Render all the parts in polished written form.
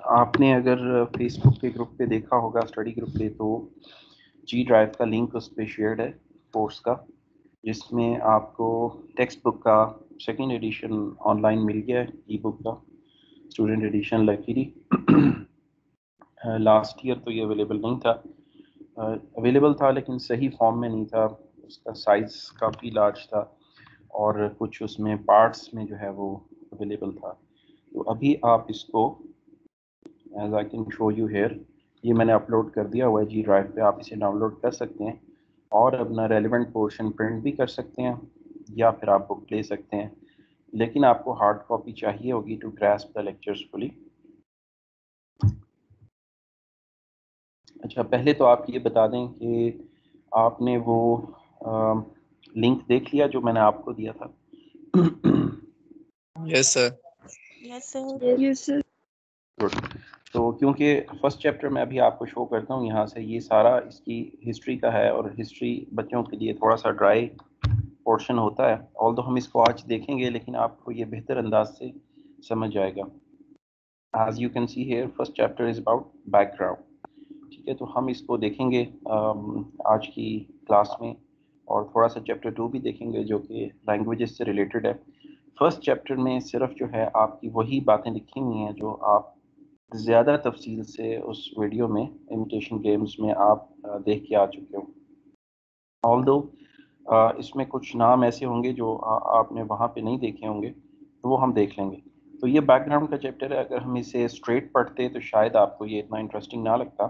आपने अगर फेसबुक के ग्रुप पे देखा होगा, स्टडी ग्रुप पे, तो जी ड्राइव का लिंक उस पर शेयर्ड है कोर्स का, जिसमें आपको टेक्स्ट बुक का सेकंड एडिशन ऑनलाइन मिल गया है, ई बुक का student edition luckily. Last year तो ये अवेलेबल नहीं था, अवेलेबल था लेकिन सही फॉर्म में नहीं था, उसका साइज़ काफ़ी लार्ज था और कुछ उसमें पार्ट्स में जो है वो अवेलेबल था। तो अभी आप इसको, as I can show you here, ये मैंने अपलोड कर दिया हुआ है जी ड्राइव पे, आप इसे डाउनलोड कर सकते हैं और अपना रेलिवेंट पोर्शन प्रिंट भी कर सकते हैं या फिर आप बुक ले सकते हैं, लेकिन आपको हार्ड कॉपी चाहिए होगी to grasp the lectures fully. अच्छा, पहले तो आप ये बता दें कि आपने वो लिंक देख लिया जो मैंने आपको दिया था? Yes sir. Yes sir. Yes sir. Good. तो क्योंकि फर्स्ट चैप्टर मैं अभी आपको शो करता हूँ यहाँ से, ये सारा इसकी हिस्ट्री का है और हिस्ट्री बच्चों के लिए थोड़ा सा ड्राई पोर्शन होता है, ऑल्दो हम इसको आज देखेंगे लेकिन आपको ये बेहतर अंदाज से समझ जाएगा। As you can see here, first chapter is about background. ठीक है, तो हम इसको देखेंगे आज की क्लास में, और थोड़ा सा चैप्टर 2 भी देखेंगे जो कि लैंग्वेजेस से रिलेटेड है। फर्स्ट चैप्टर में सिर्फ जो है आपकी वही बातें लिखी हुई हैं जो आप ज़्यादा तफसील से उस वीडियो में, इमिटेशन गेम्स में आप देख के आ चुके हो। ऑल्दो इसमें कुछ नाम ऐसे होंगे जो आपने वहाँ पे नहीं देखे होंगे, तो वो हम देख लेंगे। तो ये बैकग्राउंड का चैप्टर है, अगर हम इसे स्ट्रेट पढ़ते तो शायद आपको ये इतना इंटरेस्टिंग ना लगता।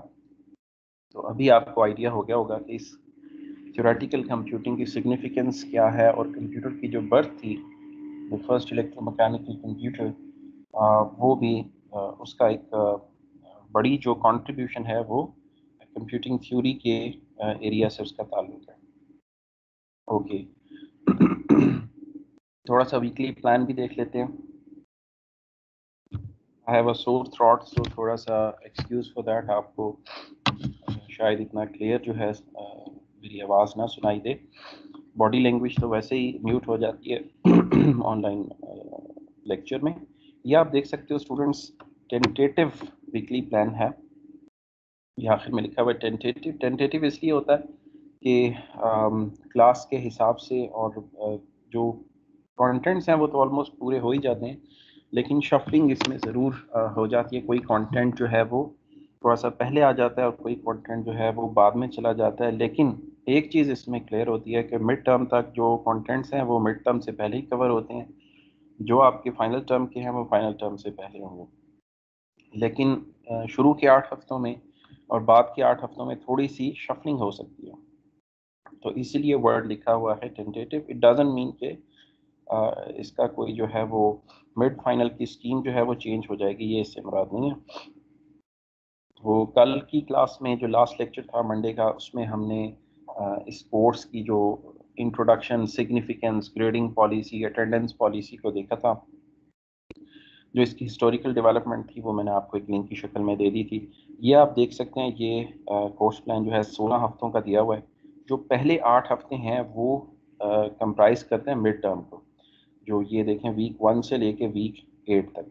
तो अभी आपको आइडिया हो गया होगा कि इस थ्योरेटिकल कंप्यूटिंग की सिग्निफिकेंस क्या है, और कंप्यूटर की जो बर्थ थी, द फर्स्ट इलेक्ट्रोमैकेनिकल कंप्यूटर, वो भी उसका एक बड़ी जो कंट्रीब्यूशन है वो कंप्यूटिंग थ्योरी के एरिया से उसका ताल्लुक है। ओके, थोड़ा सा वीकली प्लान भी देख लेते हैं। आई हैव अ सोर थ्रॉट, सो थोड़ा सा एक्सक्यूज फॉर दैट, आपको शायद इतना क्लियर जो है मेरी आवाज़ ना सुनाई दे। बॉडी लैंग्वेज तो वैसे ही म्यूट हो जाती है ऑनलाइन लेक्चर में। ये आप देख सकते हो स्टूडेंट्स, टेंटेटिव वीकली प्लान है, ये आखिर में लिखा हुआ है टेंटेटिव। टेंटेटिव इसलिए होता है कि क्लास के हिसाब से, और जो कंटेंट्स हैं वो तो ऑलमोस्ट पूरे हो ही जाते हैं, लेकिन शफलिंग इसमें ज़रूर हो जाती है। कोई कंटेंट जो है वो थोड़ा सा पहले आ जाता है और कोई कंटेंट जो है वो बाद में चला जाता है, लेकिन एक चीज़ इसमें क्लियर होती है कि मिड टर्म तक जो कंटेंट्स हैं वो मिड टर्म से पहले ही कवर होते हैं, जो आपके फाइनल टर्म के हैं वो फाइनल टर्म से पहले होंगे। लेकिन शुरू के 8 हफ्तों में और बाद के 8 हफ्तों में थोड़ी सी शफलिंग हो सकती है, तो इसीलिए वर्ड लिखा हुआ है टेंटेटिव। इट डजंट मीन के इसका कोई जो है वो मिड फाइनल की स्कीम जो है वो चेंज हो जाएगी, ये इससे मुराद नहीं है। वो कल की क्लास में जो लास्ट लेक्चर था मंडे का, उसमें हमने इस कोर्स की जो introduction, significance, grading policy, attendance policy को देखा था। जो इसकी हिस्टोरिकल डेवलपमेंट थी वो मैंने आपको एक लिंक की शक्ल में दे दी थी। ये आप देख सकते हैं, ये कोर्स प्लान जो है 16 हफ्तों का दिया हुआ है। जो पहले 8 हफ्ते हैं वो कंप्राइज करते हैं मिड टर्म को, जो ये देखें वीक 1 से लेके वीक 8 तक,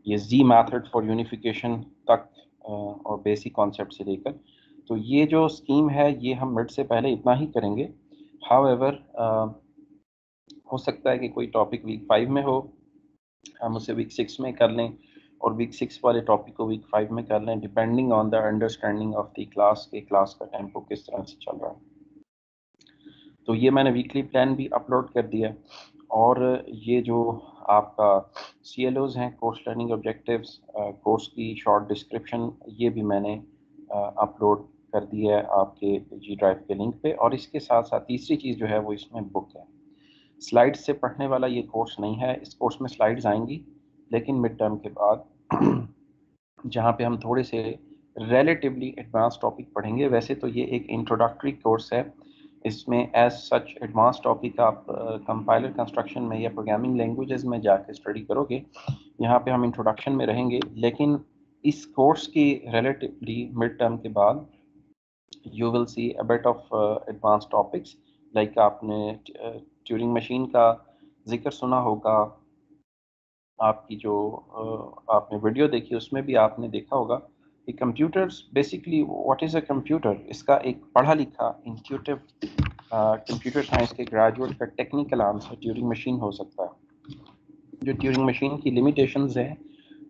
ये जी मैथड फॉर यूनिफिकेशन तक और बेसिक कॉन्सेप्ट से लेकर। तो ये जो स्कीम है ये हम मिड से पहले इतना ही करेंगे। हाउएवर हो सकता है कि कोई टॉपिक वीक 5 में हो, हम उसे वीक 6 में कर लें, और वीक 6 वाले टॉपिक को वीक 5 में कर लें, depending on the understanding of the class के क्लास का टेम्पो किस तरह से चल रहा है। तो ये मैंने वीकली प्लान भी अपलोड कर दिया, और ये जो आपका CLOs हैं, कोर्स लर्निंग ऑब्जेक्टिव्स, कोर्स की शॉर्ट डिस्क्रिप्शन, ये भी मैंने अपलोड कर दिया है आपके जी ड्राइव के लिंक पे। और इसके साथ साथ तीसरी चीज़ जो है वो इसमें बुक है। स्लाइड्स से पढ़ने वाला ये कोर्स नहीं है, इस कोर्स में स्लाइड्स आएंगी लेकिन मिड टर्म के बाद, जहाँ पे हम थोड़े से रिलेटिवली एडवांस टॉपिक पढ़ेंगे। वैसे तो ये एक इंट्रोडक्टरी कोर्स है, इसमें एज सच एडवांस टॉपिक आप कंपाइलर कंस्ट्रक्शन में या प्रोग्रामिंग लैंग्वेजेस में जाके स्टडी करोगे, यहाँ पे हम इंट्रोडक्शन में रहेंगे। लेकिन इस कोर्स की रिलेटिवली मिड टर्म के बाद you will see a bit of advance topics, like आपने ट्यूरिंग मशीन का जिक्र सुना होगा, आपकी जो आपने वीडियो देखी उसमें भी आपने देखा होगा कि computers basically what is a computer, इसका एक पढ़ा लिखा इंट्यूटिव कंप्यूटर साइंस के ग्रेजुएट का टेक्निकल आंसर ट्यूरिंग मशीन हो सकता है। जो ट्यूरिंग मशीन की लिमिटेशंस हैं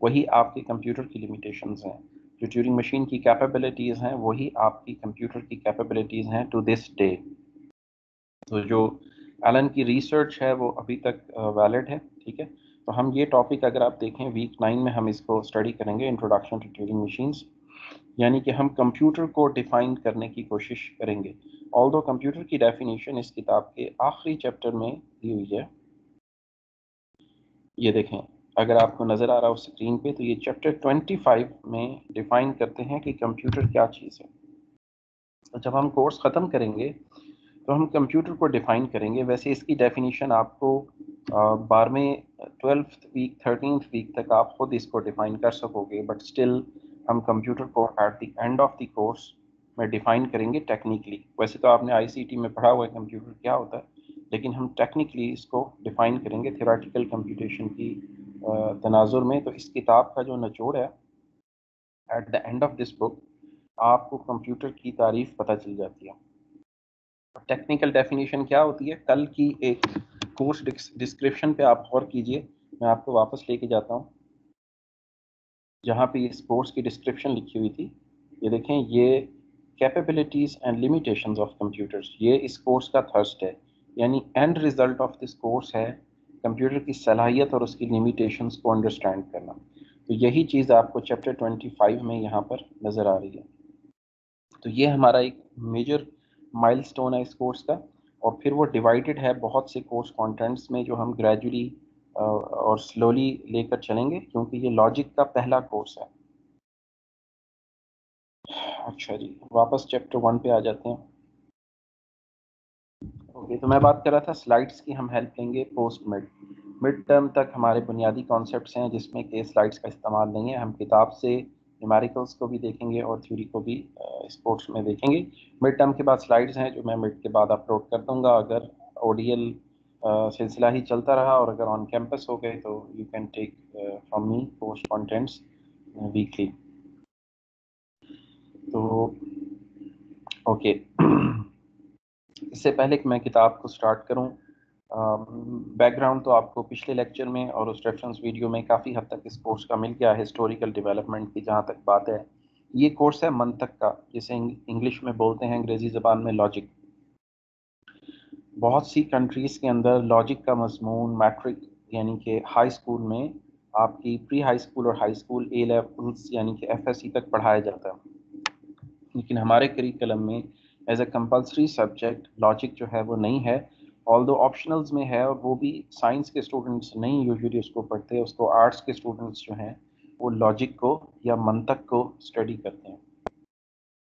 वही आपके कंप्यूटर की लिमिटेशंस हैं, जो ट्यूरिंग मशीन की कैपेबिलिटीज़ हैं वही आपकी कंप्यूटर की कैपेबिलिटीज़ हैं टू दिस डे। तो जो एलन की रिसर्च है वो अभी तक वैलिड है, ठीक है। तो हम ये टॉपिक अगर आप देखें वीक 9 में हम इसको स्टडी करेंगे, इंट्रोडक्शन टू ट्यूरिंग मशीन्स, यानी कि हम कंप्यूटर को डिफाइन करने की कोशिश करेंगे। ऑल्दो कंप्यूटर की डेफिनेशन इस किताब के आखिरी चैप्टर में दी हुई है, ये देखें अगर आपको नज़र आ रहा हो स्क्रीन पे, तो ये चैप्टर 25 में डिफाइन करते हैं कि कंप्यूटर क्या चीज़ है। तो जब हम कोर्स ख़त्म करेंगे तो हम कंप्यूटर को डिफाइन करेंगे। वैसे इसकी डेफिनेशन आपको 12वें 12th वीक 13th वीक तक आप खुद इसको डिफाइन कर सकोगे, बट स्टिल हम कंप्यूटर को at the end of the course में डिफाइन करेंगे टेक्निकली। वैसे तो आपने आईसीटी में पढ़ा हुआ है कंप्यूटर क्या होता है, लेकिन हम टेक्निकली इसको डिफाइन करेंगे थियोरेटिकल कंप्यूटेशन की तनाजुर में। तो इस किताब का जो निचोड़ है, at the end of this book आपको कंप्यूटर की तारीफ पता चल जाती है। टेक्निकल डेफिनेशन क्या होती है, कल की एक कोर्स डिस्क्रिप्शन पे आप गौर कीजिए, मैं आपको वापस लेके जाता हूँ जहाँ पे इस कोर्स की डिस्क्रिप्शन लिखी हुई थी। ये देखें, ये capabilities and limitations of computers, ये इस कोर्स का थर्स्ट है, यानी and result of this course है कंप्यूटर की सलाहियत और उसकी लिमिटेशंस को अंडरस्टैंड करना। तो यही चीज़ आपको चैप्टर 25 में यहाँ पर नज़र आ रही है। तो ये हमारा एक मेजर माइलस्टोन है इस कोर्स का, और फिर वो डिवाइडेड है बहुत से कोर्स कंटेंट्स में जो हम ग्रेजुअली और स्लोली लेकर चलेंगे, क्योंकि ये लॉजिक का पहला कोर्स है। अच्छा जी, वापस चैप्टर 1 पे आ जाते हैं। ओके, तो मैं बात कर रहा था स्लाइड्स की हम हेल्प लेंगे पोस्ट मिड टर्म तक। हमारे बुनियादी कॉन्सेप्ट्स हैं जिसमें कि स्लाइड्स का इस्तेमाल नहीं है। हम किताब से न्यूमेरिकल्स को भी देखेंगे और थ्योरी को भी स्पोर्ट्स में देखेंगे। मिड टर्म के बाद स्लाइड्स हैं जो मैं मिड के बाद अपलोड कर दूंगा, अगर ओडीएल सिलसिला ही चलता रहा, और अगर ऑन कैंपस हो गए तो you can take from me post contents weekly. तो ओके इससे पहले कि मैं किताब को स्टार्ट करूं, बैकग्राउंड तो आपको पिछले लेक्चर में और उस रेफरेंस वीडियो में काफ़ी हद तक इस कोर्स का मिल गया है। हिस्टोरिकल डेवलपमेंट की जहाँ तक बात है, ये कोर्स है मंतक का, जिसे इंग्लिश में बोलते हैं अंग्रेज़ी ज़बान में लॉजिक। बहुत सी कंट्रीज़ के अंदर लॉजिक का मजमून मैट्रिक यानी कि हाई स्कूल में, आपकी प्री हाई स्कूल और हाई स्कूल ए लेवल्स यानी कि एफएससी तक पढ़ाया जाता है, लेकिन हमारे करिकुलम में as a compulsory subject logic जो है वो नहीं है। ऑल्दो ऑप्शनल्स में है, और वो भी साइंस के स्टूडेंट्स नहीं यूजुअली उसको पढ़ते हैं, उसको आर्ट्स के स्टूडेंट्स जो हैं वो लॉजिक को या मंतक को स्टडी करते हैं।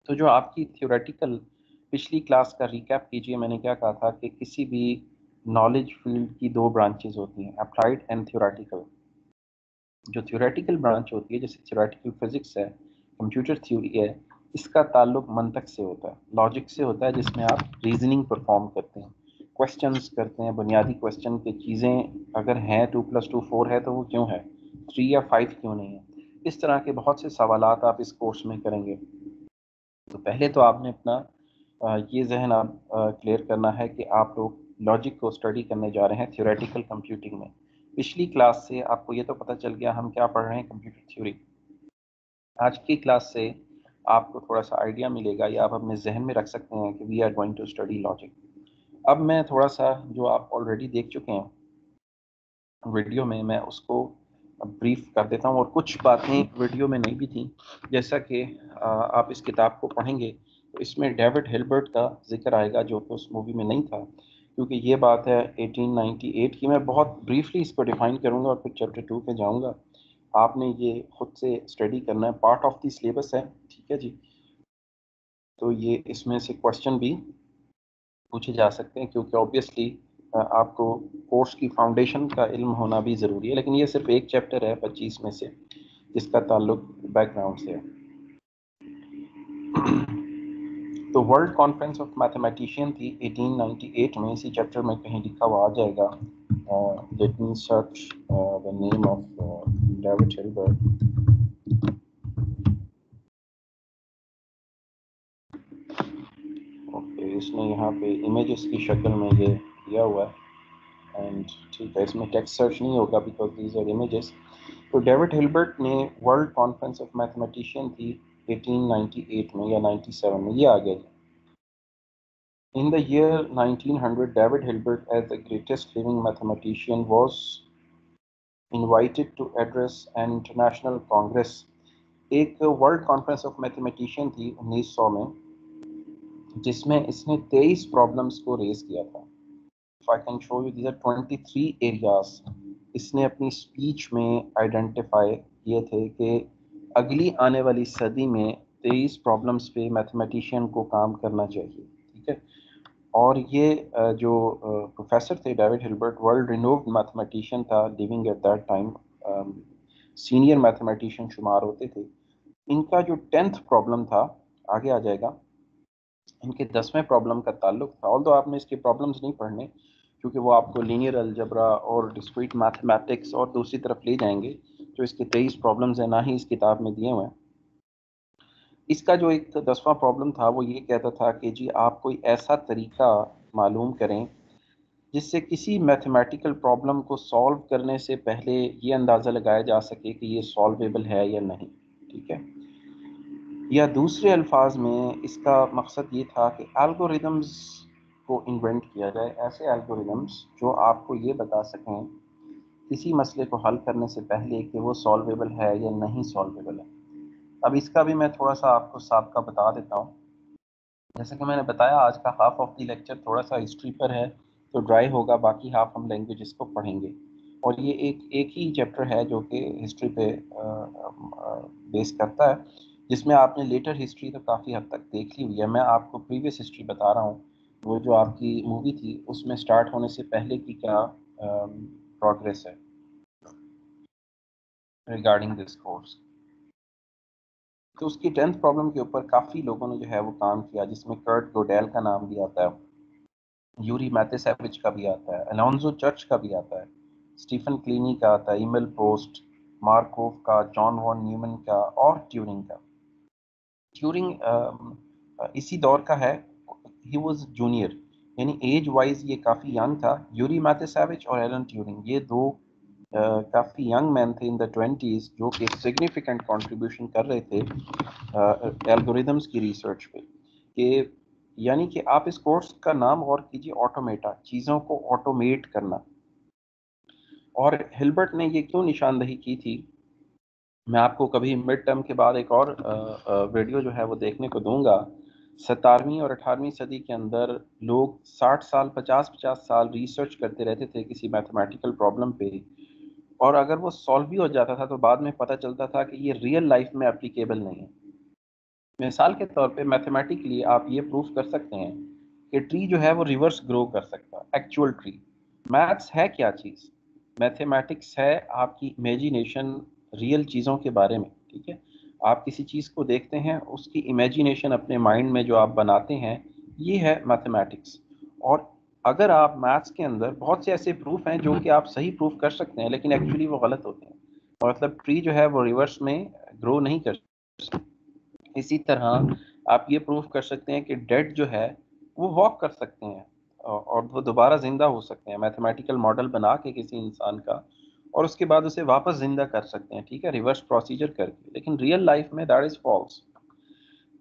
तो जो आपकी थ्योरेटिकल पिछली क्लास का रिकैप कीजिए, मैंने क्या कहा था कि किसी भी नॉलेज फील्ड की दो ब्रांचेज होती हैं, अप्लाइड एंड थ्योरेटिकल। जो थ्योरेटिकल ब्रांच होती है, जैसे थ्योरेटिकल फिजिक्स है, कंप्यूटर थ्योरी है, इसका ताल्लुक मंतक से होता है, लॉजिक से होता है, जिसमें आप रीजनिंग परफॉर्म करते हैं, क्वेश्चंस करते हैं, बुनियादी क्वेश्चन की चीज़ें अगर हैं 2+2 4 है तो वो क्यों है, 3 या 5 क्यों नहीं है, इस तरह के बहुत से सवालात आप इस कोर्स में करेंगे। तो पहले तो आपने अपना ये जहन आप क्लियर करना है कि आप लोग लॉजिक को स्टडी करने जा रहे हैं थ्योरेटिकल कंप्यूटिंग में। पिछली क्लास से आपको ये तो पता चल गया हम क्या पढ़ रहे हैं, कंप्यूटर थ्योरी। आज की क्लास से आपको थोड़ा सा आइडिया मिलेगा, या आप अपने जहन में रख सकते हैं कि we are going to study logic. अब मैं थोड़ा सा जो आप ऑलरेडी देख चुके हैं वीडियो में, मैं उसको ब्रीफ कर देता हूँ, और कुछ बातें वीडियो में नहीं भी थी। जैसा कि आप इस किताब को पढ़ेंगे तो इसमें डेविड हिल्बर्ट का जिक्र आएगा, जो कि उस मूवी में नहीं था, क्योंकि ये बात है 1898 की। मैं बहुत ब्रीफली इसको डिफाइन करूँगा और फिर चैप्टर 2 पे जाऊँगा। आपने ये खुद से स्टडी करना है, पार्ट ऑफ द सिलेबस है, ठीक है जी। तो ये इसमें से क्वेश्चन भी पूछे जा सकते हैं, क्योंकि ऑब्वियसली आपको कोर्स की फाउंडेशन का इल्म होना भी ज़रूरी है, लेकिन ये सिर्फ एक चैप्टर है 25 में से जिसका ताल्लुक बैकग्राउंड से है। तो वर्ल्ड कॉन्फ्रेंस ऑफ मैथमेटिशियन थी 1898 में, इसी चैप्टर में कहीं लिखा हुआ आ जाएगा Let me search the name of David Hilbert. Okay, इसने यहाँ पे इमेजेस की शक्ल में ये दिया हुआ है एंड ठीक है, इसमें टेक्स्ट सर्च नहीं होगा बिकॉज दीज आर इमेजेस। तो डेविड हिल्बर्ट ने वर्ल्ड कॉन्फ्रेंस ऑफ मैथमेटिशियन थी 1898 में या 97 में, ये आ गया जी। In the year 1900, David Hilbert, as the greatest living mathematician, was invited to address an international congress। एक वर्ल्ड कॉन्फ्रेंस ऑफ मैथमेटिशियन थी 1900 में, जिसमें इसने 23 प्रॉब्लम्स को रेज किया था। If I can show you, these are 23 areas इसने अपनी स्पीच में आइडेंटिफाई किए थे कि अगली आने वाली सदी में 23 प्रॉब्लम्स पे मैथमेटिशियन को काम करना चाहिए, ठीक है। और ये जो प्रोफेसर थे डेविड हिल्बर्ट, वर्ल्ड रिनोव्ड मैथमेटिशियन था, living at that time, senior mathematician शुमार होते थे। इनका जो 10th प्रॉब्लम था, आगे आ जाएगा, इनके 10वें प्रॉब्लम का ताल्लुक था। ऑल्दो आपने इसके प्रॉब्लम्स नहीं पढ़ने क्योंकि वो आपको लीनियर अलजबरा और डिस्क्रीट मैथमेटिक्स और दूसरी तरफ ले जाएंगे, जो इसके 23 प्रॉब्लम्स हैं ना ही इस किताब में दिए हुए हैं। इसका जो एक 10वां प्रॉब्लम था वो ये कहता था कि जी आप कोई ऐसा तरीका मालूम करें जिससे किसी मैथमेटिकल प्रॉब्लम को सॉल्व करने से पहले ये अंदाज़ा लगाया जा सके कि ये सॉल्वेबल है या नहीं, ठीक है। या दूसरे अल्फाज में इसका मकसद ये था कि एल्गोरिदम्स को इन्वेंट किया जाए, ऐसे एल्गोरिदम्स जो आपको ये बता सकें किसी मसले को हल करने से पहले कि वो सॉल्वेबल है या नहीं सॉल्वेबल है। अब इसका भी मैं थोड़ा सा आपको साबका बता देता हूँ। जैसा कि मैंने बताया, आज का हाफ ऑफ द लेक्चर थोड़ा सा हिस्ट्री पर है, तो ड्राई होगा, बाकी हाफ हम लैंग्वेजेस को पढ़ेंगे। और ये एक ही चैप्टर है जो कि हिस्ट्री पे बेस करता है, जिसमें आपने लेटर हिस्ट्री तो काफ़ी हद तक देख ली हुई है। मैं आपको प्रीवियस हिस्ट्री बता रहा हूँ, वो जो आपकी मूवी थी उसमें स्टार्ट होने से पहले की क्या प्रोग्रेस है रिगार्डिंग दिस कोर्स। तो उसकी 10th प्रॉब्लम के ऊपर काफ़ी लोगों ने जो है वो काम किया, जिसमें कर्ट गोडेल का नाम भी आता है, यूरी मैथेसेविच का भी आता है, अलोन्जो चर्च का भी आता है, स्टीफन क्लीनी का आता है, इमेल पोस्ट, मार्कोव का, जॉन वॉन न्यूमन का और ट्यूरिंग का। ट्यूरिंग इसी दौर का है, ही वाज जूनियर, यानी एज वाइज ये काफ़ी यंग था। यूरी मैथेसेविच और एलन ट्यूरिंग, ये दो काफ़ी यंग मैन थे इन द 20s, जो कि सिग्निफिकेंट कंट्रीब्यूशन कर रहे थे एल्गोरिदम्स की रिसर्च पे। कि यानी कि आप इस कोर्स का नाम गौर कीजिए, ऑटोमेटा, चीज़ों को ऑटोमेट करना। और हिल्बर्ट ने ये क्यों निशानदही की थी, मैं आपको कभी मिड टर्म के बाद एक और वीडियो जो है वो देखने को दूंगा। 17वीं और 18वीं सदी के अंदर लोग 60 साल 50-50 साल रिसर्च करते रहते थे किसी मैथमेटिकल प्रॉब्लम पे, और अगर वो सॉल्व भी हो जाता था तो बाद में पता चलता था कि ये रियल लाइफ में एप्लीकेबल नहीं है। मिसाल के तौर पे मैथमेटिकली आप ये प्रूफ कर सकते हैं कि ट्री जो है वो रिवर्स ग्रो कर सकता है, एक्चुअल ट्री। मैथ्स है क्या चीज़? मैथमेटिक्स है आपकी इमेजिनेशन रियल चीज़ों के बारे में, ठीक है। आप किसी चीज़ को देखते हैं, उसकी इमेजिनेशन अपने माइंड में जो आप बनाते हैं, ये है मैथमेटिक्स। और अगर आप मैथ्स के अंदर बहुत से ऐसे प्रूफ हैं जो कि आप सही प्रूफ कर सकते हैं लेकिन एक्चुअली वो गलत होते हैं, मतलब ट्री जो है वो रिवर्स में ग्रो नहीं कर सकता। इसी तरह आप ये प्रूफ कर सकते हैं कि डेड जो है वो वॉक कर सकते हैं और वो दोबारा जिंदा हो सकते हैं, मैथमेटिकल मॉडल बना के किसी इंसान का, और उसके बाद उसे वापस जिंदा कर सकते हैं, ठीक है, रिवर्स प्रोसीजर करके। लेकिन रियल लाइफ में दैट इज फॉल्स।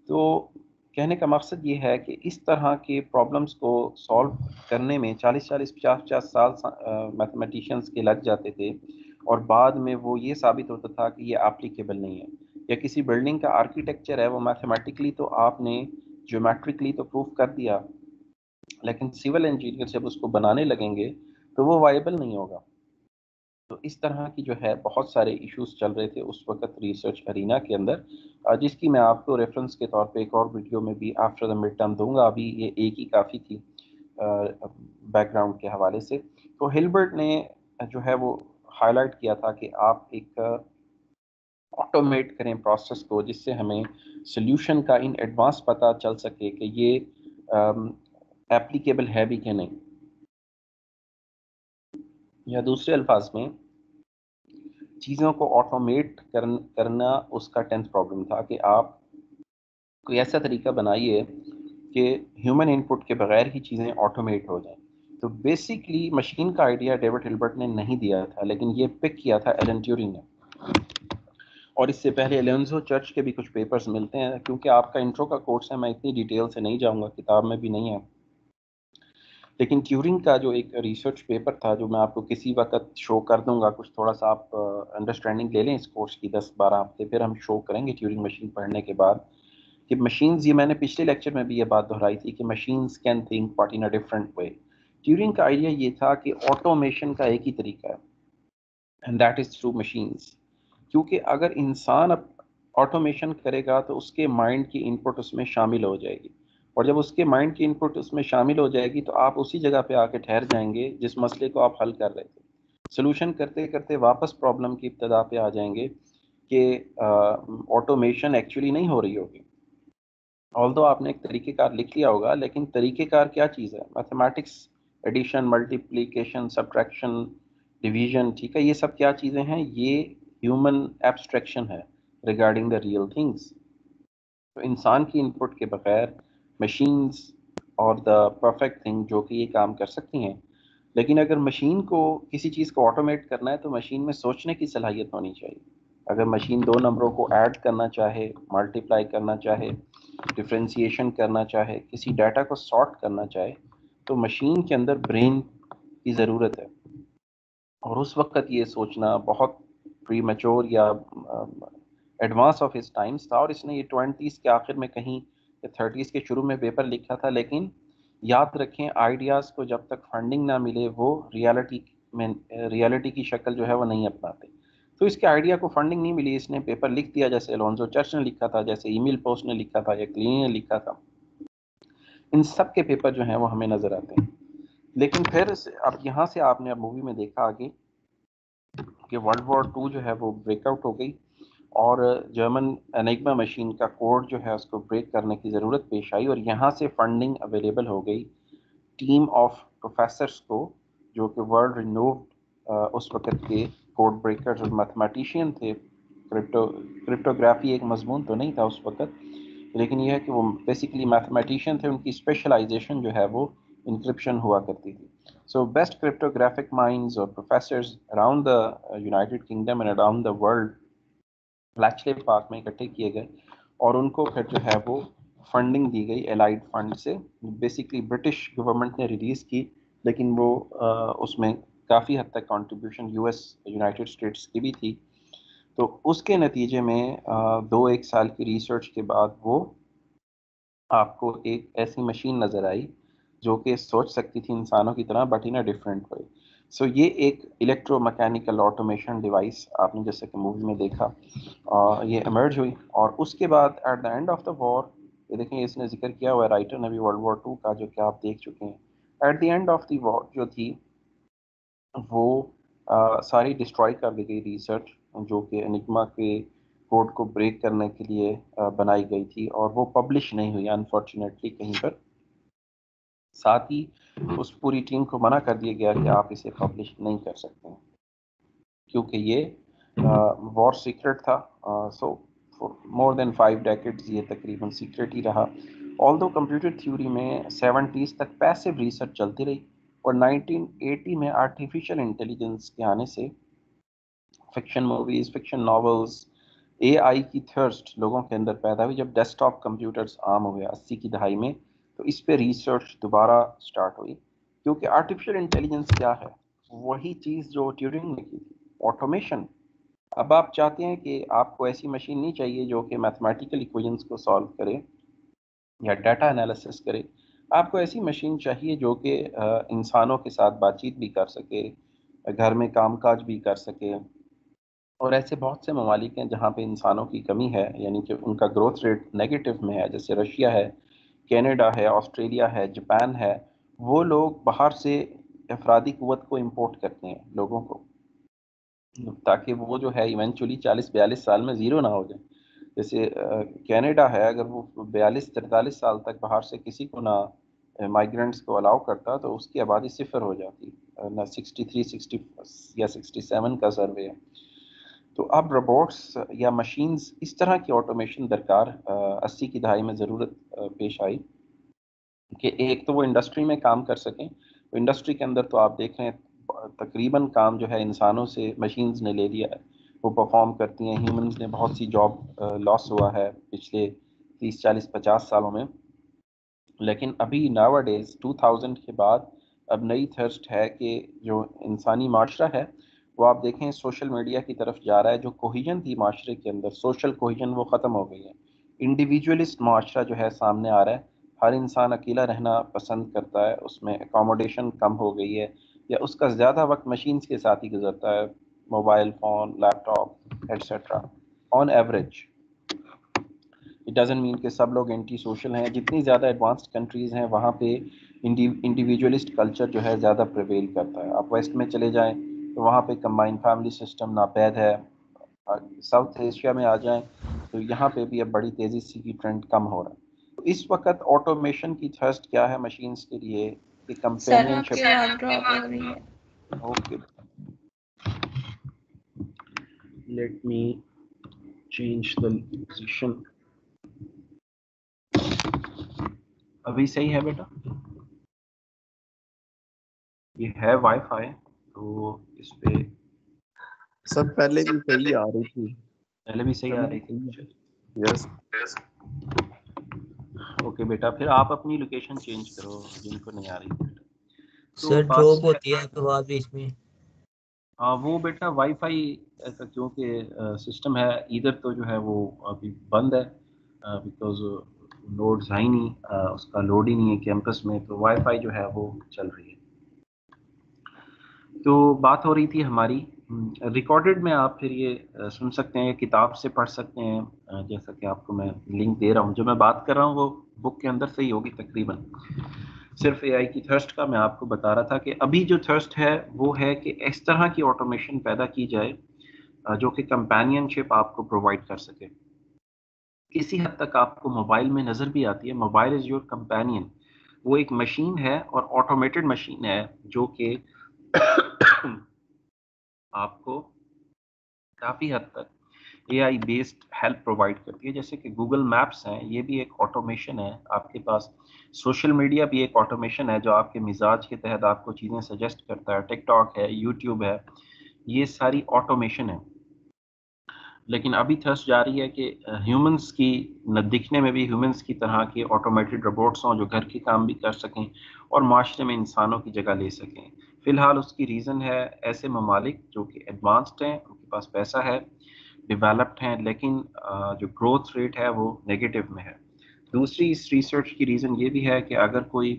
तो कहने का मकसद ये है कि इस तरह के प्रॉब्लम्स को सॉल्व करने में 40-40 50-50 साल मैथमेटिशियंस के लग जाते थे, और बाद में वो ये साबित होता था कि ये एप्लीकेबल नहीं है। या किसी बिल्डिंग का आर्किटेक्चर है, वो मैथमेटिकली तो आपने ज्योमेट्रिकली तो प्रूफ कर दिया, लेकिन सिविल इंजीनियर जब उसको बनाने लगेंगे तो वो वाइबल नहीं होगा। तो इस तरह की जो है बहुत सारे इश्यूज चल रहे थे उस वक्त रिसर्च अरीना के अंदर, जिसकी मैं आपको रेफरेंस के तौर पे एक और वीडियो में भी आफ्टर द मिड टर्म दूंगा। अभी ये एक ही काफ़ी थी बैकग्राउंड के हवाले से। तो हिल्बर्ट ने जो है वो हाईलाइट किया था कि आप एक ऑटोमेट करें प्रोसेस को, जिससे हमें सोल्यूशन का इन एडवांस पता चल सके कि ये एप्लीकेबल है भी कि नहीं। या दूसरे अल्फाज में चीज़ों को ऑटोमेट करना उसका 10th प्रॉब्लम था कि आप कोई ऐसा तरीका बनाइए कि ह्यूमन इनपुट के बगैर ही चीज़ें ऑटोमेट हो जाएं। तो बेसिकली मशीन का आइडिया डेविड हिल्बर्ट ने नहीं दिया था, लेकिन ये पिक किया था एलन ट्यूरिंग ने। और इससे पहले एलोन्जो चर्च के भी कुछ पेपर्स मिलते हैं। क्योंकि आपका इंट्रो का कोर्स है, मैं इतनी डिटेल से नहीं जाऊंगा, किताब में भी नहीं है। लेकिन ट्यूरिंग का जो एक रिसर्च पेपर था, जो मैं आपको किसी वक्त शो कर दूंगा, कुछ थोड़ा सा आप अंडरस्टैंडिंग ले लें इस कोर्स की 10-12 हफ्ते, फिर हम शो करेंगे ट्यूरिंग मशीन पढ़ने के बाद कि मशीन्स, ये मैंने पिछले लेक्चर में भी ये बात दोहराई थी कि machines can think but in a different way. Turing का आइडिया ये था कि ऑटोमेशन का एक ही तरीका है, and that is through machines. क्योंकि अगर इंसान अब ऑटोमेशन करेगा तो उसके माइंड की इनपुट उसमें शामिल हो जाएगी, और जब उसके माइंड की इनपुट उसमें शामिल हो जाएगी तो आप उसी जगह पे आके ठहर जाएंगे जिस मसले को आप हल कर रहे थे। सोल्यूशन करते करते वापस प्रॉब्लम की इब्तदा पे आ जाएंगे कि ऑटोमेशन एक्चुअली नहीं हो रही होगी। ऑल्दो आपने एक तरीक़ेकार लिख लिया होगा, लेकिन तरीक़ेकार क्या चीज़ है? Mathematics, addition, multiplication, subtraction, division, ठीक है, ये सब क्या चीज़ें हैं? ये ह्यूमन एब्स्ट्रैक्शन है रिगार्डिंग द रियल थिंग्स। तो इंसान की इनपुट के बगैर मशीन्स और द परफेक्ट थिंग जो कि ये काम कर सकती हैं। लेकिन अगर मशीन को किसी चीज़ को ऑटोमेट करना है तो मशीन में सोचने की सलाहियत होनी चाहिए। अगर मशीन दो नंबरों को ऐड करना चाहे, मल्टीप्लाई करना चाहे, डिफ्रेंशिएशन करना चाहे, किसी डाटा को सॉर्ट करना चाहे, तो मशीन के अंदर ब्रेन की ज़रूरत है। और उस वक्त ये सोचना बहुत प्रीमेच्योर या एडवांस ऑफ हिज टाइम्स था। और इसने ये 20s के आखिर में कहीं या 30s के शुरू में पेपर लिखा था। लेकिन याद रखें, आइडियाज़ को जब तक फंडिंग ना मिले वो रियलिटी की शक्ल जो है वो नहीं अपनाते। तो इसके आइडिया को फंडिंग नहीं मिली, इसने पेपर लिख दिया, जैसे अलोन्जो चर्च ने लिखा था, जैसे ईमेल पोस्ट ने लिखा था, या क्लीन ने लिखा था। इन सब के पेपर जो हैं वो हमें नजर आते हैं। लेकिन फिर अब यहाँ से आपने अब मूवी में देखा आगे कि वर्ल्ड वॉर 2 जो है वो ब्रेकआउट हो गई, और जर्मन एनिग्मा मशीन का कोड जो है उसको ब्रेक करने की ज़रूरत पेश आई, और यहाँ से फंडिंग अवेलेबल हो गई टीम ऑफ प्रोफेसर्स को, जो कि वर्ल्ड रिनोव्ड उस वक्त के कोड ब्रेकर्स और मैथमेटिशियन थे। क्रिप्टोग्राफी एक मजमून तो नहीं था उस वक्त, लेकिन यह है कि वो बेसिकली मैथमेटिशियन थे, उनकी स्पेशलाइजेशन जो है वो इंक्रिप्शन हुआ करती थी। सो बेस्ट क्रिप्टोग्राफिक माइंड्स और professors around the United Kingdom and around the world Bletchley Park में इकट्ठे किए गए, और उनको फिर जो है वो फंडिंग दी गई एलाइड फंड से। बेसिकली ब्रिटिश गवर्नमेंट ने रिलीज़ की, लेकिन वो उसमें काफ़ी हद तक कंट्रीब्यूशन यूएस, यूनाइटेड स्टेट्स की भी थी। तो उसके नतीजे में 2-1 साल की रिसर्च के बाद वो आपको एक ऐसी मशीन नज़र आई जो कि सोच सकती थी इंसानों की तरह, but in a different way. सो ये एक इलेक्ट्रोमैकेनिकल ऑटोमेशन डिवाइस आपने जैसे कि मूवी में देखा, ये इमर्ज हुई। और उसके बाद at the end of the war, ये देखें इसने जिक्र किया हुआ है राइटर ने भी वर्ल्ड वॉर 2 का, जो कि आप देख चुके हैं। At the end of the war जो थी वो सारी डिस्ट्रॉय कर दी गई रिसर्च, जो कि एनिग्मा के कोड को ब्रेक करने के लिए बनाई गई थी, और वो पब्लिश नहीं हुई अनफॉर्चुनेटली कहीं पर। साथ ही उस पूरी टीम को मना कर दिया गया कि आप इसे पब्लिश नहीं कर सकते हैं, क्योंकि ये वॉर सीक्रेट था। So for more than 5 decades ये तकरीबन सीक्रेट ही रहा। ऑल्दो कंप्यूटर थ्योरी में 70s तक पैसिव रिसर्च चलती रही, और 1980 में आर्टिफिशियल इंटेलिजेंस के आने से fiction movies, fiction novels, AI की थर्स्ट लोगों के अंदर पैदा हुई। जब डेस्कटॉप कंप्यूटर्स आम हुए 80 की दहाई में, तो इस पे रिसर्च दोबारा स्टार्ट हुई। क्योंकि आर्टिफिशियल इंटेलिजेंस क्या है? वही चीज़ जो ट्यूरिंग ने की थी, ऑटोमेशन। अब आप चाहते हैं कि आपको ऐसी मशीन नहीं चाहिए जो कि मैथमेटिकल इक्वेशंस को सॉल्व करे या डाटा एनालिसिस करे। आपको ऐसी मशीन चाहिए जो कि इंसानों के साथ बातचीत भी कर सके, घर में कामकाज भी कर सके। और ऐसे बहुत से ममालिक हैं जहाँ पे इंसानों की कमी है, यानी कि उनका ग्रोथ रेट नेगेटिव में है, जैसे रशिया है, कनाडा है, ऑस्ट्रेलिया है, जापान है। वो लोग बाहर से अफरादी क़ुव्वत को इंपोर्ट करते हैं, लोगों को, ताकि वो जो है इवेंचुअली 40-42 साल में ज़ीरो ना हो जाए। जैसे कनाडा है, अगर वो 42-43 साल तक बाहर से किसी को ना माइग्रेंट्स को अलाउ करता तो उसकी आबादी सिफर हो जाती। ना 63, 60 या 67 का सर्वे है। तो अब रोबोट्स या मशीन्स इस तरह की ऑटोमेशन दरकार 80 की दहाई में ज़रूरत पेश आई कि एक तो वो इंडस्ट्री में काम कर सकें। तो इंडस्ट्री के अंदर तो आप देख रहे हैं तकरीबन काम जो है इंसानों से मशीन्स ने ले लिया है, वो परफॉर्म करती हैं। ह्यूमंस ने बहुत सी जॉब लॉस हुआ है पिछले 30, 40, 50 सालों में। लेकिन अभी नावा डेज 2000 के बाद अब नई थर्स्ट है कि जो इंसानी माशरा है वो आप देखें सोशल मीडिया की तरफ जा रहा है। जो कोहिजन थी माशरे के अंदर, सोशल कोहिजन, वो ख़त्म हो गई है। इंडिविजुअलिस्ट माशरा जो है सामने आ रहा है। हर इंसान अकेला रहना पसंद करता है, उसमें एकोमोडेशन कम हो गई है, या उसका ज़्यादा वक्त मशीन्स के साथ ही गुजरता है, mobile phone, laptop etcetera on average. It doesn't mean कि सब लोग एंटी सोशल हैं। जितनी ज़्यादा एडवांस्ड कंट्रीज़ हैं वहाँ पे इंडिविजुअलिस्ट कल्चर जो है ज़्यादा प्रिवेल करता है। आप वेस्ट में चले जाएं तो वहाँ पे कंबाइंड फैमिली सिस्टम नापैद है। साउथ एशिया में आ जाएं तो यहाँ पे भी अब बड़ी तेज़ी से की ट्रेंड कम हो रहा है। तो इस वक्त ऑटोमेशन की थर्स्ट क्या है मशीन्स के लिए कि सर आपकी कंपेनियनशिप। आवाज ड्रॉप हो रही है। Okay, let me change the position. अभी सही है बेटा? ये है वाईफाई तो इस पे सब पहले भी सही आ रही थी। पहले भी सही आ रही थी। यस ओके बेटा, फिर आप अपनी लोकेशन चेंज करो जिनको नहीं आ रही बेटा। तो सर बात ड्रॉप होती है आपकी आवाज बीच में। वो बेटा वाईफाई का क्योंकि सिस्टम है इधर तो जो है वो अभी बंद है बिकॉज लोड्स है ही नहीं, उसका लोड ही नहीं है कैंपस में, तो वाईफाई जो है वो चल रही है। तो बात हो रही थी हमारी रिकॉर्डेड में, आप फिर ये सुन सकते हैं, किताब से पढ़ सकते हैं। जैसा कि आपको मैं लिंक दे रहा हूँ, जो मैं बात कर रहा हूँ वो बुक के अंदर से ही होगी तकरीबन। सिर्फ एआई की थर्स्ट का मैं आपको बता रहा था कि अभी जो थर्स्ट है वो है कि इस तरह की ऑटोमेशन पैदा की जाए जो कि कंपेनियनशिप आपको प्रोवाइड कर सके। किसी हद तक आपको मोबाइल में नज़र भी आती है, मोबाइल इज़ योर कंपेनियन। वो एक मशीन है और ऑटोमेटेड मशीन है जो कि आपको काफ़ी हद तक एआई बेस्ड हेल्प प्रोवाइड करती है। जैसे कि गूगल मैप्स हैं, ये भी एक ऑटोमेशन है आपके पास। सोशल मीडिया भी एक ऑटोमेशन है जो आपके मिजाज के तहत आपको चीज़ें सजेस्ट करता है। टिकटॉक है, यूट्यूब है, ये सारी ऑटोमेशन है। लेकिन अभी थर्स्ट जा रही है कि ह्यूमंस की न दिखने में भी ह्यूमंस की तरह के ऑटोमेटेड रोबोट्स हों जो घर के काम भी कर सकें और माशरे में इंसानों की जगह ले सकें। फ़िलहाल उसकी रीज़न है ऐसे ममालिक जो कि एडवांस्ड हैं, उनके पास पैसा है, डेवलप्ड हैं, लेकिन जो ग्रोथ रेट है वो नेगेटिव में है। दूसरी इस रिसर्च की रीज़न ये भी है कि अगर कोई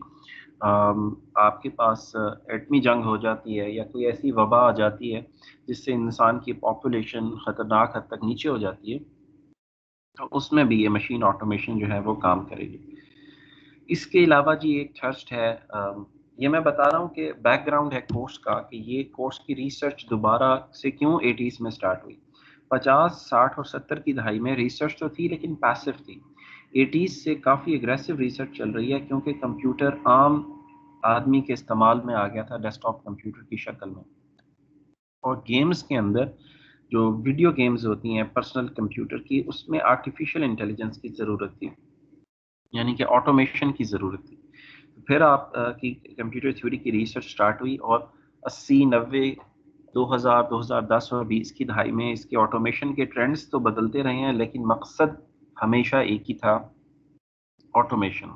आपके पास एटमी जंग हो जाती है या कोई ऐसी वबा आ जाती है जिससे इंसान की पॉपुलेशन ख़तरनाक हद तक नीचे हो जाती है, तो उसमें भी ये मशीन ऑटोमेशन जो है वो काम करेगी। इसके अलावा जी एक थर्स्ट है, ये मैं बता रहा हूँ कि बैकग्राउंड है कोर्स का, कि ये कोर्स की रिसर्च दोबारा से क्यों 80s में स्टार्ट हुई। 50, 60 और 70 की दहाई में रिसर्च तो थी लेकिन पैसिव थी। 80s से काफ़ी एग्रेसिव रिसर्च चल रही है क्योंकि कंप्यूटर आम आदमी के इस्तेमाल में आ गया था डेस्कटॉप कंप्यूटर की शक्ल में। और गेम्स के अंदर जो वीडियो गेम्स होती हैं पर्सनल कंप्यूटर की, उसमें आर्टिफिशियल इंटेलिजेंस की ज़रूरत थी, यानी कि ऑटोमेशन की ज़रूरत थी। फिर आप की कंप्यूटर थ्योरी की रिसर्च स्टार्ट हुई और 80, 90, 2000, 2010 और 20 की दहाई में इसके ऑटोमेशन के ट्रेंड्स तो बदलते रहे हैं लेकिन मकसद हमेशा एक ही था, ऑटोमेशन।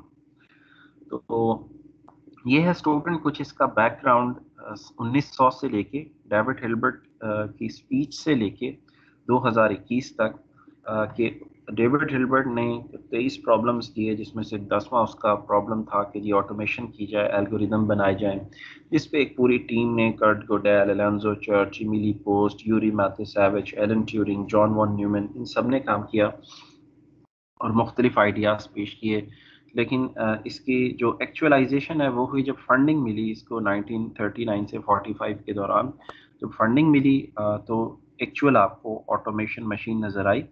तो ये है स्टूडेंट कुछ इसका बैकग्राउंड 1900 से लेके डेविड हिल्बर्ट की स्पीच से लेके 2021 तक कि डेविड हिल्बर्ट ने 23 प्रॉब्लम्स दिए जिसमें से 10वां उसका प्रॉब्लम था कि जी ऑटोमेशन की जाए, एल्गोरिदम बनाए जाएं, जिस पे एक पूरी टीम ने Kurt Godel, Alonzo Church, Emil Post, Yuri Matiyasevich, Alan Turing, John von Neumann, इन सब ने काम किया और मुख्तलिफ आइडियाज़ पेश किए। लेकिन इसकी जो एक्चुअलाइजेशन है वो हुई जब फंडिंग मिली इसको 1939 से 45 के दौरान। जब फंडिंग मिली तो एक्चुअल आपको ऑटोमेशन मशीन नज़र आई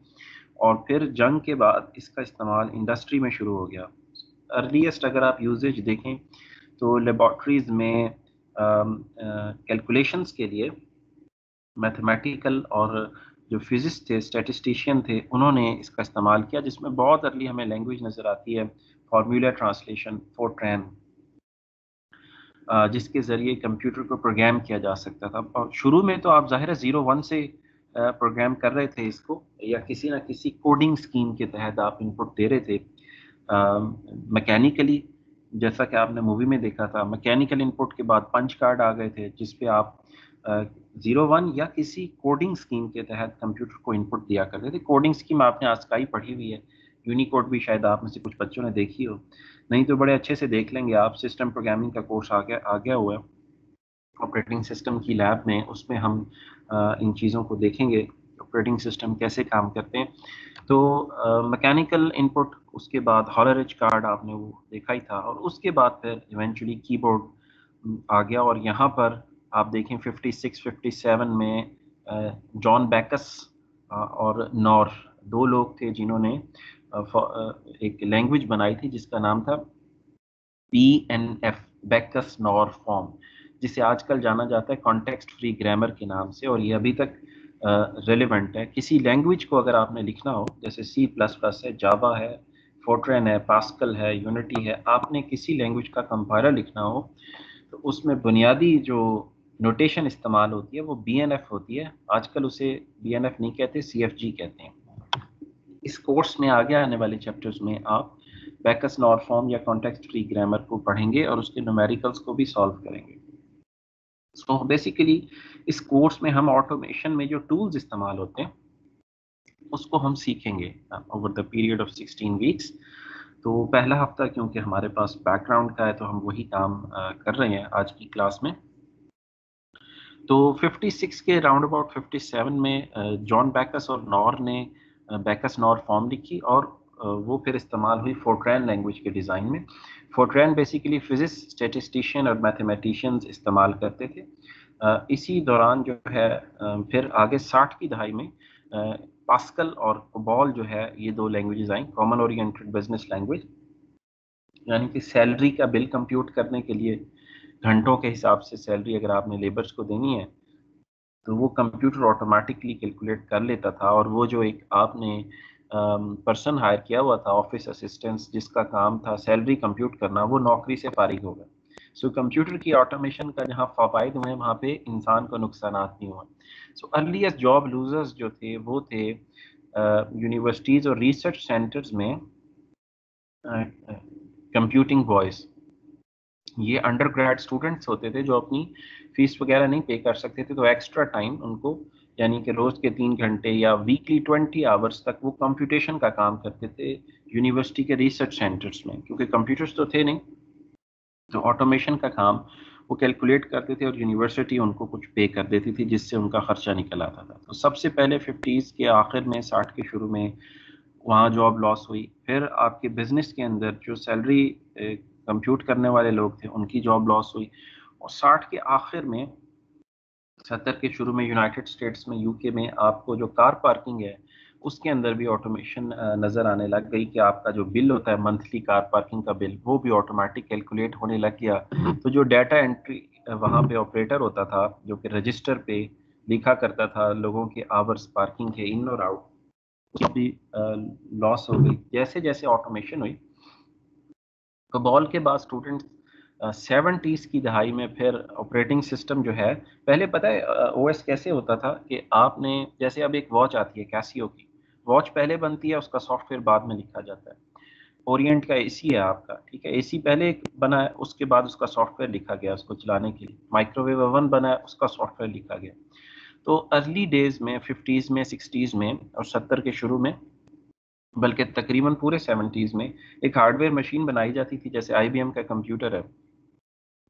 और फिर जंग के बाद इसका इस्तेमाल इंडस्ट्री में शुरू हो गया। अर्लीस्ट अगर आप यूजेज देखें तो लेबॉर्ट्रीज में कैलकुलेशंस के लिए मैथमेटिकल और जो फिजिक्स थे, स्टैटिस्टिशियन थे, उन्होंने इसका इस्तेमाल किया, जिसमें बहुत अर्ली हमें लैंग्वेज नज़र आती है फार्मूला ट्रांसलेशन, फोरट्रैन, जिसके ज़रिए कंप्यूटर को प्रोग्राम किया जा सकता था। और शुरू में तो आप ज़ाहिर है 0-1 से प्रोग्राम कर रहे थे इसको, या किसी ना किसी कोडिंग स्कीम के तहत आप इनपुट दे रहे थे मैकेनिकली, जैसा कि आपने मूवी में देखा था। मैकेनिकल इनपुट के बाद पंच कार्ड आ गए थे, जिसपे आप 0-1 या किसी कोडिंग स्कीम के तहत कंप्यूटर को इनपुट दिया करते थे। कोडिंग स्कीम आपने आस्काई पढ़ी हुई है, यूनिकोड भी शायद आप में से कुछ बच्चों ने देखी हो, नहीं तो बड़े अच्छे से देख लेंगे आप। सिस्टम प्रोग्रामिंग का कोर्स आ गया हुआ है ऑपरेटिंग सिस्टम की लैब में, उसमें हम इन चीज़ों को देखेंगे, ऑपरेटिंग सिस्टम कैसे काम करते हैं। तो मैकेनिकल इनपुट, उसके बाद हॉलरिच कार्ड आपने वो देखा ही था, और उसके बाद फिर इवेंचुअली कीबोर्ड आ गया। और यहाँ पर आप देखें 56-57 में जॉन बैकस और नॉर, दो लोग थे जिन्होंने एक लैंग्वेज बनाई थी जिसका नाम था BNF, बैकस नॉर फॉर्म, जिसे आजकल जाना जाता है कॉन्टेक्स्ट फ्री ग्रामर के नाम से, और ये अभी तक रेलेवेंट है। किसी लैंग्वेज को अगर आपने लिखना हो, जैसे C++ है, जावा है, फोर्ट्रैन है, पास्कल है, यूनिटी है, आपने किसी लैंग्वेज का कंपाइलर लिखना हो तो उसमें बुनियादी जो नोटेशन इस्तेमाल होती है वो BNF होती है। आजकल उसे BNF नहीं कहते, CFG कहते हैं। इस कोर्स में आगे आने वाले चैप्टर्स में आप बैकस नॉर फॉर्म या कॉन्टेक्स्ट फ्री ग्रामर को पढ़ेंगे और उसके न्यूमेरिकल्स को भी सॉल्व करेंगे। सो बेसिकली इस कोर्स में हम ऑटोमेशन में जो टूल्स इस्तेमाल होते हैं उसको हम सीखेंगे over the period of 16 weeks. तो पहला हफ्ता क्योंकि हमारे पास बैकग्राउंड का है तो हम वही काम कर रहे हैं आज की क्लास में। तो 56 के राउंड अबाउट 57 में जॉन बैकस और नॉर ने बैकस नॉर फॉर्म लिखी, और वो फिर इस्तेमाल हुई फोर्ट्रैन लैंग्वेज के डिज़ाइन में। फोर्ट्रैन बेसिकली फिजिक्स, स्टैटिस्टिशियन और मैथमेटिशियंस इस्तेमाल करते थे। इसी दौरान जो है फिर आगे 60 की दहाई में पास्कल और कोबॉल जो है, ये दो लैंग्वेजेस आई, कॉमन ओरिएंटेड बिजनेस लैंग्वेज, यानी कि सैलरी का बिल कंप्यूट करने के लिए घंटों के हिसाब से सैलरी अगर आपने लेबर्स को देनी है तो वो कंप्यूटर ऑटोमेटिकली कैलकुलेट कर लेता था। और वो जो एक आपने पर्सन हायर किया हुआ था, ऑफिस असिस्टेंट्स, जिसका काम था सैलरी कंप्यूट करना, वो नौकरी से फारिग हो गया। सो कंप्यूटर की ऑटोमेशन का जहाँ फ़वाइद हुए, वहाँ पे इंसान को नुकसान नहीं हुआ। सो अर्लीस्ट जॉब लूजर्स जो थे वो थे यूनिवर्सिटीज़ और रिसर्च सेंटर्स में कंप्यूटिंग बॉयज़। ये अंडर ग्रेड स्टूडेंट्स होते थे जो अपनी फीस वगैरह नहीं पे कर सकते थे, तो एक्स्ट्रा टाइम उनको, यानी कि रोज़ के 3 घंटे या वीकली 20 आवर्स तक वो कंप्यूटेशन का काम करते थे यूनिवर्सिटी के रिसर्च सेंटर्स में, क्योंकि कंप्यूटर्स तो थे नहीं, तो ऑटोमेशन का काम वो कैलकुलेट करते थे और यूनिवर्सिटी उनको कुछ पे कर देती थी, जिससे उनका खर्चा निकल आता था। तो सबसे पहले 50s के आखिर में, 60 के शुरू में वहाँ जॉब लॉस हुई। फिर आपके बिजनेस के अंदर जो सैलरी कंप्यूट करने वाले लोग थे उनकी जॉब लॉस हुई। और 60 के आखिर में, 70 के शुरू में यूनाइटेड स्टेट्स में, यूके में आपको जो कार पार्किंग है उसके अंदर भी ऑटोमेशन नज़र आने लग गई कि आपका जो बिल होता है मंथली कार पार्किंग का बिल, वो भी ऑटोमेटिक कैलकुलेट होने लग गया। तो जो डाटा एंट्री वहाँ पे ऑपरेटर होता था जो कि रजिस्टर पे लिखा करता था लोगों के आवर्स पार्किंग के इन और आउट, भी लॉस हो गई। जैसे जैसे ऑटोमेशन हुई, कबॉल के बाद स्टूडेंट 70s की दहाई में फिर ऑपरेटिंग सिस्टम जो है, पहले पता है ओएस कैसे होता था कि आपने, जैसे अब एक वॉच आती है कैसियो की, वॉच पहले बनती है, उसका सॉफ्टवेयर बाद में लिखा जाता है। ओरिएंट का एसी है आपका, ठीक है, एसी पहले बना है, उसके बाद उसका सॉफ्टवेयर लिखा गया उसको चलाने के लिए। माइक्रोवेव ओवन बना है, उसका सॉफ्टवेयर लिखा गया। तो अर्ली डेज में 50s में, 60s में और 70 के शुरू में, बल्कि तकरीबन पूरे 70s में एक हार्डवेयर मशीन बनाई जाती थी, जैसे IBM का कंप्यूटर है,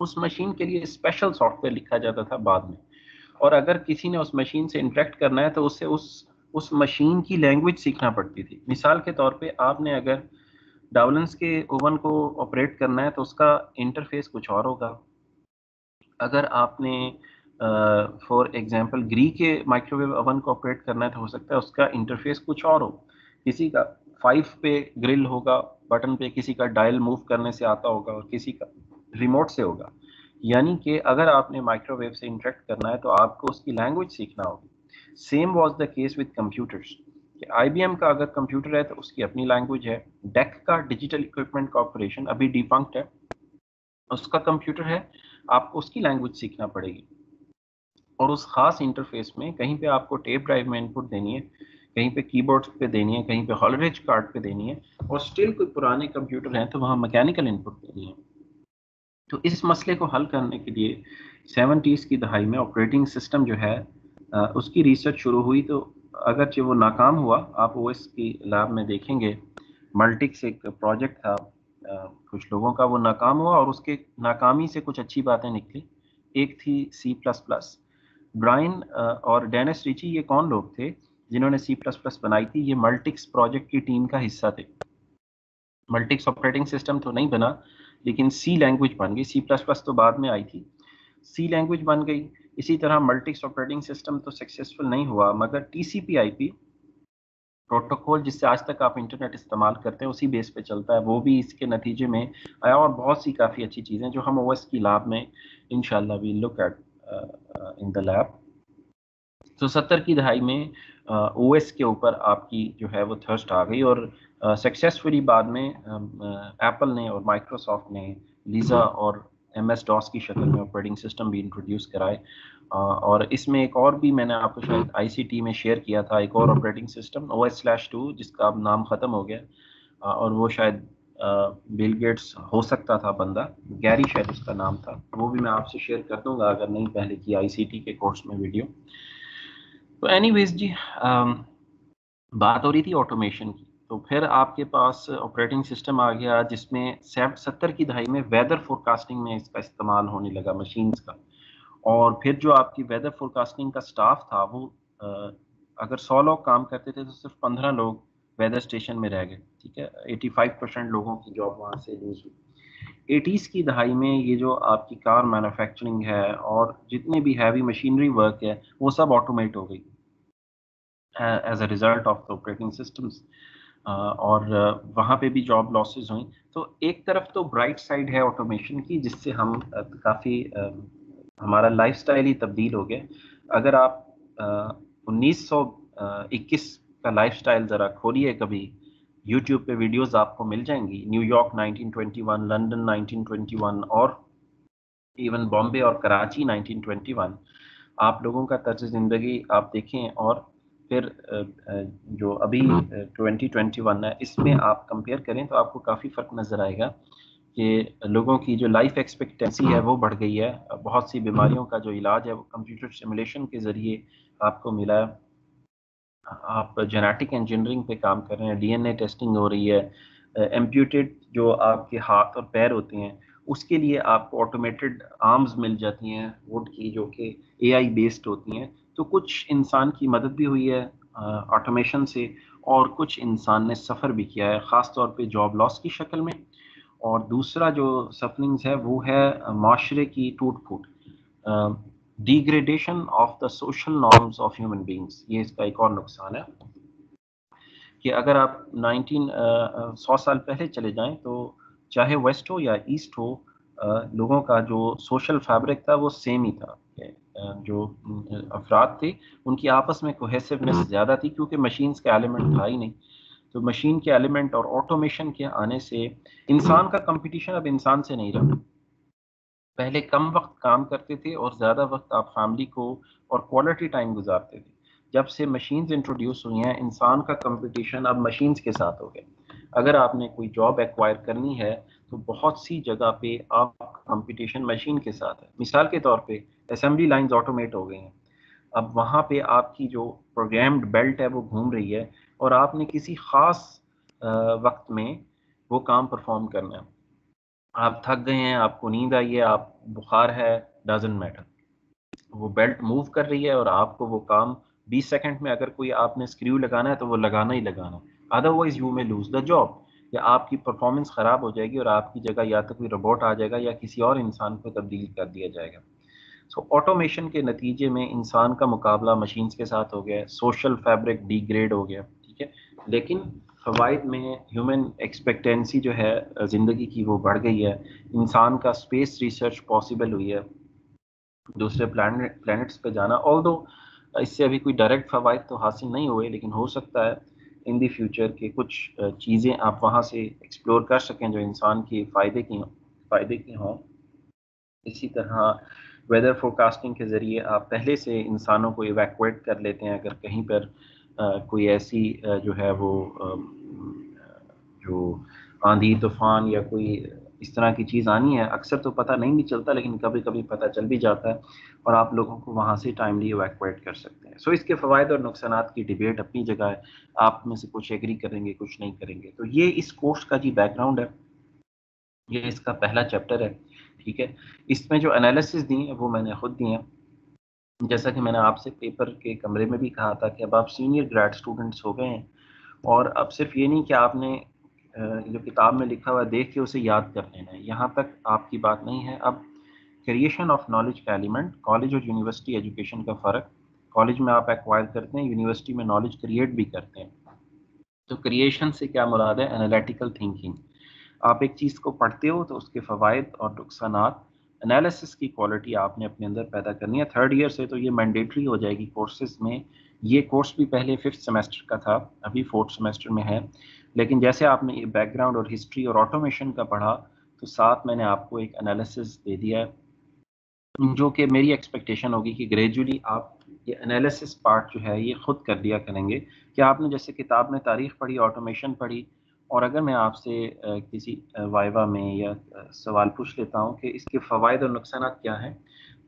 उस मशीन के लिए स्पेशल सॉफ्टवेयर लिखा जाता था बाद में। और अगर किसी ने उस मशीन से इंटरेक्ट करना है तो उससे उस मशीन की लैंग्वेज सीखना पड़ती थी। मिसाल के तौर पे आपने अगर डावलेंस के ओवन को ऑपरेट करना है तो उसका इंटरफेस कुछ और होगा। अगर आपने फॉर एग्जांपल ग्री के माइक्रोवेव ओवन को ऑपरेट करना है तो हो सकता है उसका इंटरफेस कुछ और हो। किसी का 5 पे ग्रिल होगा, बटन पे किसी का डायल मूव करने से आता होगा और किसी का रिमोट से होगा। यानी कि अगर आपने माइक्रोवेव से इंटरेक्ट करना है तो आपको उसकी लैंग्वेज सीखना होगी। Same was the case with computers. IBM का अगर कंप्यूटर है तो उसकी अपनी लैंग्वेज है। डेक का डिजिटल इक्विपमेंट कॉर्पोरेशन अभी डिफंक्ट है, उसका कंप्यूटर है, आपको उसकी लैंग्वेज सीखना पड़ेगी। और उस खास इंटरफेस में कहीं पे आपको टेप ड्राइव में इनपुट देनी है, कहीं पे कीबोर्ड पे देनी है, कहीं पे हॉलरेज कार्ड पे देनी है, और स्टिल कोई पुराने कंप्यूटर हैं तो वहाँ मैकेनिकल इनपुट देनी है। तो इस मसले को हल करने के लिए 70s की दहाई में ऑपरेटिंग सिस्टम जो है उसकी रिसर्च शुरू हुई। तो अगरचे वो नाकाम हुआ, आप ओएस की लैब में देखेंगे, मल्टिक्स एक प्रोजेक्ट था, कुछ लोगों का वो नाकाम हुआ और उसके नाकामी से कुछ अच्छी बातें निकली। एक थी C++। ब्रायन और डेनिस रिची ये कौन लोग थे जिन्होंने C++ बनाई थी? ये मल्टिक्स प्रोजेक्ट की टीम का हिस्सा थे। मल्टिक्स ऑपरेटिंग सिस्टम तो नहीं बना, लेकिन सी लैंग्वेज बन गई। C++ तो बाद में आई थी, सी लैंग्वेज बन गई। इसी तरह मल्टिक्स ऑपरेटिंग सिस्टम तो सक्सेसफुल नहीं हुआ, मगर TCP/IP प्रोटोकॉल जिससे आज तक आप इंटरनेट इस्तेमाल करते हैं उसी बेस पे चलता है, वो भी इसके नतीजे में आया। और बहुत सी काफ़ी अच्छी चीज़ें जो हम ओएस की लैब में इंशाल्लाह we look at in the lab. तो 70 की दहाई में ओएस के ऊपर आपकी जो है वो थर्स्ट आ गई, और सक्सेसफुली बाद में एप्पल ने और माइक्रोसॉफ्ट ने लीजा और MS DOS की शक्ल में ऑपरेटिंग सिस्टम भी इंट्रोड्यूस कराए। और इसमें एक और भी मैंने आपको शायद ICT में शेयर किया था, एक और ऑपरेटिंग सिस्टम OS/2 जिसका अब नाम ख़त्म हो गया, और वो शायद बिल गेट्स हो सकता था बंदा, गैरी शायद उसका नाम था। वो भी मैं आपसे शेयर कर दूंगा अगर नहीं पहले की ICT के कोर्स में वीडियो। तो एनीवेज जी, बात हो रही थी ऑटोमेशन की, तो फिर आपके पास ऑपरेटिंग सिस्टम आ गया जिसमें 70 की दहाई में वेदर फोरकास्टिंग में इसका इस्तेमाल होने लगा, मशीन्स का। और फिर जो आपकी वेदर फोरकास्टिंग का स्टाफ था वो अगर 100 लोग काम करते थे तो सिर्फ 15 लोग वेदर स्टेशन में रह गए, ठीक है। 85% लोगों की जॉब वहाँ से लूज हुई। 80s की दहाई में ये जो आपकी कार मैन्युफैक्चरिंग है और जितने भी हैवी मशीनरी वर्क है वो सब ऑटोमेट हो गई as a result of the operating systems. और वहाँ पे भी जॉब लॉसेस हुई। तो एक तरफ तो ब्राइट साइड है ऑटोमेशन की, जिससे हम काफ़ी हमारा लाइफस्टाइल ही तब्दील हो गया। अगर आप 1921 का लाइफस्टाइल ज़रा खोलिए कभी, यूट्यूब पे वीडियोस आपको मिल जाएंगी। न्यूयॉर्क 1921, लंदन 1921, और इवन बॉम्बे और कराची 1921। आप लोगों का तर्ज ज़िंदगी आप देखें, और फिर जो अभी 2021 है इसमें आप कंपेयर करें तो आपको काफ़ी फ़र्क नज़र आएगा कि लोगों की जो लाइफ एक्सपेक्टेंसी है वो बढ़ गई है। बहुत सी बीमारियों का जो इलाज है वो कंप्यूटर सिमुलेशन के ज़रिए आपको मिला है। आप जेनेटिक इंजीनियरिंग पे काम कर रहे हैं, DNA टेस्टिंग हो रही है। एम्प्यूटेड जो आपके हाथ और पैर होते हैं उसके लिए आपको ऑटोमेटेड आर्म्स मिल जाती हैं वुड की, जो कि AI बेस्ड होती हैं। तो कुछ इंसान की मदद भी हुई है ऑटोमेशन से, और कुछ इंसान ने सफ़र भी किया है, ख़ास तौर पे जॉब लॉस की शक्ल में। और दूसरा जो सफरिंग्स है वो है माशरे की टूट फूट, degradation of the social norms of human beings. ये इसका एक और नुकसान है कि अगर आप 100 साल पहले चले जाएं तो चाहे वेस्ट हो या ईस्ट हो, लोगों का जो सोशल फैब्रिक था वो सेम ही था। जो अफराद थे उनकी आपस में कोहेसिवनेस ज़्यादा थी, क्योंकि मशीन्स का एलिमेंट था ही नहीं। तो मशीन के एलिमेंट और ऑटोमेशन के आने से इंसान का कंपटीशन अब इंसान से नहीं रहा। पहले कम वक्त काम करते थे और ज़्यादा वक्त आप फैमिली को और क्वालिटी टाइम गुजारते थे। जब से मशीन्स इंट्रोड्यूस हुई हैं, इंसान का कंपटीशन अब मशीन्स के साथ हो गया। अगर आपने कोई जॉब एक्वायर करनी है तो बहुत सी जगह पे आपका कंपटीशन मशीन के साथ है। मिसाल के तौर पे असेंबली लाइंस ऑटोमेट हो गई हैं, अब वहाँ पे आपकी जो प्रोग्राम्ड बेल्ट है वो घूम रही है, और आपने किसी ख़ास वक्त में वो काम परफॉर्म करना है। आप थक गए हैं, आपको नींद आई है, आप बुखार है, डजंट मैटर, वो बेल्ट मूव कर रही है और आपको वो काम 20 सेकंड में अगर कोई आपने स्क्रू लगाना है तो वो लगाना ही लगाना है। अदरवाइज यू में लूज द जॉब, या आपकी परफॉर्मेंस ख़राब हो जाएगी और आपकी जगह या तो कोई रोबोट आ जाएगा या किसी और इंसान को तब्दील कर दिया जाएगा। सो ऑटोमेशन के नतीजे में इंसान का मुकाबला मशीन्स के साथ हो गया, सोशल फैब्रिक डिग्रेड हो गया, ठीक है। लेकिन फ़वाइद में ह्यूमन एक्सपेक्टेंसी जो है ज़िंदगी की वो बढ़ गई है, इंसान का स्पेस रिसर्च पॉसिबल हुई है, दूसरे प्लैनेट्स पे जाना। ऑल्दो इससे अभी कोई डायरेक्ट फ़वाइद तो हासिल नहीं हुए, लेकिन हो सकता है इन द फ्यूचर के कुछ चीज़ें आप वहाँ से एक्सप्लोर कर सकें जो इंसान की फ़ायदे की हों। इसी तरह वेदर फोरकास्टिंग के ज़रिए आप पहले से इंसानों को इवैक्यूएट कर लेते हैं अगर कहीं पर कोई ऐसी जो है वो जो आंधी तूफान या कोई इस तरह की चीज़ आनी है। अक्सर तो पता नहीं भी चलता, लेकिन कभी कभी पता चल भी जाता है और आप लोगों को वहाँ से टाइमली इवैक्यूएट कर सकते हैं। सो इसके फ़वाइद और नुकसानात की डिबेट अपनी जगह है। आप में से कुछ एग्री करेंगे, कुछ नहीं करेंगे। तो ये इस कोर्स का जी बैकग्राउंड है, ये इसका पहला चैप्टर है। ठीक है, इसमें जो एनालिसिस दी है वो मैंने खुद दी है। जैसा कि मैंने आपसे पेपर के कमरे में भी कहा था कि अब आप सीनियर ग्रेड स्टूडेंट्स हो गए हैं और अब सिर्फ ये नहीं कि आपने जो किताब में लिखा हुआ है देख के उसे याद कर लेना है, यहाँ तक आपकी बात नहीं है। अब क्रिएशन ऑफ नॉलेज का एलिमेंट, कॉलेज और यूनिवर्सिटी एजुकेशन का फ़र्क। कॉलेज में आप एक्वायर करते हैं, यूनिवर्सिटी में नॉलेज क्रिएट भी करते हैं। तो क्रिएशन से क्या मुराद है? Analytical thinking. आप एक चीज़ को पढ़ते हो तो उसके फ़वाइद और नुकसानात, एनालिसिस की क्वालिटी आपने अपने अंदर पैदा करनी है। थर्ड ईयर से तो ये मैंडेटरी हो जाएगी कोर्सेज में। ये कोर्स भी पहले 5th सेमेस्टर का था, अभी 4th सेमेस्टर में है। लेकिन जैसे आपने ये बैकग्राउंड और हिस्ट्री और ऑटोमेशन का पढ़ा, तो साथ मैंने आपको एक एनालिसिस दे दिया है, जो कि मेरी एक्सपेक्टेशन होगी कि ग्रेजुअली आप ये एनालिसिस पार्ट जो है ये खुद कर दिया करेंगे। कि आपने जैसे किताब में तारीख पढ़ी, ऑटोमेशन पढ़ी, और अगर मैं आपसे किसी वाइवा में या सवाल पूछ लेता हूँ कि इसके फ़वाइद और नुकसानात क्या हैं,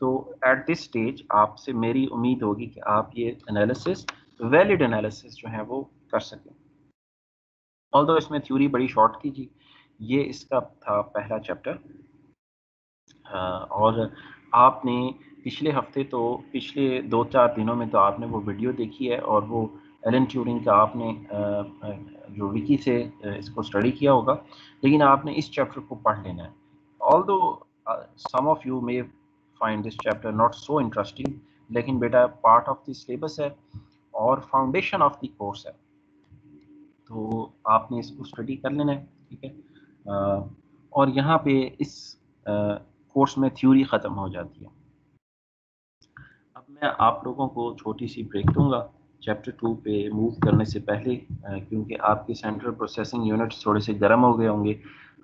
तो एट दिस स्टेज आपसे मेरी उम्मीद होगी कि आप ये एनालिसिस, वैलिड एनालिसिस जो है वो कर सकें। ऑल्दो इसमें थ्योरी बड़ी शॉर्ट थी जी। ये इसका था पहला चैप्टर। और आपने पिछले 2-4 दिनों में तो आपने वो वीडियो देखी है और वो एलन ट्यूरिंग का आपने जो विकी से इसको स्टडी किया होगा, लेकिन आपने इस चैप्टर को पढ़ लेना है। Although some of you may find this chapter not so interesting, लेकिन बेटा पार्ट ऑफ द सिलेबस है और फाउंडेशन ऑफ द कोर्स है, तो आपने इसको स्टडी कर लेना है। ठीक है, और यहाँ पे इस कोर्स में थ्योरी ख़त्म हो जाती है। अब मैं आप लोगों को छोटी सी ब्रेक दूंगा चैप्टर 2 पे मूव करने से पहले, क्योंकि आपके सेंट्रल प्रोसेसिंग यूनिट्स थोड़े से गर्म हो गए होंगे।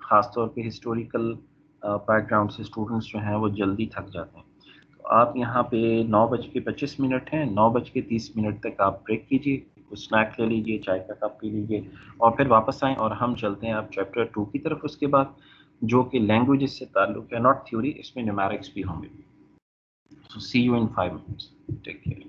ख़ासतौर पे हिस्टोरिकल बैकग्राउंड से स्टूडेंट्स जो हैं वो जल्दी थक जाते हैं। तो आप यहाँ पे 9:25 हैं, 9:30 तक आप ब्रेक कीजिए, कुछ स्नैक ले लीजिए, चाय का कप पी लीजिए और फिर वापस आएँ और हम चलते हैं अब चैप्टर 2 की तरफ उसके बाद, जो कि लैंग्वेजेस से ताल्लुक़ है, नॉट थ्योरी, इसमें न्यूमेरिक्स भी होंगे। So see you in 5 minutes. Take care.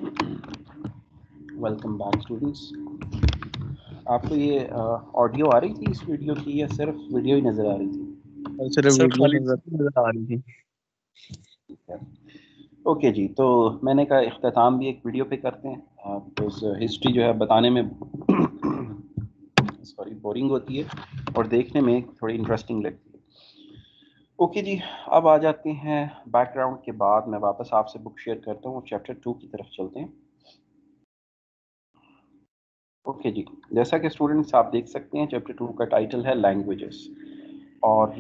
Welcome back students. आपको ये ऑडियो आ रही थी इस वीडियो की या सिर्फ वीडियो ही नज़र आ रही थी? और सिर्फ सर वीडियो खाली नजर आ रही थी। ओके जी, तो मैंने कहा इख्तिताम भी एक वीडियो पे करते हैं बिकॉज हिस्ट्री जो है बताने में सॉरी बोरिंग होती है और देखने में थोड़ी इंटरेस्टिंग लगती है। ओके जी, अब आ जाते हैं बैकग्राउंड के बाद मैं वापस आपसे बुक शेयर करता हूँ, चैप्टर 2 की तरफ चलते हैं। ओके जी, जैसा कि स्टूडेंट्स आप देख सकते हैं चैप्टर 2 का टाइटल है लैंग्वेजेस और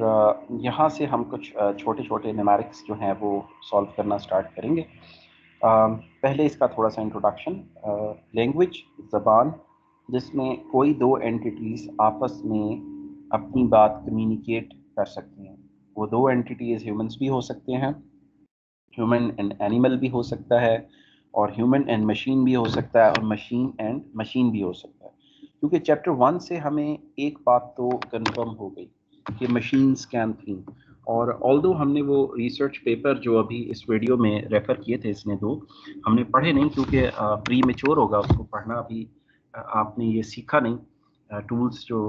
यहाँ से हम कुछ छोटे छोटे न्यूमेरिक्स जो हैं वो सॉल्व करना स्टार्ट करेंगे। पहले इसका थोड़ा सा इंट्रोडक्शन। लैंग्वेज ज़बान जिसमें कोई दो एंटिटीज़ आपस में अपनी बात कम्युनिकेट कर सकती हैं। वो दो एंटिटीज़ ह्यूमंस भी हो सकते हैं, ह्यूमन एंड एनिमल भी हो सकता है, और ह्यूमन एंड मशीन भी हो सकता है, और मशीन एंड मशीन भी हो सकता है। क्योंकि चैप्टर 1 से हमें एक बात तो कंफर्म हो गई कि मशीन्स कैन थिंक, और ऑल्दो हमने वो रिसर्च पेपर जो अभी इस वीडियो में रेफ़र किए थे, इसने दो हमने पढ़े नहीं क्योंकि प्री मेच्योर होगा उसको पढ़ना, अभी आपने ये सीखा नहीं टूल्स जो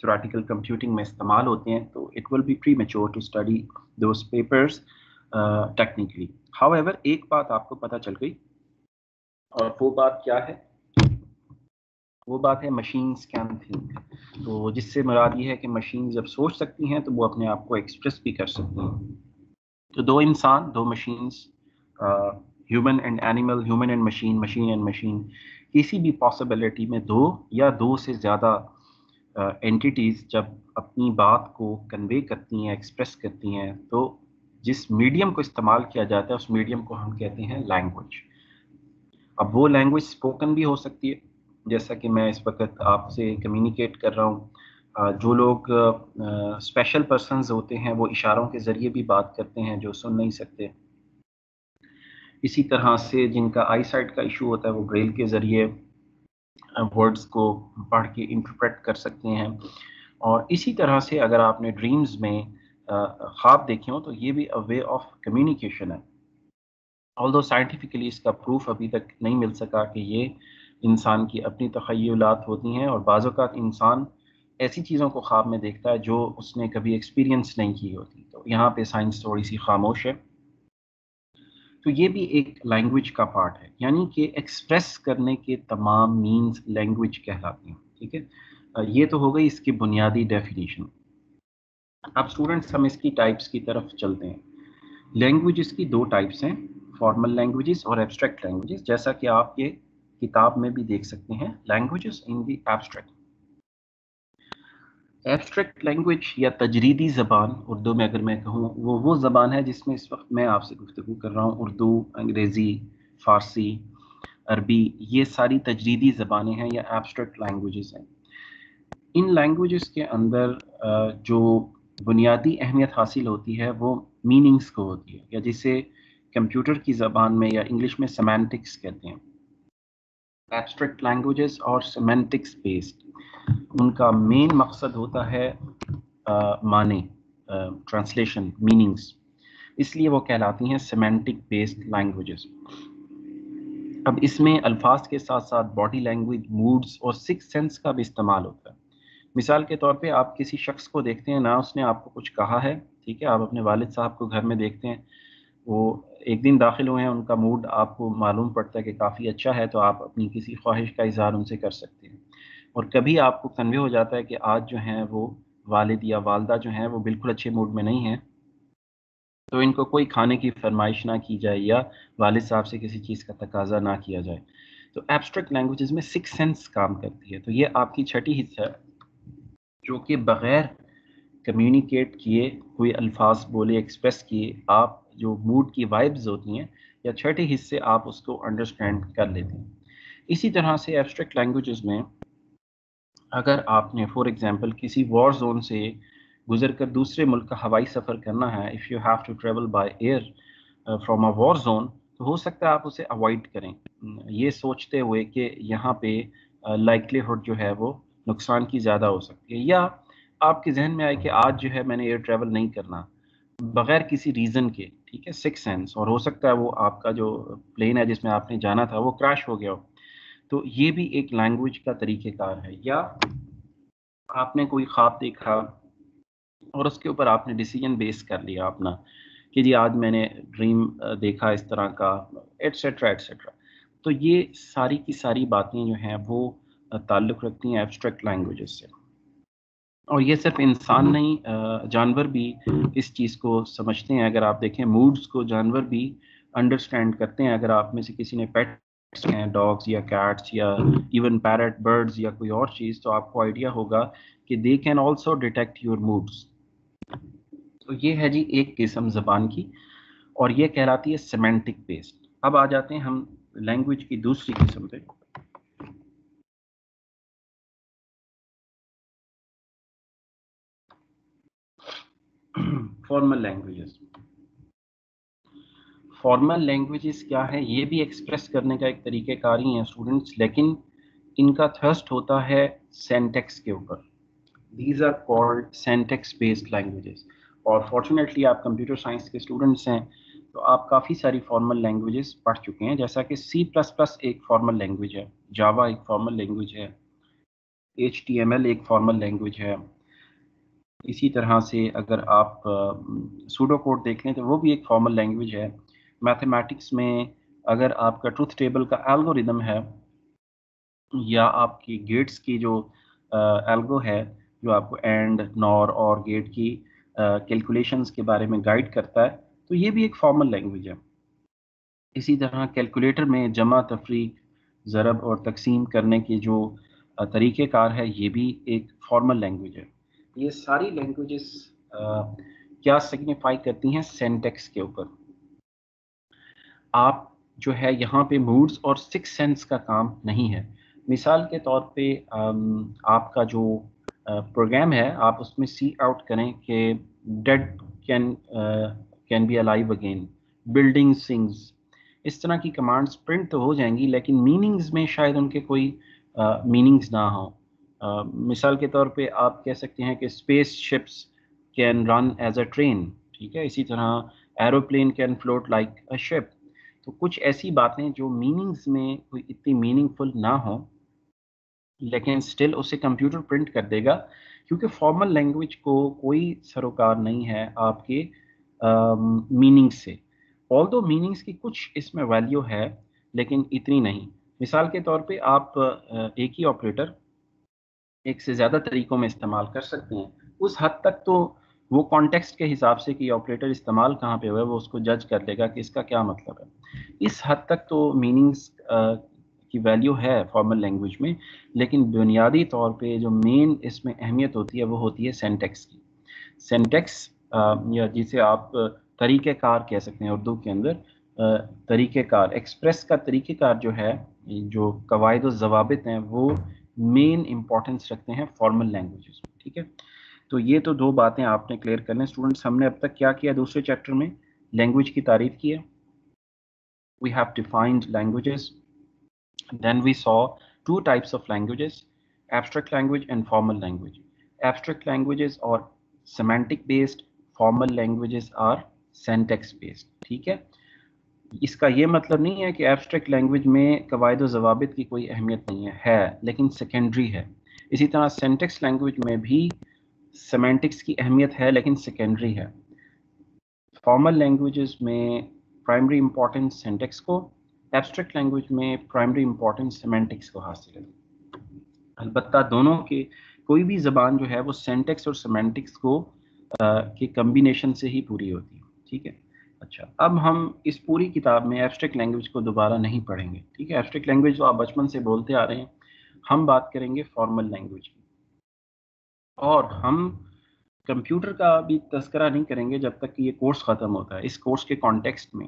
थ्योरेटिकल कंप्यूटिंग में इस्तेमाल होते हैं, तो it will be premature to study those papers technically. However एक बात आपको पता चल गई, और वो बात क्या है? वो बात है मशीन्स कैन थिंक। तो जिससे मुराद ये है कि मशीन जब सोच सकती हैं तो वो अपने आप को एक्सप्रेस भी कर सकती हैं। तो दो इंसान, दो machines, human and animal, human and machine, machine and machine, किसी भी पॉसिबिलिटी में दो या दो से ज़्यादा एंटिटीज़ जब अपनी बात को कन्वे करती हैं, एक्सप्रेस करती हैं, तो जिस मीडियम को इस्तेमाल किया जाता है उस मीडियम को हम कहते हैं लैंग्वेज। अब वो लैंग्वेज स्पोकन भी हो सकती है, जैसा कि मैं इस वक्त आपसे कम्युनिकेट कर रहा हूँ। जो लोग स्पेशल पर्सन्स होते हैं वो इशारों के ज़रिए भी बात करते हैं जो सुन नहीं सकते। इसी तरह से जिनका आई साइट का इशू होता है वो ब्रेल के ज़रिए वर्ड्स को पढ़ के इंटरप्रेट कर सकते हैं। और इसी तरह से अगर आपने ड्रीम्स में ख्वाब देखे हो तो ये भी अ वे ऑफ कम्युनिकेशन है। ऑल्दो साइंटिफिकली इसका प्रूफ अभी तक नहीं मिल सका कि ये इंसान की अपनी तख़य्युलात होती हैं, और बाज़ औक़ात इंसान ऐसी चीज़ों को ख्वाब में देखता है जो उसने कभी एक्सपीरियंस नहीं की होती। तो यहाँ पे साइंस थोड़ी सी खामोश है। तो ये भी एक लैंग्वेज का पार्ट है, यानी कि एक्सप्रेस करने के तमाम मीन्स लैंग्वेज कहलाते हैं। ठीक है, ये तो हो गई इसकी बुनियादी डेफिनेशन। अब स्टूडेंट्स हम इसकी टाइप्स की तरफ चलते हैं। लैंग्वेजेस की दो टाइप्स हैं, फॉर्मल लैंग्वेजेस और एब्स्ट्रैक्ट लैंग्वेजेस, जैसा कि आप ये किताब में भी देख सकते हैं, languages in the abstract. Abstract language या तजरीदी ज़बान उर्दू में अगर मैं कहूँ, वो ज़बान है जिसमें इस वक्त मैं आपसे गुफ्तगू कर रहा हूँ। उर्दू, अंग्रेज़ी, फ़ारसी, अरबी, ये सारी तजरीदी ज़बानें हैं या एब्स्ट्रैक्ट लैंग्वेजेस हैं। इन लैंग्वेजेस के अंदर जो बुनियादी अहमियत हासिल होती है वो मीनिंग्स को होती है, या जिसे कंप्यूटर की ज़बान में या इंग्लिश में सेमेंटिक्स कहते हैं। एब्स्ट्रैक्ट लैंग्वेजेस और सेमेंटिक्स बेस्ड, उनका मेन मकसद होता है माने, ट्रांसलेशन, मीनिंग्स, इसलिए वो कहलाती हैं सेमेंटिक बेस्ड लैंग्वेजेस। अब इसमें अल्फाज के साथ साथ बॉडी लैंग्वेज, मूड्स और सिक्स सेंस का भी इस्तेमाल होता है। मिसाल के तौर पे आप किसी शख्स को देखते हैं ना, उसने आपको कुछ कहा है, ठीक है, आप अपने वालिद साहब को घर में देखते हैं, वो एक दिन दाखिल हुए हैं, उनका मूड आपको मालूम पड़ता है कि काफ़ी अच्छा है, तो आप अपनी किसी ख्वाहिश का इज़हार उनसे कर सकते हैं। और कभी आपको कन्वे हो जाता है कि आज जो हैं वो वालिद या वालदा जो हैं वो बिल्कुल अच्छे मूड में नहीं हैं, तो इनको कोई खाने की फरमाइश ना की जाए या वालिद साहब से किसी चीज़ का तकाजा ना किया जाए। तो एब्स्ट्रैक्ट लैंग्वेजेस में सिक्स सेंस काम करती है। तो ये आपकी छठी हिस्सा है जो कि बग़ैर कम्युनिकेट किए, कोई अल्फाज बोले, एक्सप्रेस किए, आप जो मूड की वाइब्स होती हैं या छठे हिस्से आप उसको अंडरस्टैंड कर लेते हैं। इसी तरह से एब्स्ट्रैक्ट लैंग्वेजेस में अगर आपने फॉर एग्जांपल किसी वॉर जोन से गुजर कर दूसरे मुल्क का हवाई सफ़र करना है, if you have to travel by air from a war zone, तो हो सकता है आप उसे अवॉइड करें, ये सोचते हुए कि यहाँ पे लाइक्लीहुड जो है वो नुकसान की ज़्यादा हो सकती है, या आपके जहन में आए कि आज जो है मैंने एयर ट्रैवल नहीं करना बगैर किसी रीज़न के, ठीक है, 6 सेंस, और हो सकता है वो आपका जो प्लेन है जिसमें आपने जाना था वो क्रैश हो गया हो। तो ये भी एक लैंग्वेज का तरीक़ेकार है। या आपने कोई ख्वाब देखा और उसके ऊपर आपने डिसीजन बेस कर लिया अपना कि जी आज मैंने ड्रीम देखा इस तरह का, एटसेट्रा एटसेट्रा। तो ये सारी की सारी बातें जो हैं वो ताल्लुक़ रखती हैं एब्स्ट्रैक्ट लैंग्वेजेस से। और ये सिर्फ इंसान नहीं, जानवर भी इस चीज़ को समझते हैं। अगर आप देखें मूड्स को जानवर भी अंडरस्टैंड करते हैं। अगर आप में से किसी ने पेट्स हैं, डॉग्स या कैट्स या इवन पैरट बर्ड्स या कोई और चीज़, तो आपको आइडिया होगा कि they can also detect your moods. तो ये है जी एक किस्म ज़बान की, और ये कहलाती है सेमेंटिक बेस्ड। अब आ जाते हैं हम लैंग्वेज की दूसरी किस्म पे। Formal languages. फॉर्मल लैंग्वेजेस क्या है? ये भी एक्सप्रेस करने का एक तरीक़ेकार ही है स्टूडेंट्स, लेकिन इनका थ्रस्ट होता है सेंटेक्स के ऊपर। These are called syntax based languages. और फॉर्चुनेटली आप कंप्यूटर साइंस के स्टूडेंट्स हैं, तो आप काफ़ी सारी फॉर्मल लैंग्वेजेस पढ़ चुके हैं, जैसा कि C++ एक फॉर्मल लैंग्वेज है, जावा एक फॉर्मल लैंग्वेज है, HTML एक फॉर्मल लैंग्वेज है। इसी तरह से अगर आप सूडो कोड देख लें तो वो भी एक फॉर्मल लैंग्वेज है। मैथमेटिक्स में अगर आपका ट्रुथ टेबल का एल्गोरिदम है, या आपकी गेट्स की जो एल्गो है जो आपको एंड, नॉर और गेट की कैलकुलेशंस के बारे में गाइड करता है, तो ये भी एक फॉर्मल लैंग्वेज है। इसी तरह कैलकुलेटर में जमा, तफरीक, ज़रब और तकसीम करने के जो तरीक़ेकार है, ये भी एक फॉर्मल लैंग्वेज है। ये सारी लैंग्वेजेस क्या सिग्निफाई करती हैं? सेंटेक्स के ऊपर। आप जो है यहाँ पे मूड्स और सिक्स सेंस का काम नहीं है। मिसाल के तौर पे आपका जो प्रोग्राम है, आप उसमें सी आउट करें कि dead can be alive again, building sings. इस तरह की कमांड्स प्रिंट तो हो जाएंगी, लेकिन मीनिंग्स में शायद उनके कोई मीनिंग्स ना हो। मिसाल के तौर पे आप कह सकते हैं कि spaceships can run as a train, ठीक है। इसी तरह aeroplane can float like a ship. तो कुछ ऐसी बातें जो मीनिंग्स में कोई इतनी मीनिंगफुल ना हो, लेकिन स्टिल उसे कंप्यूटर प्रिंट कर देगा, क्योंकि फॉर्मल लैंग्वेज को कोई सरोकार नहीं है आपके मीनिंग से। ऑल्दो मीनिंग्स की कुछ इसमें वैल्यू है, लेकिन इतनी नहीं। मिसाल के तौर पे आप एक ही ऑपरेटर एक से ज़्यादा तरीक़ों में इस्तेमाल कर सकते हैं। उस हद तक तो वो कॉन्टेक्स्ट के हिसाब से कि ऑपरेटर इस्तेमाल कहाँ पे हुआ है, वो उसको जज कर लेगा कि इसका क्या मतलब है। इस हद तक तो मीनिंग्स की वैल्यू है फॉर्मल लैंग्वेज में, लेकिन बुनियादी तौर पे जो मेन इसमें अहमियत होती है वो होती है सेंटेक्स की। सेंटेक्स या जिसे आप तरीक़ेकार कह सकते हैं उर्दू के अंदर, तरीक़ेकार, एक्सप्रेस का तरीक़ेकार जो है, जो कवायद और ज़वाबित हैं, वो मेन इम्पोर्टेंस रखते हैं फॉर्मल लैंग्वेजेस में, ठीक है। तो ये तो दो बातें आपने क्लियर करना है स्टूडेंट्स। हमने अब तक क्या किया? दूसरे चैप्टर में लैंग्वेज की तारीफ की है। We have defined languages, then we saw two types of languages, abstract language and formal language. Abstract languages are semantic based, formal languages are syntax based, ठीक है। इसका ये मतलब नहीं है कि एब्स्ट्रैक्ट लैंग्वेज में कवायद ज़वाबित की कोई अहमियत नहीं है, लेकिन सेकेंडरी है। इसी तरह सेंटेक्स लैंग्वेज में भी सेमेंटिक्स की अहमियत है, लेकिन सेकेंडरी है। फॉर्मल लैंग्वेजेस में प्राइमरी इंपॉर्टेंस सेंटेक्स को, एब्स्ट्रैक्ट लैंग्वेज में प्राइमरी इंपॉर्टेंस सेमेंटिक्स को हासिल है। अलबत्ता दोनों के, कोई भी ज़बान जो है वो सेंटेक्स और सेमेंटिक्स को के कम्बिनेशन से ही पूरी होती है, ठीक है। अच्छा, अब हम इस पूरी किताब में एब्स्ट्रैक्ट लैंग्वेज को दोबारा नहीं पढ़ेंगे, ठीक है। एब्स्ट्रैक्ट लैंग्वेज जो आप बचपन से बोलते आ रहे हैं, हम बात करेंगे फॉर्मल लैंग्वेज की। और हम कंप्यूटर का भी तज़किरा नहीं करेंगे जब तक कि ये कोर्स ख़त्म होता है। इस कोर्स के कॉन्टेक्स्ट में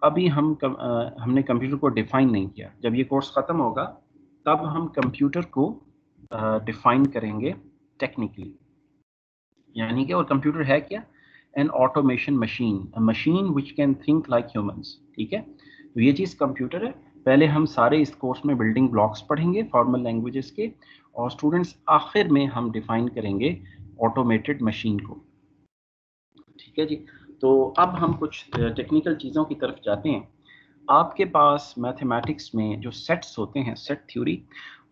अभी हमने कंप्यूटर को डिफ़ाइन नहीं किया। जब ये कोर्स ख़त्म होगा तब हम कंप्यूटर को डिफ़ाइन करेंगे टेक्निकली। यानी कि, और कंप्यूटर है क्या? An automation machine, a machine which can think like humans, ठीक है। तो ये चीज़ कंप्यूटर है। पहले हम सारे इस कोर्स में बिल्डिंग ब्लॉक्स पढ़ेंगे फॉर्मल लैंग्वेजेस के, और स्टूडेंट्स आखिर में हम डिफ़ाइन करेंगे ऑटोमेटेड मशीन को, ठीक है जी। तो अब हम कुछ टेक्निकल चीज़ों की तरफ जाते हैं। आपके पास मैथमेटिक्स में जो सेट्स होते हैं, सेट थ्योरी,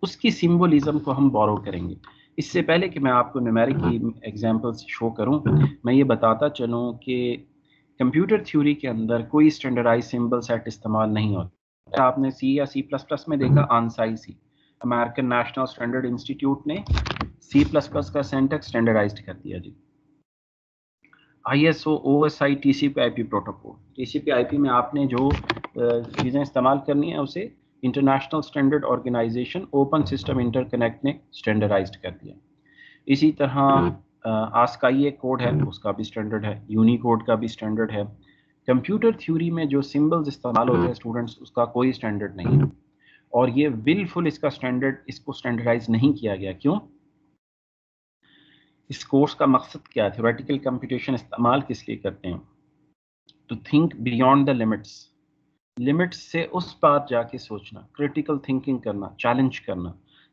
उसकी सिंबोलिज्म को हम बोरो करेंगे। इससे पहले कि मैं आपको न्यूमेरिकली एग्जांपल्स शो करूं, मैं ये बताता चलूं कि कंप्यूटर थ्योरी के अंदर कोई स्टैंडर्डाइज सिंबल सेट इस्तेमाल नहीं होता। आपने सी या C++ में देखा आंसाई सी, अमेरिकन नेशनल स्टैंडर्ड इंस्टीट्यूट ने C++ का सिंटैक्स स्टैंडर्डाइज्ड कर दिया जी। ISO OSI TCP/IP protocol, TCP/IP में आपने जो चीज़ें इस्तेमाल करनी है उसे international standard organisation open system interconnect ने स्टैंडर्डाइज्ड कर दिया। इसी तरह आस्काई एक कोड है, उसका भी स्टैंडर्ड है, यूनिकोड का भी स्टैंडर्ड है। कंप्यूटर थ्योरी में जो सिंबल्स इस्तेमाल होते हैं स्टूडेंट्स, उसका कोई स्टैंडर्ड नहीं है, और ये विलफुल इसको स्टैंडर्डाइज नहीं किया गया। क्यों? इस कोर्स का मकसद क्या है? थ्योरेटिकल कंप्यूटेशन इस्तेमाल किस लिए करते हैं? To think beyond the limits से उस पार जाके सोचना, क्रिटिकल थिंकिंग करना, चैलेंज करना।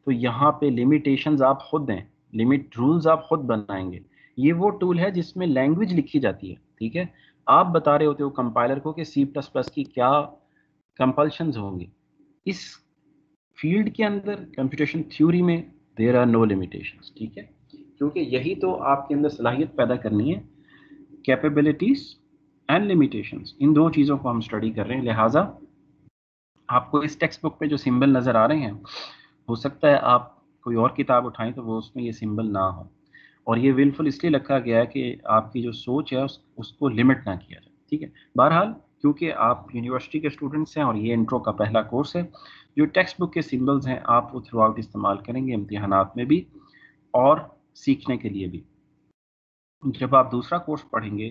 तो यहाँ पे लिमिटेशंस आप खुद दें, लिमिट रूल्स आप खुद बनाएंगे। ये वो टूल है जिसमें लैंग्वेज लिखी जाती है, ठीक है। आप बता रहे होते हो कंपाइलर को कि C++ की क्या कंपल्शंस होंगी। इस फील्ड के अंदर कंप्यूटेशन थ्योरी में देयर आर नो लिमिटेशंस, ठीक है, क्योंकि यही तो आपके अंदर सलाहियत पैदा करनी है। कैपेबिलिटीज एंड लिमिटेशंस, इन दो चीज़ों को हम स्टडी कर रहे हैं। लिहाजा आपको इस टेक्स्ट बुक पे जो सिंबल नज़र आ रहे हैं, हो सकता है आप कोई और किताब उठाएं तो वो उसमें ये सिंबल ना हो, और ये विलफुल इसलिए रखा गया है कि आपकी जो सोच है उसको लिमिट ना किया जाए, ठीक है। बहरहाल, क्योंकि आप यूनिवर्सिटी के स्टूडेंट्स हैं और ये इंट्रो का पहला कोर्स है, जो टेक्स्ट बुक के सिंबल्स हैं आप वो थ्रू आउट इस्तेमाल करेंगे, इम्तिहानात में भी और सीखने के लिए भी। जब आप दूसरा कोर्स पढ़ेंगे,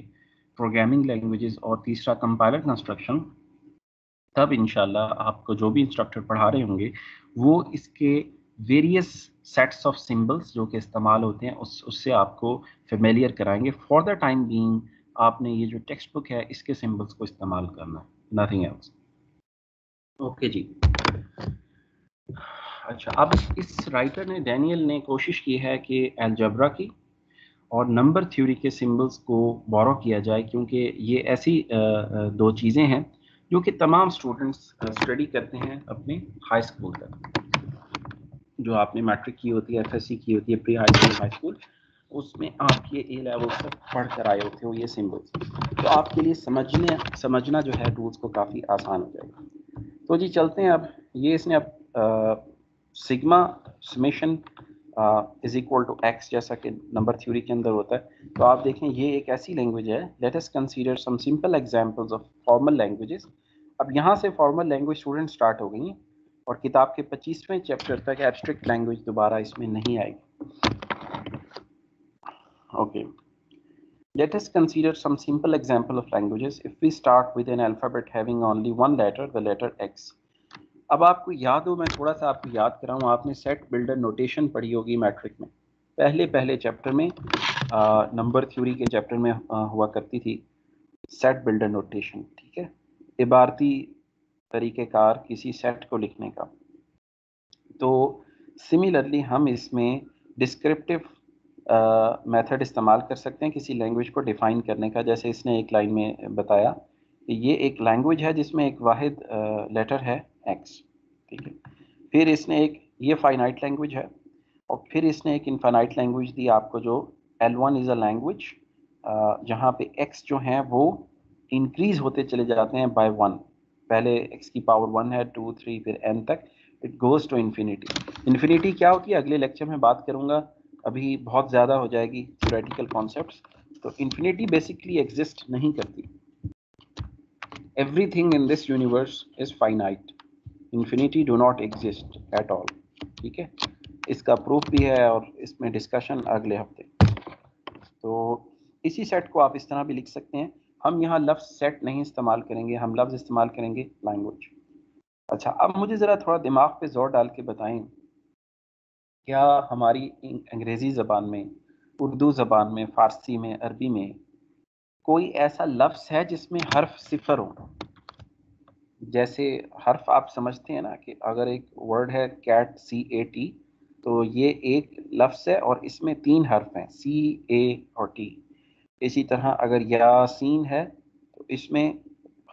प्रोग्रामिंग लैंग्वेजेस, और तीसरा कंपाइलर कंस्ट्रक्शन, तब इंशाल्लाह आपको जो भी इंस्ट्रक्टर पढ़ा रहे होंगे वो इसके वेरियस सेट्स ऑफ सिंबल्स जो कि इस्तेमाल होते हैं उससे आपको फेमिलियर कराएंगे। फॉर द टाइम बीइंग आपने ये जो टेक्स्ट बुक है इसके सिंबल्स को इस्तेमाल करना है, नथिंग एल्स। ओके जी। अच्छा, अब इस राइटर ने, डैनियल ने, कोशिश की है कि अलजेब्रा की और नंबर थ्योरी के सिंबल्स को बोरो किया जाए, क्योंकि ये ऐसी दो चीज़ें हैं जो कि तमाम स्टूडेंट्स स्टडी करते हैं अपने हाई स्कूल तक। जो आपने मैट्रिक की होती है, FSC की होती है, pre high school, high school, उसमें आप ये A लेवल तक पढ़ कर आए होते हो ये सिंबल्स, तो आपके लिए समझना जो है रूल्स को काफ़ी आसान हो जाएगा। तो जी चलते हैं। अब ये इसने अब sigma summation is equal to x, जैसा कि नंबर थ्योरी के अंदर होता है। तो आप देखें ये एक ऐसी लैंग्वेज है। Let us consider some simple examples of formal languages. अब यहाँ से फॉर्मल लैंग्वेज स्टूडेंट स्टार्ट हो गई हैं, और किताब के 25वें चैप्टर तक एब्स्ट्रैक्ट लैंग्वेज दोबारा इसमें नहीं आएगी। Okay, let us consider some simple example of languages. If we start with an alphabet having only one letter, the letter X. अब आपको याद हो, मैं थोड़ा सा आपको याद कराऊं, आपने सेट बिल्डर नोटेशन पढ़ी होगी मैट्रिक में, पहले चैप्टर में, नंबर थ्योरी के चैप्टर में हुआ करती थी सेट बिल्डर नोटेशन, ठीक है, इबारती तरीक़ेकार किसी सेट को लिखने का। तो सिमिलरली हम इसमें डिस्क्रिप्टिव मेथड इस्तेमाल कर सकते हैं किसी लैंग्वेज को डिफ़ाइन करने का। जैसे इसने एक लाइन में बताया कि ये एक लैंग्वेज है जिसमें एक वाहिद लेटर है X, ठीक है। फिर इसने एक, ये फाइनाइट लैंग्वेज है, और फिर इसने एक इनफाइनाइट लैंग्वेज दी आपको, जो L1 इज़ अ लैंग्वेज जहाँ पे X जो हैं वो इंक्रीज होते चले जाते हैं बाय 1। पहले X की पावर 1 है, 2, 3, फिर n तक, it goes to infinity. Infinity क्या होती है अगले लेक्चर में बात करूँगा, अभी बहुत ज़्यादा हो जाएगी थ्योरेटिकल कॉन्सेप्ट्स। तो इन्फिनिटी बेसिकली एग्जिस्ट नहीं करती। Everything in this universe is finite, infinity do not exist at all, ठीक है। इसका प्रूफ भी है और इसमें डिस्कशन अगले हफ्ते। तो इसी सेट को आप इस तरह भी लिख सकते हैं। हम यहाँ लफ्ज़ सेट नहीं इस्तेमाल करेंगे, हम लफ्ज़ इस्तेमाल करेंगे लैंग्वेज। अच्छा, अब मुझे ज़रा थोड़ा दिमाग पे जोर डाल के बताएं, क्या हमारी अंग्रेज़ी ज़बान में, उर्दू ज़बान में, फ़ारसी में, अरबी में कोई ऐसा लफ्ज़ है जिसमें हर्फ सिफर हो? जैसे हर्फ आप समझते हैं ना कि अगर एक वर्ड है कैट, CAT, तो ये एक लफ्ज़ है और इसमें 3 हर्फ हैं, C, A और T। इसी तरह अगर यासीन है तो इसमें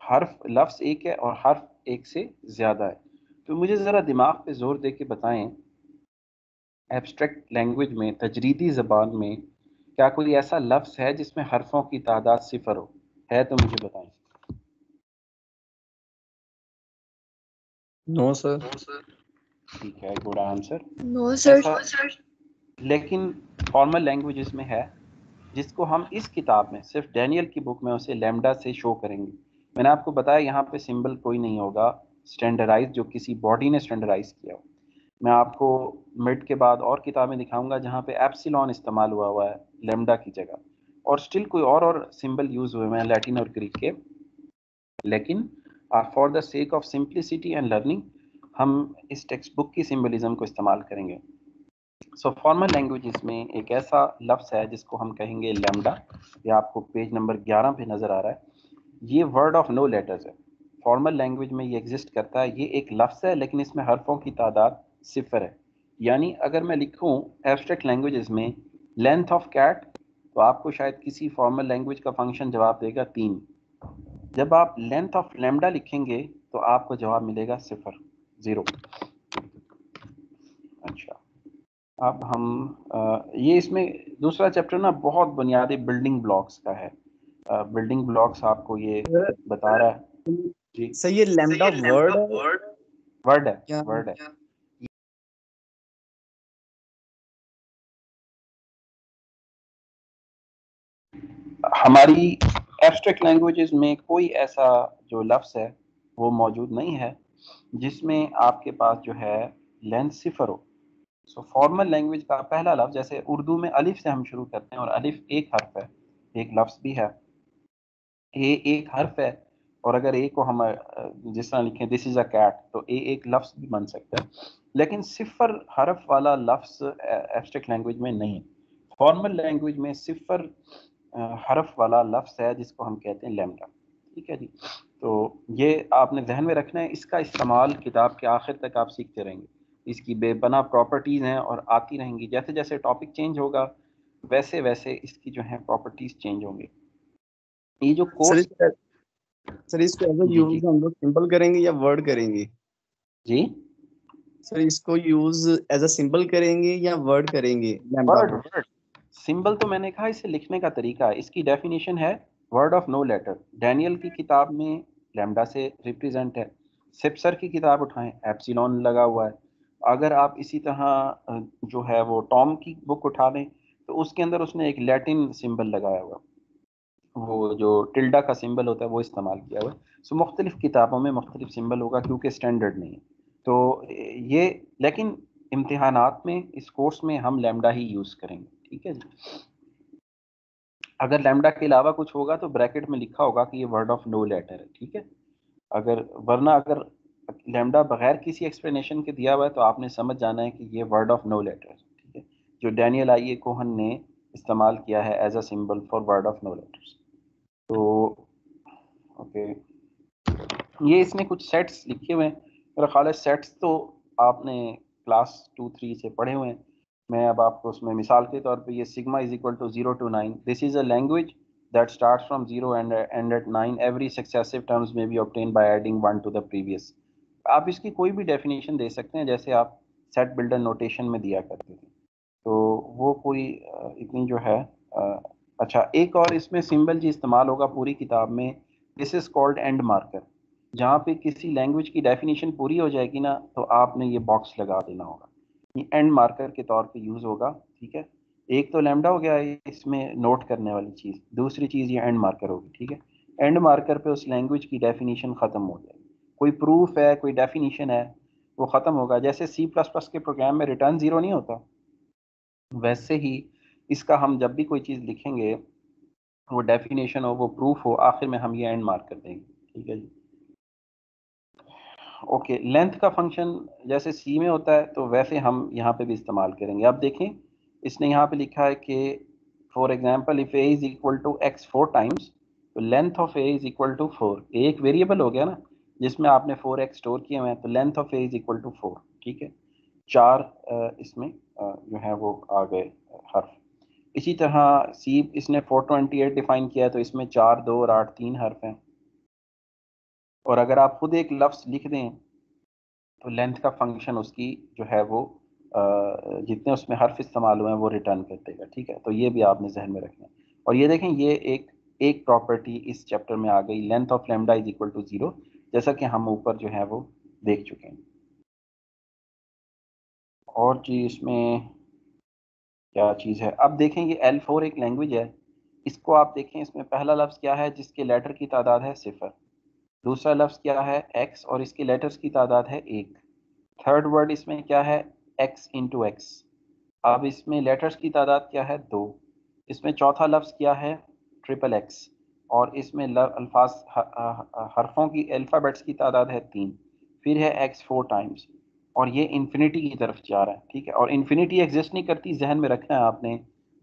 हर्फ लफ्ज़ एक है और हर्फ एक से ज़्यादा है। तो मुझे ज़रा दिमाग पे जोर दे के बताएं, एब्स्ट्रैक्ट लैंग्वेज में, तजरीदी ज़बान में, क्या कोई ऐसा लफ्ज़ है जिसमें हरफों की तादाद सिफर हो? है तो मुझे बताएं। No sir. ठीक है, गुड आंसर। No, sir. ऐसा लेकिन फॉर्मल लैंग्वेजेस में है जिसको हम इस किताब में सिर्फ डैनियल की बुक में उसे लैम्डा से शो करेंगे। मैंने आपको बताया यहाँ पे सिंबल कोई नहीं होगा स्टैंडर्डाइज जो किसी बॉडी ने स्टैंडर्डाइज किया हो। मैं आपको मिड के बाद और किताबें दिखाऊंगा जहाँ पे एप्सिलॉन इस्तेमाल हुआ है लैम्डा की जगह, और स्टिल कोई और सिंबल यूज हुए हैं लैटिन और ग्रीक के। लेकिन for the sake of simplicity and learning हम इस टेक्स्ट बुक की सिंबलिज्म को इस्तेमाल करेंगे। सो फॉर्मल लैंग्वेजेस में एक ऐसा लफ्ज़ है जिसको हम कहेंगे लैम्डा। ये आपको पेज नंबर 11 पे नज़र आ रहा है। ये वर्ड ऑफ नो लेटर्स है। फॉर्मल लैंग्वेज में ये एग्जिस्ट करता है। ये एक लफ्ज़ है लेकिन इसमें हरफों की तादाद सिफर है। यानी अगर मैं लिखूं एब्स्ट्रैक्ट लैंग्वेजेस में लेंथ ऑफ कैट, तो आपको शायद किसी फॉर्मल लैंग्वेज का फंक्शन जवाब देगा 3। जब आप लेंथ ऑफ लैम्डा लिखेंगे तो आपको जवाब मिलेगा सिफर, 0। अच्छा, अब हम ये इसमें दूसरा चैप्टर ना बहुत बुनियादी बिल्डिंग ब्लॉक्स का है। बिल्डिंग ब्लॉक्स आपको ये बता रहा है जी। सर ये लैम्डा वर्ड है वर्ड है, क्या? वर्ड है। हमारी एब्स्ट्रैक्ट लैंग्वेजेस में कोई ऐसा जो लफ्ज़ है वो मौजूद नहीं है जिसमें आपके पास जो है लेंथ सिफर हो। सो फॉर्मल लैंग्वेज का पहला लफ्ज़, जैसे उर्दू में अलिफ से हम शुरू करते हैं और अलिफ एक हर्फ है, एक लफ्ज़ भी है। ए एक हर्फ है, और अगर ए को हम जिस तरह लिखें दिस इज़ अ कैट, तो ए एक लफ्ज़ भी बन सकता है। लेकिन सिफर हर्फ वाला लफ्ज़ एब्स्ट्रैक्ट लैंग्वेज में नहीं है। फॉर्मल लैंग्वेज में सिफर हर्फ वाला लफ्ज़ है जिसको हम कहते हैं लैम्डा। ठीक है जी। तो ये आपने ध्यान में रखना है। इसका इस्तेमाल किताब के आखिर तक आप सीखते रहेंगे। इसकी बेपनाह प्रॉपर्टीज़ हैं और आती रहेंगी। जैसे जैसे टॉपिक चेंज होगा वैसे वैसे इसकी जो है प्रॉपर्टीज़ चेंज होंगी। ये जो सर कोर्स सर इसको एज जी जी यूज हम लोग सिंपल करेंगे या वर्ड करेंगे? जी, सर इसको यूज एज अ सिंबल करेंगे या वर्ड करेंगे लैम्डा वर्ड को? वर्ड सिंबल तो मैंने कहा इसे लिखने का तरीका है। इसकी डेफिनेशन है word of no letter. Daniel की किताब में लैम्डा से रिप्रेजेंट है। सिप्सर की किताब उठाएं, एप्सिलॉन लगा हुआ है। अगर आप इसी तरह जो है वो टॉम की बुक उठा लें तो उसके अंदर उसने एक लैटिन सिंबल लगाया हुआ, वो जो टिल्डा का सिंबल होता है वो इस्तेमाल किया हुआ है। सो मुख्तलिफ किताबों में मुख्तलिफ सिंबल होगा क्योंकि स्टैंडर्ड नहीं है। तो ये, लेकिन इम्तिहानात में इस कोर्स में हम लैम्डा ही यूज़ करेंगे। ठीक है जी। अगर लैम्डा के अलावा कुछ होगा तो ब्रैकेट में लिखा होगा कि ये वर्ड ऑफ नो लेटर है। ठीक है, अगर वरना अगर लैम्डा बगैर किसी एक्सप्लेनेशन के दिया हुआ है तो आपने समझ जाना है कि ये वर्ड ऑफ नो लेटर है। ठीक है, जो डैनियल आई ए कोहन ने इस्तेमाल किया है as a symbol for word of no letters. तो ओके, ये इसने कुछ सेट्स लिखे हुए हैं। मेरा ख्याल है सेट्स तो आपने क्लास 2-3 से पढ़े हुए हैं। मैं अब आपको उसमें मिसाल के तौर पे, ये sigma is equal to 0 to 9, this is a language that starts from 0 and at 9, every successive terms में be obtain by adding 1 to the previous. आप इसकी कोई भी डेफिनेशन दे सकते हैं जैसे आप सेट बिल्डर नोटेशन में दिया करते थे। तो वो कोई इतनी जो है अच्छा, एक और इसमें सिंबल जी इस्तेमाल होगा पूरी किताब में, this is called and marker. जहाँ पे किसी लैंग्वेज की डेफिनेशन पूरी हो जाएगी ना तो आपने ये बॉक्स लगा देना होगा, ये एंड मार्कर के तौर पे यूज़ होगा। ठीक है, एक तो लैम्डा हो गया इसमें नोट करने वाली चीज़, दूसरी चीज़ ये एंड मार्कर होगी। ठीक है, एंड मार्कर पे उस लैंग्वेज की डेफिनेशन ख़त्म हो जाएगी। कोई प्रूफ है, कोई डेफिनेशन है, वो ख़त्म होगा। जैसे सी प्लस प्लस के प्रोग्राम में रिटर्न ज़ीरो नहीं होता, वैसे ही इसका हम जब भी कोई चीज़ लिखेंगे, वो डेफिनेशन हो, वो प्रूफ हो, आखिर में हम ये एंड मार्क कर देंगे। ठीक है जी। ओके, लेंथ का फंक्शन जैसे सी में होता है तो वैसे हम यहाँ पे भी इस्तेमाल करेंगे। अब देखें, इसने यहाँ पे लिखा है कि for example if A is equal to X 4 times, तो length of A is equal to 4। एक वेरिएबल हो गया ना जिसमें आपने 4x स्टोर किए हुए हैं, तो length of A is equal to 4। ठीक है, 4 इसमें जो है वो आ गए हर्फ। इसी तरह सी इसने 428 डिफाइन किया है, तो इसमें 4, 2 और 8 3 हर्फ हैं। और अगर आप खुद एक लफ्ज लिख दें तो लेंथ का फंक्शन उसकी जो है वो जितने उसमें हर्फ इस्तेमाल हुए हैं वो रिटर्न कर देगा। ठीक है, तो ये भी आपने जहन में रखना है। और ये देखें, ये एक प्रॉपर्टी इस चैप्टर में आ गई, length of lambda is equal to 0, जैसा कि हम ऊपर जो है वो देख चुके हैं। और जी इसमें क्या चीज़ है, अब देखें ये L4 एक लैंग्वेज है। इसको आप देखें, इसमें पहला लफ्ज़ क्या है जिसके लेटर की तादाद है 0, दूसरा लफ्ज़ क्या है x और इसके लेटर्स की तादाद है 1, थर्ड वर्ड इसमें क्या है x इंटू एक्स। अब इसमें लेटर्स की तादाद क्या है 2, इसमें चौथा लफ्ज़ क्या है ट्रिपल एक्स, और इसमें अल्फाज हरफों की अल्फ़ाबेट्स की तादाद है 3, फिर है x 4 टाइम्स, और ये इन्फिनिटी की तरफ जा रहा है। ठीक है, और इन्फिनिटी एग्जिस्ट नहीं करती, जहन में रखना है आपने।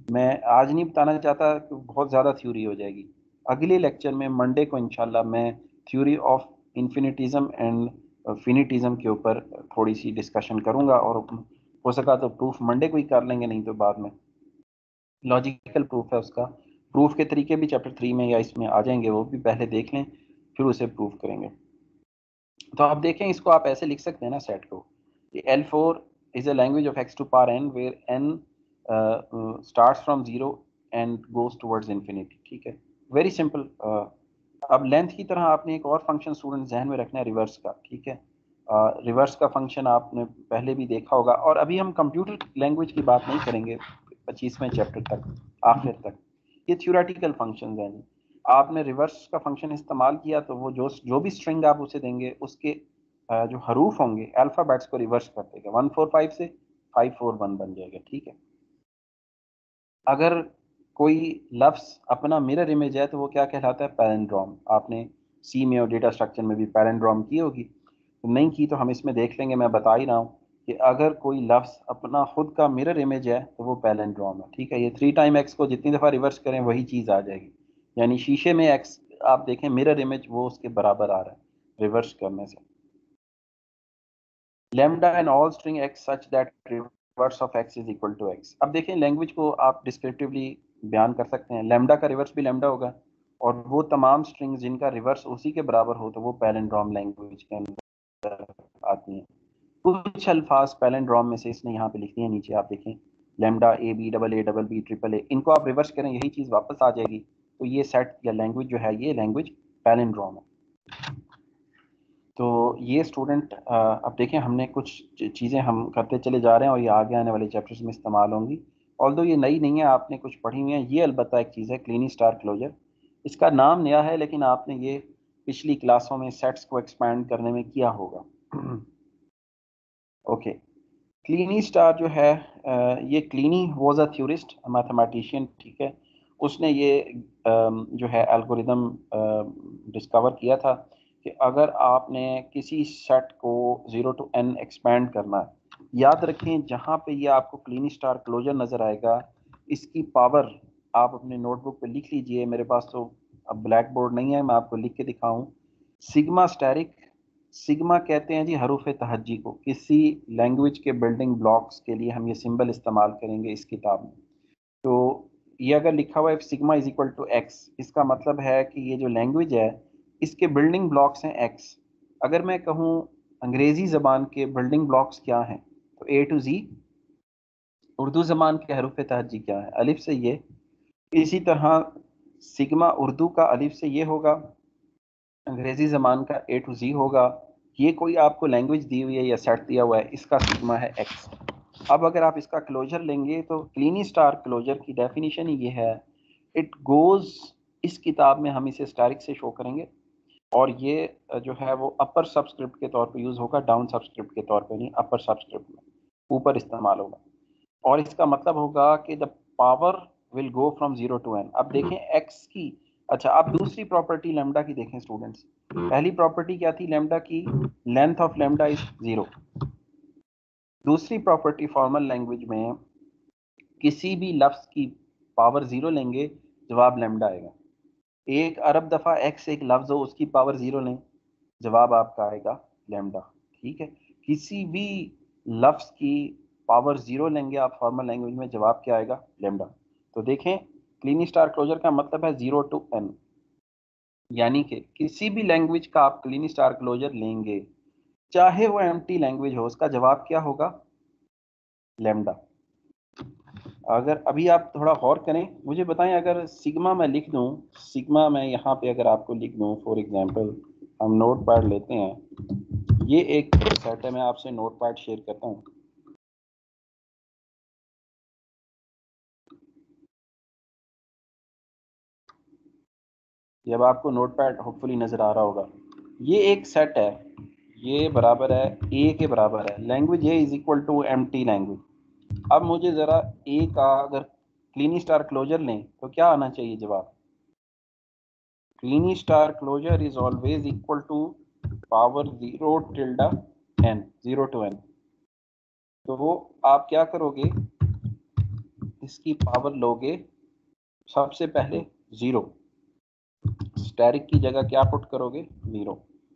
मैं आज नहीं बताना चाहता कि बहुत ज़्यादा थ्योरी हो जाएगी। अगले लेक्चर में मंडे को इंशाल्लाह मैं थ्योरी ऑफ इन्फिनिटिज्म एंड फिनिटिज्म के ऊपर थोड़ी सी डिस्कशन करूंगा, और हो सका तो प्रूफ मंडे को ही कर लेंगे, नहीं तो बाद में लॉजिकल प्रूफ है उसका। प्रूफ के तरीके भी चैप्टर 3 में या इसमें आ जाएंगे, वो भी पहले देख लें फिर उसे प्रूफ करेंगे। तो आप देखें, इसको आप ऐसे लिख सकते हैं ना सेट को, L4 is a language of x to power n where n starts from 0 and goes towards infinity। ठीक है, वेरी सिंपल। अब लेंथ की तरह आपने एक और फंक्शन स्टूडेंट जहन में रखना है, रिवर्स का। ठीक है, रिवर्स का फंक्शन आपने पहले भी देखा होगा, और अभी हम कंप्यूटर लैंग्वेज की बात नहीं करेंगे 25वें चैप्टर तक, आखिर तक। ये थ्योरेटिकल फंक्शन हैं। आपने रिवर्स का फंक्शन इस्तेमाल किया तो वो जो जो भी स्ट्रिंग आप उसे देंगे उसके जो हरूफ होंगे अल्फ़ाबेट्स को रिवर्स कर देगा, 145 से 541 बन जाएगा। ठीक है, अगर कोई लफ्ज़ अपना मिरर इमेज है तो वो क्या कहलाता है, पैलिंड्रोम। आपने सी में और डेटा स्ट्रक्चर में भी पैलिंड्रोम की होगी, तो नहीं की तो हम इसमें देख लेंगे। मैं बता ही रहा हूँ कि अगर कोई लफ्ज़ अपना खुद का मिरर इमेज है तो वो पैलिंड्रोम है। ठीक है, ये 3 टाइम एक्स को जितनी दफ़ा रिवर्स करें वही चीज़ आ जाएगी। यानी शीशे में एक्स आप देखें मिरर इमेज वो उसके बराबर आ रहा है रिवर्स करने से। lambda and all string x such that reverse of x is equal to x। अब देखें, लैंग्वेज को आप डिस्क्रिप्टिवली बयान कर सकते हैं। लैम्डा का रिवर्स भी लैम्डा होगा, और वो तमाम स्ट्रिंग्स जिनका रिवर्स उसी के बराबर हो तो वो पैलिंड्रोम लैंग्वेज के अंदर आती हैं। कुछ अल्फाज पैलिंड्रोम में से इसने यहाँ पे लिख दिए, नीचे आप देखें, lambda a b double a double b triple a, इनको आप रिवर्स करें यही चीज़ वापस आ जाएगी। तो ये सेट या लैंग्वेज जो है ये लैंग्वेज पैलिंड्रोम है। तो ये स्टूडेंट अब देखें, हमने कुछ चीज़ें हम करते चले जा रहे हैं और ये आगे आने वाले चैप्टर्स में इस्तेमाल होंगी। ऑल्दो ये नई नहीं है, आपने कुछ पढ़ी हुई है। ये अलबत्ता एक चीज़ है क्लीनी स्टार क्लोजर, इसका नाम नया है लेकिन आपने ये पिछली क्लासों में सेट्स को एक्सपैंड करने में किया होगा। ओके, क्लीनी स्टार जो है ये clini was a theorist, mathematician. ठीक है, उसने ये जो है एल्गोरिदम डिस्कवर किया था कि अगर आपने किसी सेट को 0 टू n एक्सपेंड करना है, याद रखें जहाँ पे ये आपको क्लीनी स्टार क्लोजर नज़र आएगा, इसकी पावर आप अपने नोटबुक पे लिख लीजिए। मेरे पास तो अब ब्लैक बोर्ड नहीं है, मैं आपको लिख के दिखाऊं। सिग्मा स्टैरिक, सिग्मा कहते हैं जी हरूफ तहज्जी को। किसी लैंग्वेज के बिल्डिंग ब्लॉक्स के लिए हम ये सिंबल इस्तेमाल करेंगे इस किताब में। तो ये अगर लिखा हुआ है sigma is equal to X, इसका मतलब है कि ये जो लैंग्वेज है इसके बिल्डिंग ब्लॉक्स हैं एक्स। अगर मैं कहूँ अंग्रेजी ज़बान के बिल्डिंग ब्लॉक्स क्या हैं, तो ए टू जी। उर्दू ज़बान के हरूफ तहज्जी क्या है, अलिफ से ये। इसी तरह सिग्मा उर्दू का अलिफ से ये होगा, अंग्रेजी ज़बान का ए टू जी होगा। ये कोई आपको लैंग्वेज दी हुई है या सेट दिया हुआ है, इसका सिग्मा है एक्स। अब अगर आप इसका क्लोजर लेंगे तो क्लीनी स्टार क्लोजर की डेफिनेशन ही ये है, इट गोज, इस किताब में हम इसे स्टारिक से शो करेंगे, और ये जो है वो अपर सबस्क्रिप्ट के तौर पे यूज़ होगा, डाउन सबस्क्रिप्ट के तौर पे नहीं, अपर सबस्क्रिप्ट में ऊपर इस्तेमाल होगा। और इसका मतलब होगा कि the power will go from 0 to n। अब देखें एक्स की, अच्छा अब दूसरी प्रॉपर्टी लेमडा की देखें स्टूडेंट्स। पहली प्रॉपर्टी क्या थी लेमडा की, लेंथ ऑफ लेमडा इज 0। दूसरी प्रॉपर्टी फॉर्मल लैंग्वेज में किसी भी लफ्ज की पावर 0 लेंगे जवाब लेमडा आएगा। एक अरब दफ़ा एक्स एक लफ्ज हो उसकी पावर 0 लें, जवाब आपका आएगा लेमडा। ठीक है, किसी भी लफ्ज की पावर 0 लेंगे आप फॉर्मल लैंग्वेज में, जवाब क्या आएगा, लेमडा। तो देखें क्लीन स्टार क्लोजर का मतलब है 0 to n, यानी कि किसी भी लैंग्वेज का आप क्लीन स्टार क्लोजर लेंगे चाहे वो एम्प्टी लैंग्वेज हो, उसका जवाब क्या होगा? लैम्डा। अगर अभी आप थोड़ा गौर करें, मुझे बताएं, अगर सिग्मा मैं लिख दूं, सिग्मा मैं यहाँ पे अगर आपको लिख दूं, फॉर एग्जांपल हम नोट पैड लेते हैं, ये एक सेट है, मैं आपसे नोट पैड शेयर करता हूँ। जब आपको नोट पैड होपफुली नजर आ रहा होगा, ये एक सेट है, ये बराबर है ए के बराबर है, language A is equal to empty language. अब मुझे ज़रा ए का अगर क्लीनी स्टार क्लोजर लें तो क्या आना चाहिए जवाब? Kleene star closure is always equal to power 0 tilde n, 0 to n। तो वो आप क्या करोगे, इसकी पावर लोगे, सबसे पहले 0, स्टैरिक की जगह क्या पुट करोगे? 0।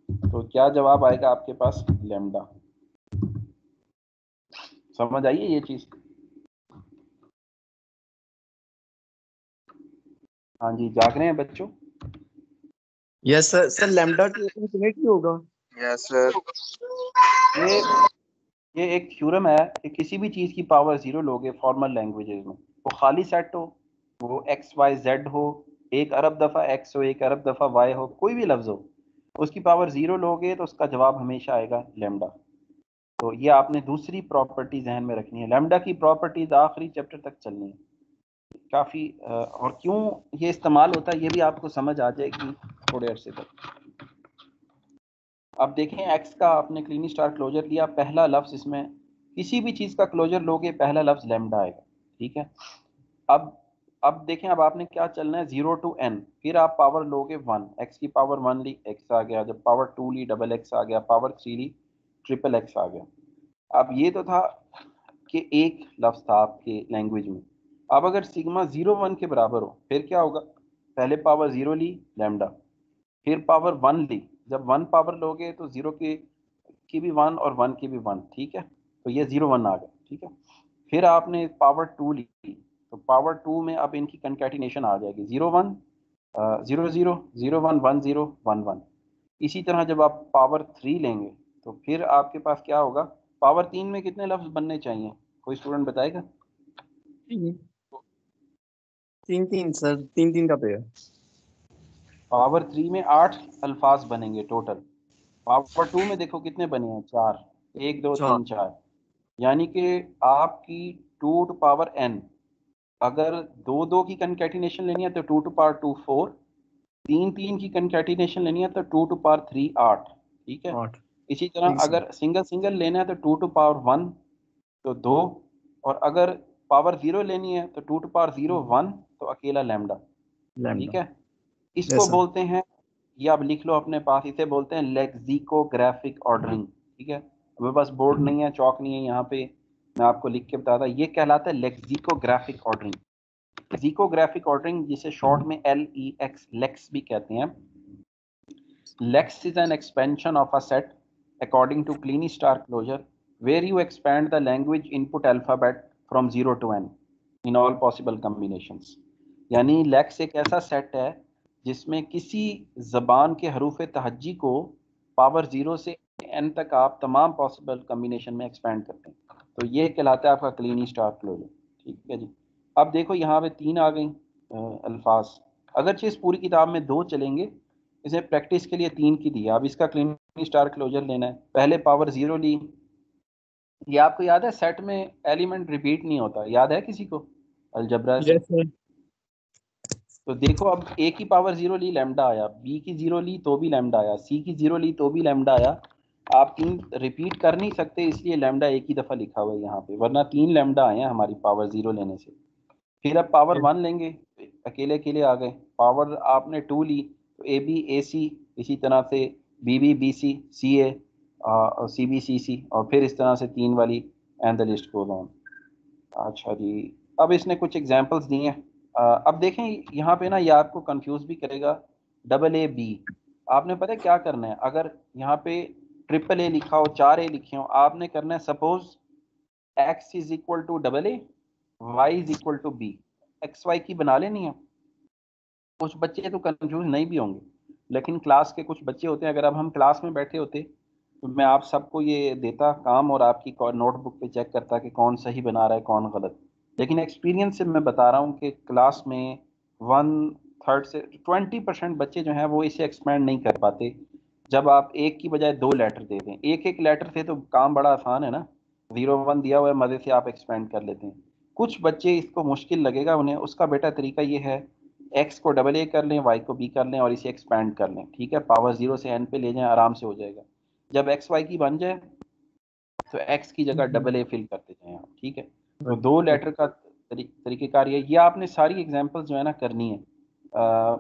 तो क्या जवाब आएगा आपके पास? लैम्डा। समझ आइए ये चीज? हाँ जी, जाग रहे हैं बच्चों? Yes sir. Sir lambda two infinite क्यों होगा? Yes sir. ये ये एक थ्योरम है कि किसी भी चीज की पावर 0 लोगे फॉर्मल लैंग्वेजेस में, वो खाली सेट हो, वो एक्स वाई जेड हो, एक अरब दफा एक्स हो, एक अरब दफा वाई हो, कोई भी लफ्ज हो, उसकी पावर 0 लोगे तो उसका जवाब हमेशा आएगा लैम्डा। तो ये आपने दूसरी प्रॉपर्टी जहन में रखनी है। लैम्डा की प्रॉपर्टीज आखिरी चैप्टर तक चलनी है काफ़ी, और क्यों ये इस्तेमाल होता है ये भी आपको समझ आ जाएगी थोड़े अरसे तक। अब देखें एक्स का आपने क्लीन स्टार क्लोजर लिया, पहला लफ्ज इसमें किसी भी चीज़ का क्लोजर लोगे पहला लफ्ज लैम्डा आएगा, ठीक है। अब देखें, अब आपने क्या चलना है, 0 to n, फिर आप पावर लोगे 1, एक्स की पावर 1 ली, एक्स आ गया, जब पावर 2 ली डबल एक्स आ गया, पावर 3 ली ट्रिपल एक्स आ गया। अब ये तो था कि एक लफ्ज था आपके लैंग्वेज में। अब अगर सिग्मा 0 1 के बराबर हो फिर क्या होगा? पहले पावर 0 ली लैम्डा, फिर पावर 1 ली, जब 1 पावर लोगे तो 0 की भी 1 और 1 की भी 1, ठीक है। तो ये 0 1 आ गया, ठीक है। फिर आपने पावर 2 ली, तो पावर 2 में अब इनकी कंकैटिनेशन आ जाएगी, 0 1 0 0 0 1 1 0 1 1। इसी तरह जब आप पावर 3 लेंगे तो फिर आपके पास क्या होगा? पावर 3 में कितने लफ्ज बनने चाहिए, कोई स्टूडेंट बताएगा? तीन तीन सर, तीन तीन का पेयर। पावर 3 में 8 अल्फाज बनेंगे टोटल। पावर 2 में देखो कितने बने हैं, 4, 1 2 3 4, यानी कि आपकी 2 टू पावर n, अगर 2 2 की कंकैटिनेशन लेनी है तो 2 टू पावर 2 4, 3 3 की कंकैटिनेशन लेनी है तो 2 टू पावर 3 8, ठीक है। 8। इसी तरह ठीक सर। अगर सिंगल सिंगल लेना है तो 2 टू पावर 1 तो 2, और अगर पावर 0 लेनी है तो 2 टू पावर 0 1 तो अकेला लैम्डा, ठीक लैम्डा। है। इसको यस सर। बोलते हैं, ये आप लिख लो अपने पास, इसे बोलते हैं लेक्सिकोग्राफिक ऑर्डरिंग, ठीक है। मेरे पास बोर्ड नहीं है, चौक नहीं है यहाँ पे, मैं आपको लिख के बताता, ये कहलाता है लेक्सिकोग्राफिक ऑर्डरिंग। लेक्सिकोग्राफिक ऑर्डरिंग जिसे शॉर्ट में LEX लेक्स भी कहते हैं। Lex is an expansion of a set according to Kleene star closure where you expand the language input alphabet from 0 to n in all possible combinations। यानी lakes एक ऐसा set है जिसमें किसी जबान के हरूफ तहज्जी को पावर 0 से n तक आप तमाम पॉसिबल कम्बिनेशन में एक्सपेंड करते हैं, तो ये कहलाता है आपका क्लीनी स्टार क्लोजर, ठीक है जी। अब देखो यहाँ पे 3 आ गई अल्फाज, अगरचे इस पूरी किताब में 2 चलेंगे, इसे प्रैक्टिस के लिए 3 की दी। अब इसका क्लीनी स्टार क्लोजर लेना है, पहले पावर 0 ली, ये आपको याद है सेट में एलिमेंट रिपीट नहीं होता, याद है किसी को अलजबरा से? Yes sir. तो देखो अब ए की पावर 0 ली लैम्डा आया, बी की 0 ली तो भी लैम्डा आया, सी की 0 ली तो भी लैम्डा आया। आप 3 रिपीट कर नहीं सकते, इसलिए लैम्डा एक ही दफ़ा लिखा हुआ है यहाँ पे, वरना 3 लैम्डा आए हैं हमारी पावर 0 लेने से। फिर अब पावर 1 लेंगे, अकेले अकेले आ गए। पावर आपने 2 ली तो AB AC, इसी तरह से BB BC CA और CB CC, और फिर इस तरह से 3 वाली, and the list goes on. अच्छा जी, अब इसने कुछ एग्जांपल्स दिए हैं। अब देखें यहाँ पे ना, ये आपको कंफ्यूज भी करेगा, AA B, आपने पता है क्या करना है, अगर यहाँ पे ट्रिपल A लिखा हो, 4 A लिखे हो, आपने करना है suppose X is equal to AA, Y is equal to B, X Y की बना लेनी है। कुछ बच्चे तो कंफ्यूज नहीं भी होंगे, लेकिन क्लास के कुछ बच्चे होते हैं, अगर अब हम क्लास में बैठे होते तो मैं आप सबको ये देता काम और आपकी नोटबुक पे चेक करता कि कौन सही बना रहा है कौन गलत। लेकिन एक्सपीरियंस से मैं बता रहा हूँ कि क्लास में 1/3 से 20% बच्चे जो हैं वो इसे एक्सपेंड नहीं कर पाते। जब आप एक की बजाय 2 लेटर दे दें, एक एक लेटर से तो काम बड़ा आसान है ना, 0 1 दिया हुआ है, मज़े से आप एक्सपेंड कर लेते हैं। कुछ बच्चे इसको मुश्किल लगेगा उन्हें, उसका बेटा तरीका ये है, एक्स को AA कर लें, वाई को B कर लें और इसे एक्सपेंड कर लें, ठीक है, पावर 0 से n पे ले जाएं, आराम से हो जाएगा। जब एक्स वाई की बन जाए तो एक्स की जगह AA फिल करते जाएं आप, ठीक है। तो 2 लेटर का तरीकेकार ये आपने सारी एग्जांपल्स जो है ना करनी है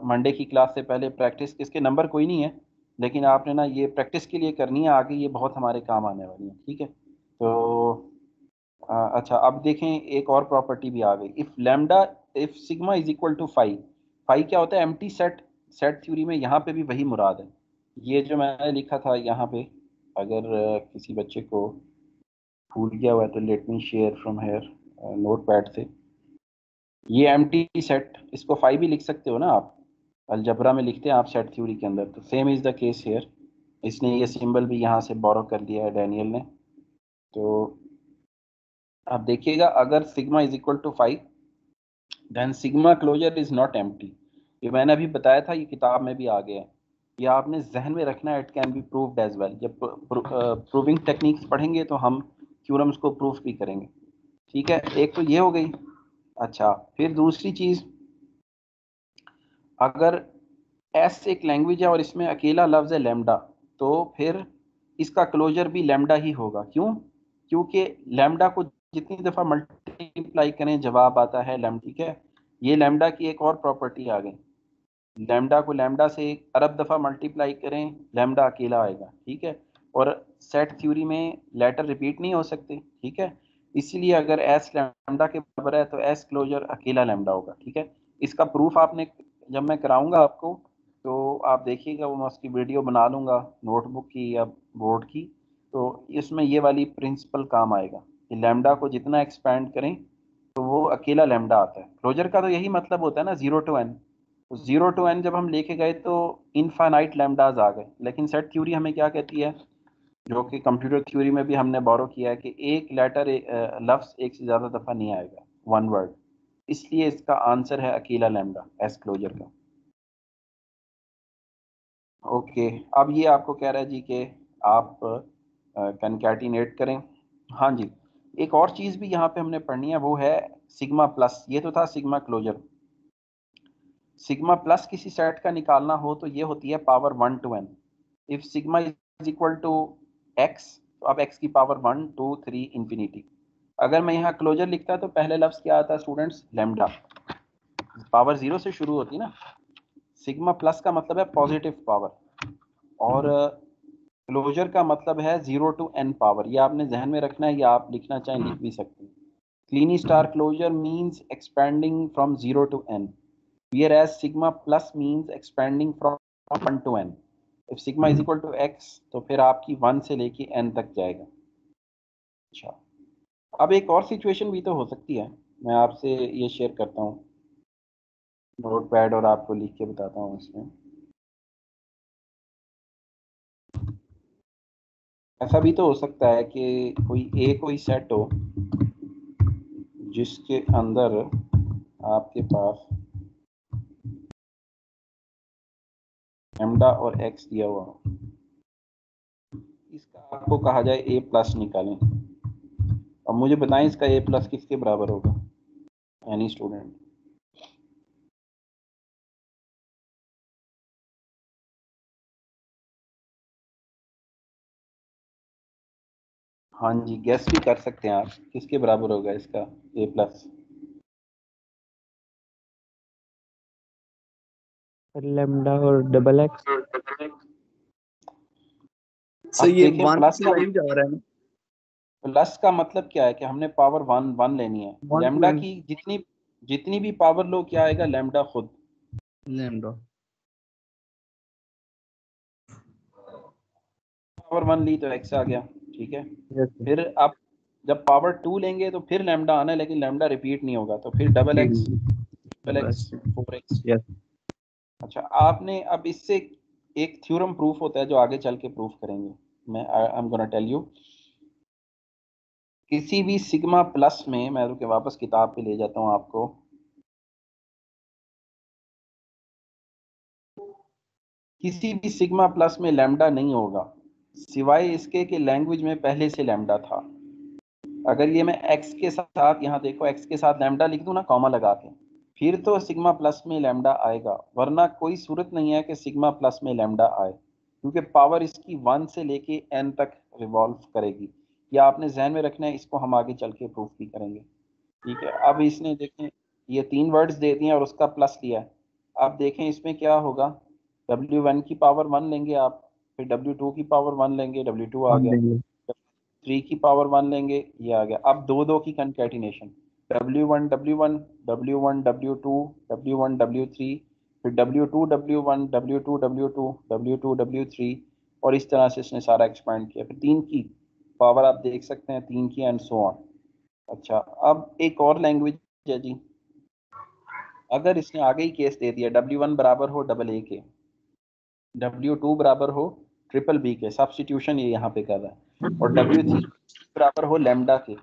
मंडे की क्लास से पहले। प्रैक्टिस, इसके नंबर कोई नहीं है, लेकिन आपने ना ये प्रैक्टिस के लिए करनी है, आगे ये बहुत हमारे काम आने वाली है, ठीक है। तो अच्छा, अब देखें एक और प्रॉपर्टी भी आ गई, if sigma is equal to five. Five क्या होता है? Empty set. सेट थ्योरी में यहाँ पे भी वही मुराद है। ये जो मैंने लिखा था यहाँ पे, अगर किसी बच्चे को भूल गया हुआ है तो let me share from here note pad से। ये एम्प्टी सेट, इसको फाइव भी लिख सकते हो ना आप, अलजबरा में लिखते हैं आप सेट थ्योरी के अंदर, तो same is the case hair. इसने ये सिंबल भी यहाँ से बोरो कर लिया है डैनियल ने। तो आप देखिएगा, अगर sigma is equal to five then sigma closure is not empty. ये मैंने अभी बताया था, ये किताब में भी आ गया है। ये आपने जहन में रखना है, it can be proved as well. जब प्रूविंग टेक्निक्स पढ़ेंगे तो हम थ्योरम्स को प्रूफ भी करेंगे, ठीक है। एक तो ये हो गई। अच्छा, फिर दूसरी चीज, अगर एस एक लैंग्वेज है और इसमें अकेला लफ्ज है लैम्डा, तो फिर इसका क्लोजर भी लैम्डा ही होगा। क्यों? क्योंकि लैम्डा को जितनी दफ़ा मल्टीप्लाई करें जवाब आता है लैम्डा, ठीक है। ये लैम्डा की एक और प्रॉपर्टी आ गई, लैम्डा को लैम्डा से 1 अरब दफ़ा मल्टीप्लाई करें लैम्डा अकेला आएगा, ठीक है। और सेट थ्योरी में लेटर रिपीट नहीं हो सकते, ठीक है। इसीलिए अगर एस लैम्डा के बराबर है तो एस क्लोजर अकेला लैम्डा होगा, ठीक है। इसका प्रूफ आपने, जब मैं कराऊंगा आपको तो आप देखिएगा, वो मैं उसकी वीडियो बना लूँगा नोटबुक की या बोर्ड की, तो इसमें ये वाली प्रिंसिपल काम आएगा कि लैम्डा को जितना एक्सपैंड करें तो वो अकेला लैम्डा आता है। क्लोजर का तो यही मतलब होता है ना, 0 to n। तो 0 to n जब हम लेके गए तो इनफाइनाइट लैम्डाज आ गए, लेकिन सेट थ्योरी हमें क्या कहती है, जो कि कंप्यूटर थ्योरी में भी हमने बोरो किया है, कि एक लेटर लफ्ज एक से ज़्यादा दफ़ा नहीं आएगा, वन वर्ड। इसलिए इसका आंसर है अकेला लैम्डा एस क्लोजर का। ओके, अब ये आपको कह रहा है जी कि आप कनकैटिनेट करें। हाँ जी, एक और चीज़ भी यहाँ पे हमने पढ़नी है, वो है सिग्मा प्लस। ये तो था सिग्मा क्लोजर। सिग्मा प्लस किसी सेट का निकालना हो तो ये होती है power 1 to n। If sigma is equal to X, तो अब एक्स की पावर 1 2 3 इंफिनिटी। अगर मैं यहाँ क्लोजर लिखता तो पहले लफ्ज क्या आता है स्टूडेंट्स? लैम्डा। पावर 0 से शुरू होती ना। सिग्मा प्लस का मतलब है पॉजिटिव पावर, और क्लोजर का मतलब है 0 to n पावर। ये आपने जहन में रखना है, या आप लिखना चाहें लिख भी सकते हैं। Kleene star closure means expanding from 0 to n, whereas sigma plus means expanding from 1 to n। if sigma is equal to x तो फिर आपकी 1 से लेके n तक जाएगा। अच्छा, अब एक और सिचुएशन भी तो हो सकती है, मैं आपसे ये शेयर करता हूँ नोट पैड और आपको लिख के बताता हूँ इसमें। ऐसा भी तो हो सकता है कि कोई सेट हो जिसके अंदर आपके पास लैम्डा और एक्स दिया हुआ हो, इसका आपको कहा जाए ए प्लस निकालें। अब मुझे बताएं इसका ए प्लस किसके बराबर होगा, एनी स्टूडेंट? हाँ जी, गैस भी कर सकते हैं आप, किसके बराबर होगा इसका ए प्लस? लैम्डा और डबल एक्स। सर अब ये देखें, 1 से 9 जा रहा है ना, प्लस का मतलब क्या है कि हमने पावर 1 लेनी है। 1 to लैम्डा n की जितनी जितनी भी पावर लो, क्या आएगा? लैम्डा खुद। लैम्डा। पावर 1 ली तो एक्स आ गया, ठीक है। यस फिर आप जब पावर 2 लेंगे तो फिर लैम्डा आना है, लेकिन लैम्डा रिपीट नहीं होगा, तो फिर double x. x 4x। Yes. अच्छा, आपने अब इससे एक थ्योरम प्रूफ होता है जो आगे चल के प्रूफ करेंगे। I am gonna tell you, किसी भी सिग्मा प्लस में, मैं रुक के वापस किताब पे ले जाता हूँ आपको, किसी भी सिग्मा प्लस में लैम्डा नहीं होगा सिवाय इसके कि लैंग्वेज में पहले से लैम्डा था। अगर ये मैं x के साथ, यहाँ देखो x के साथ लैम्डा लिख दूं ना कॉमा लगा के, फिर तो सिग्मा प्लस में लैम्डा आएगा, वरना कोई सूरत नहीं है कि सिग्मा प्लस में लैम्डा आए, क्योंकि पावर इसकी 1 से लेके n तक रिवॉल्व करेगी। या आपने जहन में रखना है, इसको हम आगे चल के प्रूफ भी करेंगे। ठीक है, अब इसने देखें ये 3 वर्ड्स दे दिए और उसका प्लस लिया है। अब देखें इसमें क्या होगा, W1 की पावर 1 लेंगे आप, फिर W2 की पावर 1 लेंगे, W2 आ गया, 3 की पावर 1 लेंगे, ये आ गया। अब दो दो की concatenation, W1 W1 W1 W2 W1 W3, फिर W2 W1 W2 W2 W2 W3, और इस तरह से इसने सारा एक्सपांड किया। फिर 3 की पावर आप देख सकते हैं 3 की, एंड सो ऑन। अच्छा, अब एक और लैंग्वेज है जी, अगर इसने आगे ही केस दे दिया W1 बराबर हो डबल ए के, W2 बराबर हो ट्रिपल बी के, सब्स्टिट्यूशन ये यहाँ पे कर रहा है, और W3 बराबर हो लैम्डा के।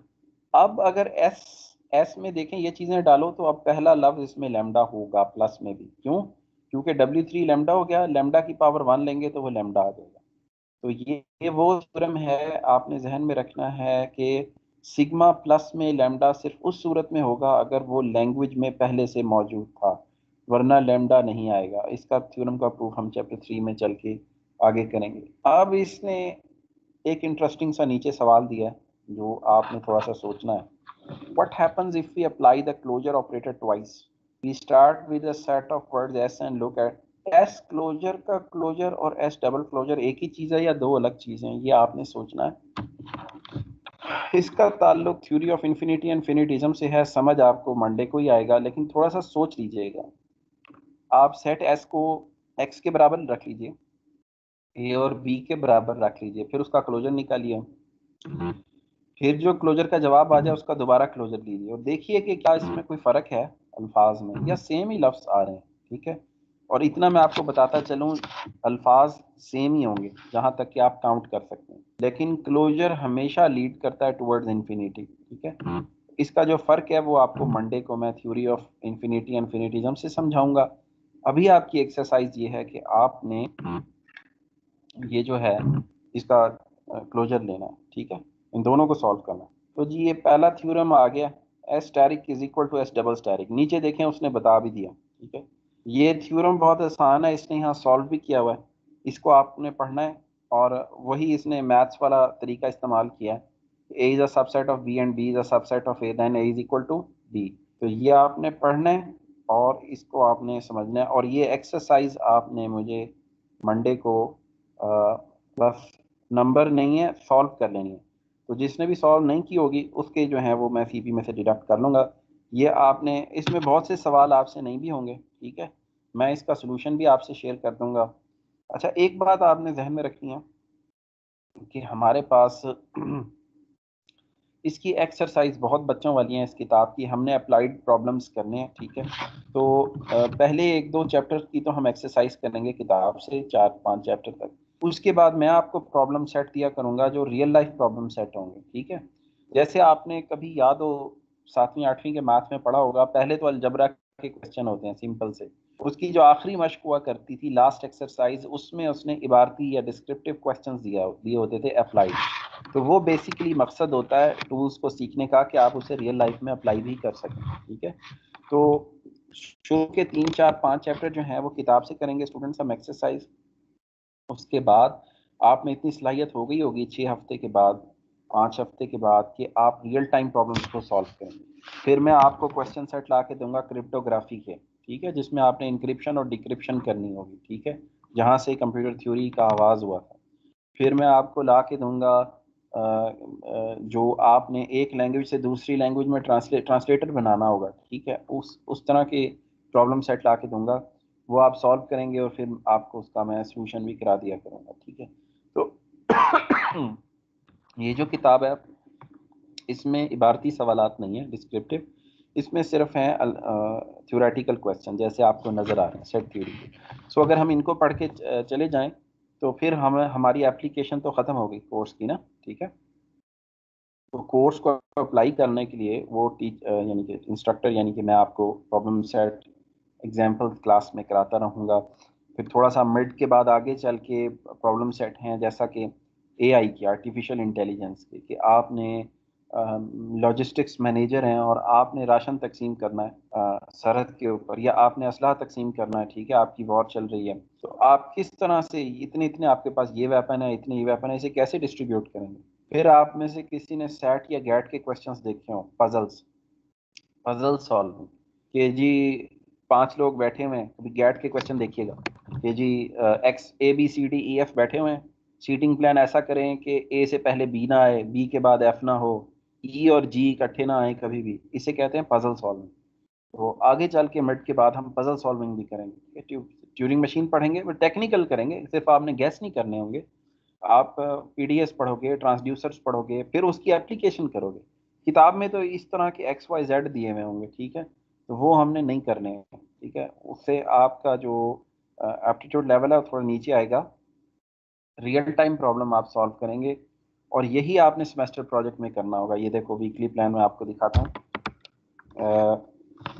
अब अगर एस में देखें ये चीजें डालो, तो अब पहला लफ्ज इसमें लैम्डा होगा प्लस में भी। क्यों? क्योंकि W3 लैम्डा हो गया, लैम्डा की पावर 1 लेंगे तो वो लैम्डा आ जाएगा। तो ये वो थ्योरम है, आपने जहन में रखना है कि सिग्मा प्लस में लैम्डा सिर्फ उस सूरत में होगा अगर वो लैंग्वेज में पहले से मौजूद था, वरना लैम्डा नहीं आएगा। इसका थ्योरम का प्रूफ हम चैप्टर 3 में चल के आगे करेंगे। अब इसने एक इंटरेस्टिंग सा नीचे सवाल दिया है जो आपने थोड़ा सा सोचना है। What happens if we apply the closure operator twice? We start with a set of words S and look at S closure का closure और S double closure एक ही चीज़ है या दो अलग चीज़ें हैं, ये आपने सोचना है। इसका ताल्लुक थ्योरी ऑफ इन्फिनिटी एंड फिनिटिज्म से है, समझ आपको मंडे को ही आएगा, लेकिन थोड़ा सा सोच लीजिएगा। आप सेट S को X के बराबर रख लीजिए, A और B के बराबर रख लीजिए, फिर उसका क्लोजर निकालिए, फिर जो क्लोजर का जवाब आ जाए उसका दोबारा क्लोजर लीजिए, और देखिए कि क्या इसमें कोई फ़र्क है अल्फाज में, या सेम ही लफ्ज़ आ रहे हैं। ठीक है, और इतना मैं आपको बताता चलूँ, अल्फाज सेम ही होंगे जहाँ तक कि आप काउंट कर सकते हैं, लेकिन क्लोजर हमेशा लीड करता है टुवर्ड्स इन्फिनिटी। ठीक है, इसका जो फ़र्क है वो आपको मंडे को मैं थ्योरी ऑफ इन्फिनिटी एंड फिनिटिज्म से समझाऊंगा। अभी आपकी एक्सरसाइज ये है कि आपने ये जो है इसका क्लोजर लेना है। ठीक है, इन दोनों को सॉल्व करना है। तो जी ये पहला थ्योरम आ गया, S asterisk is equal to S double asterisk. नीचे देखें उसने बता भी दिया। ठीक है, ये थ्योरम बहुत आसान है, इसने यहाँ सॉल्व भी किया हुआ है, इसको आपने पढ़ना है, और वही इसने मैथ्स वाला तरीका इस्तेमाल किया है। A is a subset of B and B is a subset of A, then A is equal to B. तो ये आपने पढ़ना है और इसको आपने समझना है, और ये एक्सरसाइज आपने मुझे मंडे को बस नंबर नहीं है, सॉल्व कर लेनी है। तो जिसने भी सॉल्व नहीं की होगी उसके जो है वो मैं सीपी में से डिडक्ट कर लूँगा। ये आपने, इसमें बहुत से सवाल आपसे नहीं भी होंगे। ठीक है, मैं इसका सोल्यूशन भी आपसे शेयर कर दूंगा। अच्छा, एक बात आपने जहन में रखनी है कि हमारे पास इसकी एक्सरसाइज बहुत बच्चों वाली हैं इस किताब की, हमने अप्लाइड प्रॉब्लम्स करने हैं। ठीक है, तो पहले एक दो चैप्टर की तो हम एक्सरसाइज करेंगे किताब से 4-5 चैप्टर तक, उसके बाद मैं आपको प्रॉब्लम सेट दिया करूंगा जो रियल लाइफ प्रॉब्लम सेट होंगे। ठीक है, जैसे आपने कभी याद हो 7वीं 8वीं के मैथ में पढ़ा होगा, पहले तो अलजबरा के क्वेश्चन होते हैं सिंपल से, उसकी जो आखिरी मश्क हुआ करती थी लास्ट एक्सरसाइज, उसमें उसने इबारती या डिस्क्रिप्टिव क्वेश्चंस दिए होते थे अप्लाइड। तो वो बेसिकली मकसद होता है टूल्स को सीखने का कि आप उसे रियल लाइफ में अप्लाई भी कर सकें। ठीक है, तो शुरू के 3-4-5 चैप्टर जो हैं वो किताब से करेंगे स्टूडेंट्स हम एक्सरसाइज। उसके बाद आप में इतनी सलाहियत हो गई होगी 6 हफ्ते के बाद, 5 हफ्ते के बाद, कि आप रियल टाइम प्रॉब्लम्स को सॉल्व करेंगे। फिर मैं आपको क्वेश्चन सेट ला के दूंगा क्रिप्टोग्राफी के। ठीक है, जिसमें आपने इंक्रिप्शन और डिक्रिप्शन करनी होगी। ठीक है, जहाँ से कंप्यूटर थ्योरी का आगाज़ हुआ था। फिर मैं आपको ला के दूंगा जो आपने एक लैंग्वेज से दूसरी लैंग्वेज में ट्रांसलेटर बनाना होगा। ठीक है, उस तरह के प्रॉब्लम सेट ला के दूंगा, वो आप सॉल्व करेंगे और फिर आपको उसका मैं सोल्यूशन भी करा दिया करूँगा। ठीक है, तो ये जो किताब है इसमें इबारती सवालात नहीं है, डिस्क्रिप्टिव, इसमें सिर्फ हैं थ्योरेटिकल क्वेश्चन जैसे आपको नज़र आ रहे हैं सेट थ्योरी के। सो अगर हम इनको पढ़ के चले जाएं तो फिर हम हमारी एप्लीकेशन तो ख़त्म हो गई कोर्स की ना, ठीक है। तो कोर्स को अप्लाई करने के लिए वो यानी कि इंस्ट्रक्टर यानी कि मैं आपको प्रॉब्लम सेट एग्जाम्पल क्लास में कराता रहूँगा। फिर थोड़ा सा मिड के बाद आगे चल के प्रॉब्लम सेट हैं जैसा कि एआई की, आर्टिफिशियल इंटेलिजेंस की, कि आपने लॉजिस्टिक्स मैनेजर हैं और आपने राशन तकसीम करना है सरहद के ऊपर, या आपने असलहा तकसीम करना है, ठीक है, आपकी वॉर चल रही है, तो आप किस तरह से इतने इतने आपके पास ये वेपन है, इतने ये वेपन है, इसे कैसे डिस्ट्रीब्यूट करेंगे। फिर आप में से किसी ने सेट या गैट के क्वेश्चंस देखे हो, पजल सॉल्व कि जी 5 लोग बैठे हुए हैं, अभी गैट के क्वेश्चन देखिएगा कि G X A B C D E F बैठे हुए हैं, सीटिंग प्लान ऐसा करें कि ए से पहले बी ना आए, बी के बाद एफ ना हो, ई और जी इकट्ठे ना आए कभी भी, इसे कहते हैं पजल सॉल्विंग। तो आगे चल के मिड के बाद हम पजल सॉल्विंग भी करेंगे, ट्यूरिंग मशीन पढ़ेंगे, वो टेक्निकल करेंगे, सिर्फ आपने गैस नहीं करने होंगे। आप पीडीएस पढ़ोगे, ट्रांसड्यूसर्स पढ़ोगे, फिर उसकी एप्लीकेशन करोगे। किताब में तो इस तरह के एक्स वाई जेड दिए हुए होंगे, ठीक है, तो वो हमने नहीं करने हैं, ठीक है। उससे आपका जो एप्टीट्यूड लेवल है वो थोड़ा नीचे आएगा। रियल टाइम प्रॉब्लम आप सॉल्व करेंगे, और यही आपने सेमेस्टर प्रोजेक्ट में करना होगा। ये देखो वीकली प्लान में आपको दिखाता हूँ,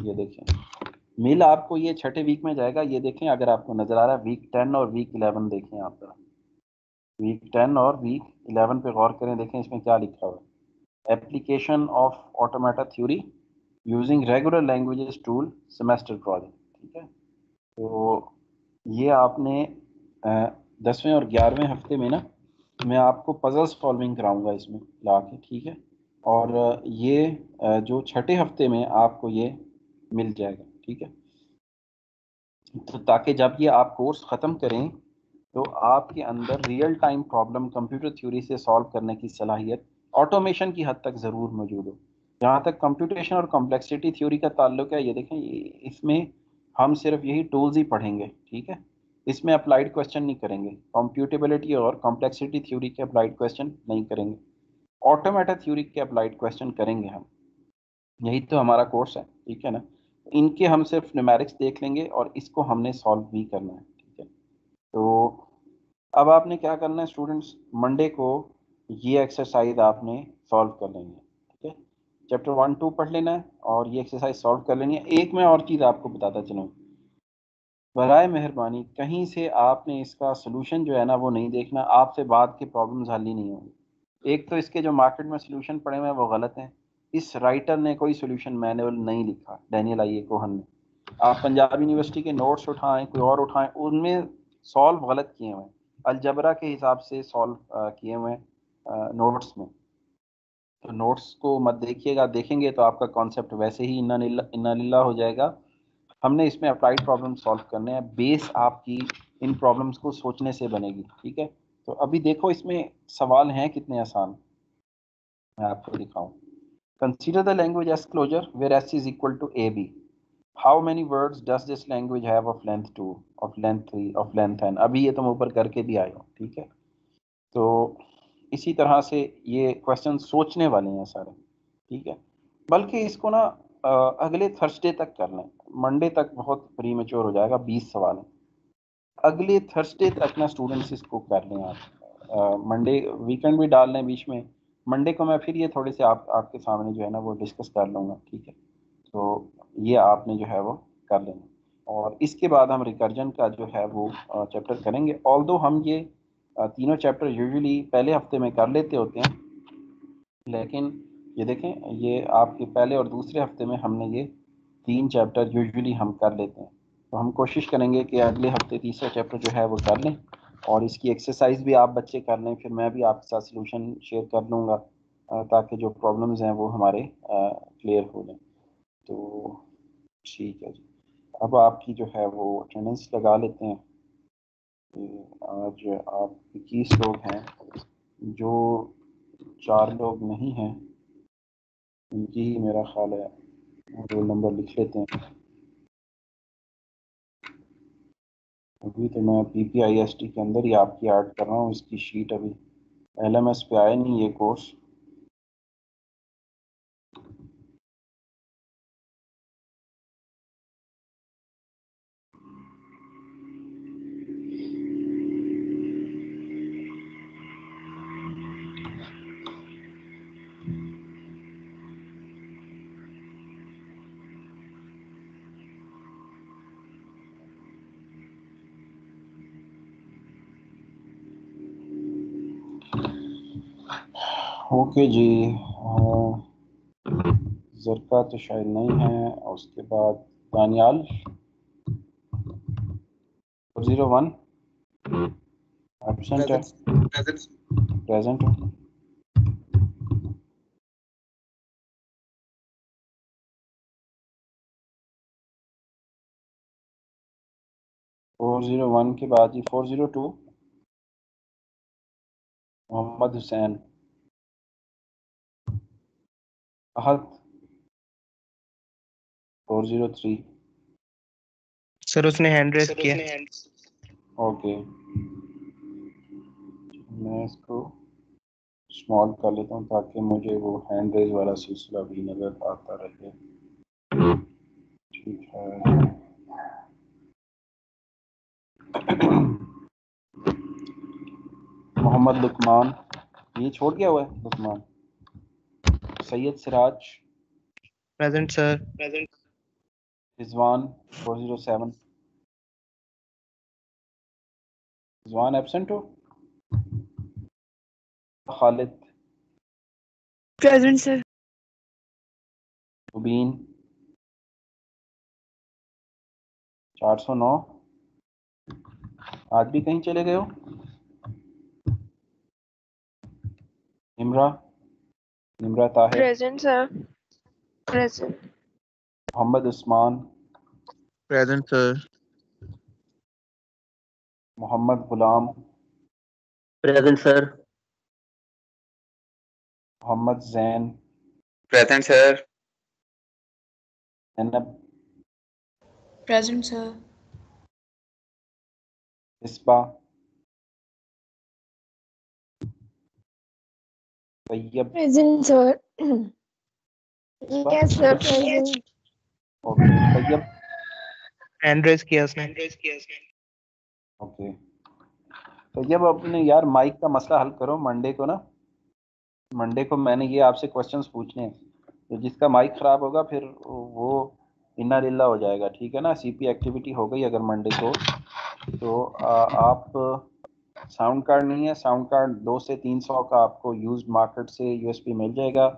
ये देखें, मिल आपको ये छठे वीक में जाएगा। ये देखें अगर आपको नजर आ रहा है, वीक 10 और वीक 11 देखें आप जरा, वीक 10 और वीक 11 पे गौर करें, देखें इसमें क्या लिखा हुआ है। Application of automata theory using regular languages tool semester project, ठीक है। तो ये आपने 10वें और 11वें हफ्ते में ना, मैं आपको पजल्स सॉल्विंग कराऊंगा इसमें ला के, ठीक है। और ये जो छठे हफ्ते में आपको ये मिल जाएगा, ठीक है। तो ताकि जब ये आप कोर्स ख़त्म करें तो आपके अंदर real time problem computer theory से सॉल्व करने की सलाहियत ऑटोमेशन की हद तक ज़रूर मौजूद हो। जहाँ तक कंप्यूटेशन और कॉम्प्लेक्सिटी थ्योरी का ताल्लुक है, ये देखें, इसमें हम सिर्फ यही टूल्स ही पढ़ेंगे, ठीक है। इसमें अप्लाइड क्वेश्चन नहीं करेंगे, कंप्यूटेबिलिटी और कॉम्प्लेक्सिटी थ्योरी के अप्लाइड क्वेश्चन नहीं करेंगे, ऑटोमेटा थ्योरी के अप्लाइड क्वेश्चन करेंगे हम। यही तो हमारा कोर्स है, ठीक है ना। इनके हम सिर्फ न्यूमेरिक्स देख लेंगे और इसको हमने सॉल्व भी करना है, ठीक है। तो अब आपने क्या करना है स्टूडेंट्स, मंडे को ये एक्सरसाइज आपने सॉल्व कर लेनी है, ठीक है। चैप्टर 1 2 पढ़ लेना है और ये एक्सरसाइज सॉल्व कर लेनी है। एक मैं और चीज़ आपको बताता चलूँ, बराए मेहरबानी कहीं से आपने इसका सोल्यूशन जो है ना वो नहीं देखना, आपसे बाद के प्रॉब्लम्स हल ही नहीं होंगे। एक तो इसके जो मार्केट में सोल्यूशन पड़े हुए हैं वो गलत हैं, इस राइटर ने कोई सोल्यूशन मैनुअल नहीं लिखा, डैनियल आई कोहन ने। आप पंजाब यूनिवर्सिटी के नोट्स उठाएं, कोई और उठाएं, उनमें सॉल्व गलत किए हुए हैं, अलजबरा के हिसाब से सॉल्व किए हुए हैं नोट्स में। तो नोट्स को मत देखिएगा, देखेंगे तो आपका कॉन्सेप्ट वैसे ही इन्ना लिल्ला हो जाएगा। हमने इसमें अप्लाइड प्रॉब्लम सॉल्व करने हैं, बेस आपकी इन प्रॉब्लम्स को सोचने से बनेगी, ठीक है। तो अभी देखो इसमें सवाल हैं कितने आसान, मैं आपको दिखाऊं। Consider the language S closure where S is equal to A B, how many words does this language have of length 2, of length 3, of length n। अभी ये तुम ऊपर करके भी आए हो, ठीक है। तो इसी तरह से ये क्वेश्चन सोचने वाले हैं सारे, ठीक है। बल्कि इसको ना अगले थर्सडे तक कर लें, मंडे तक बहुत प्री मेच्योर हो जाएगा, 20 सवाल हैं। अगले थर्सडे तक ना स्टूडेंट्स इसको कर लें आप, मंडे वीकेंड भी डाल लें बीच में, मंडे को मैं फिर ये थोड़े से आपके सामने जो है ना वो डिस्कस कर लूँगा, ठीक है। तो ये आपने जो है वो कर लेना, और इसके बाद हम रिकर्जन का जो है वो चैप्टर करेंगे। ऑल्दो हम ये तीनों चैप्टर यूजुअली पहले हफ्ते में कर लेते होते हैं, लेकिन ये देखें, ये आपके पहले और दूसरे हफ्ते में हमने ये 3 चैप्टर यूजुअली हम कर लेते हैं। तो हम कोशिश करेंगे कि अगले हफ्ते तीसरा चैप्टर जो है वो कर लें, और इसकी एक्सरसाइज भी आप बच्चे कर लें, फिर मैं भी आपके साथ सलूशन शेयर कर लूँगा, ताकि जो प्रॉब्लम्स हैं वो हमारे क्लियर हो जाएं। तो ठीक है जी, अब आपकी जो है वो अटेंडेंस लगा लेते हैं। आज आप 21 लोग हैं, जो 4 लोग नहीं हैं उनकी ही मेरा ख्याल है रोल नंबर लिख लेते हैं। अभी तो मैं PPIST के अंदर ही आपकी ऐड कर रहा हूँ, इसकी शीट अभी LMS पे आया नहीं ये कोर्स। ओके जी। जरका तो शायद नहीं है, और उसके बाद दानियाल 401 एब्सेंट है, प्रेजेंट है। फोर जीरो वन के बाद ही 402 मोहम्मद हुसैन। अहद 403। सर उसने हैंड रेस किया। ओके, मैं इसको स्मॉल कर लेता हूँ ताकि मुझे वो हैंड रेज वाला सिलसिला भी नज़र आता रहे। ठीक है। मोहम्मद लुकमान, ये छोड़ गया हुआ है Lukman. Syed Siraj, present sir. Rizwan 407। Rizwan absent हो। Khalid, Present, sir. मुबीन 409। आज भी कहीं चले गए हो। Nimra, Nimra Tahir. Present, sir. Present. Mohammad Usman, present sir. Mohammad Ghulam, present sir. Mohammad Zain, present sir. Zainab, Present, sir. Isba, Tayyab. Present, sir. Isba, Yes, sir. Present. Okay. Tayyab, hand raise किया उसने। ओके। तैयब अपने यार माइक का मसला हल करो मंडे को ना। मंडे को मैंने ये आपसे क्वेश्चंस पूछने हैं, तो जिसका माइक खराब होगा फिर वो इन्ना लिल्ला हो जाएगा, ठीक है ना। सीपी एक्टिविटी हो गई अगर मंडे को, तो आप साउंड कार्ड नहीं है, साउंड कार्ड 200 से 300 का आपको यूज्ड मार्केट से यूएसबी मिल जाएगा।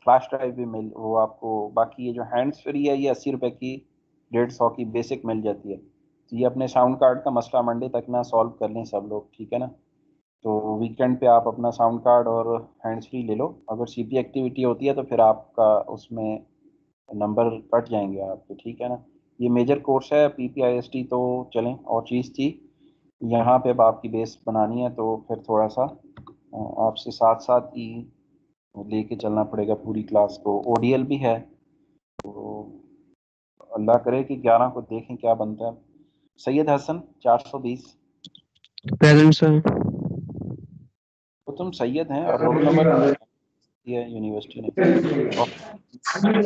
फ्लैश ड्राइव भी मिल वो आपको। बाकी ये जो हैंड्स फ्री है ये 80 रुपए की, 150 की बेसिक मिल जाती है। तो ये अपने साउंड कार्ड का मसला मंडे तक ना सॉल्व कर लें सब लोग, ठीक है ना। तो वीकेंड पे आप अपना साउंड कार्ड और हैंड्स फ्री ले लो। अगर सीपी एक्टिविटी होती है तो फिर आपका उसमें नंबर कट जाएंगे आपके, ठीक है ना। ये मेजर कोर्स है पीपीआईएसटी, तो चलें। और चीज़ थी यहाँ पे अब आपकी बेस बनानी है तो फिर थोड़ा सा आपसे साथ साथ ही लेके चलना पड़ेगा पूरी क्लास को। ओडीएल भी है, तो अल्लाह करे कि 11 को देखें क्या बनता है। सैयद हसन 420। Present sir. तो तुम सैयद हैं और रोल नंबर दिया है यूनिवर्सिटी ने। और Hasan,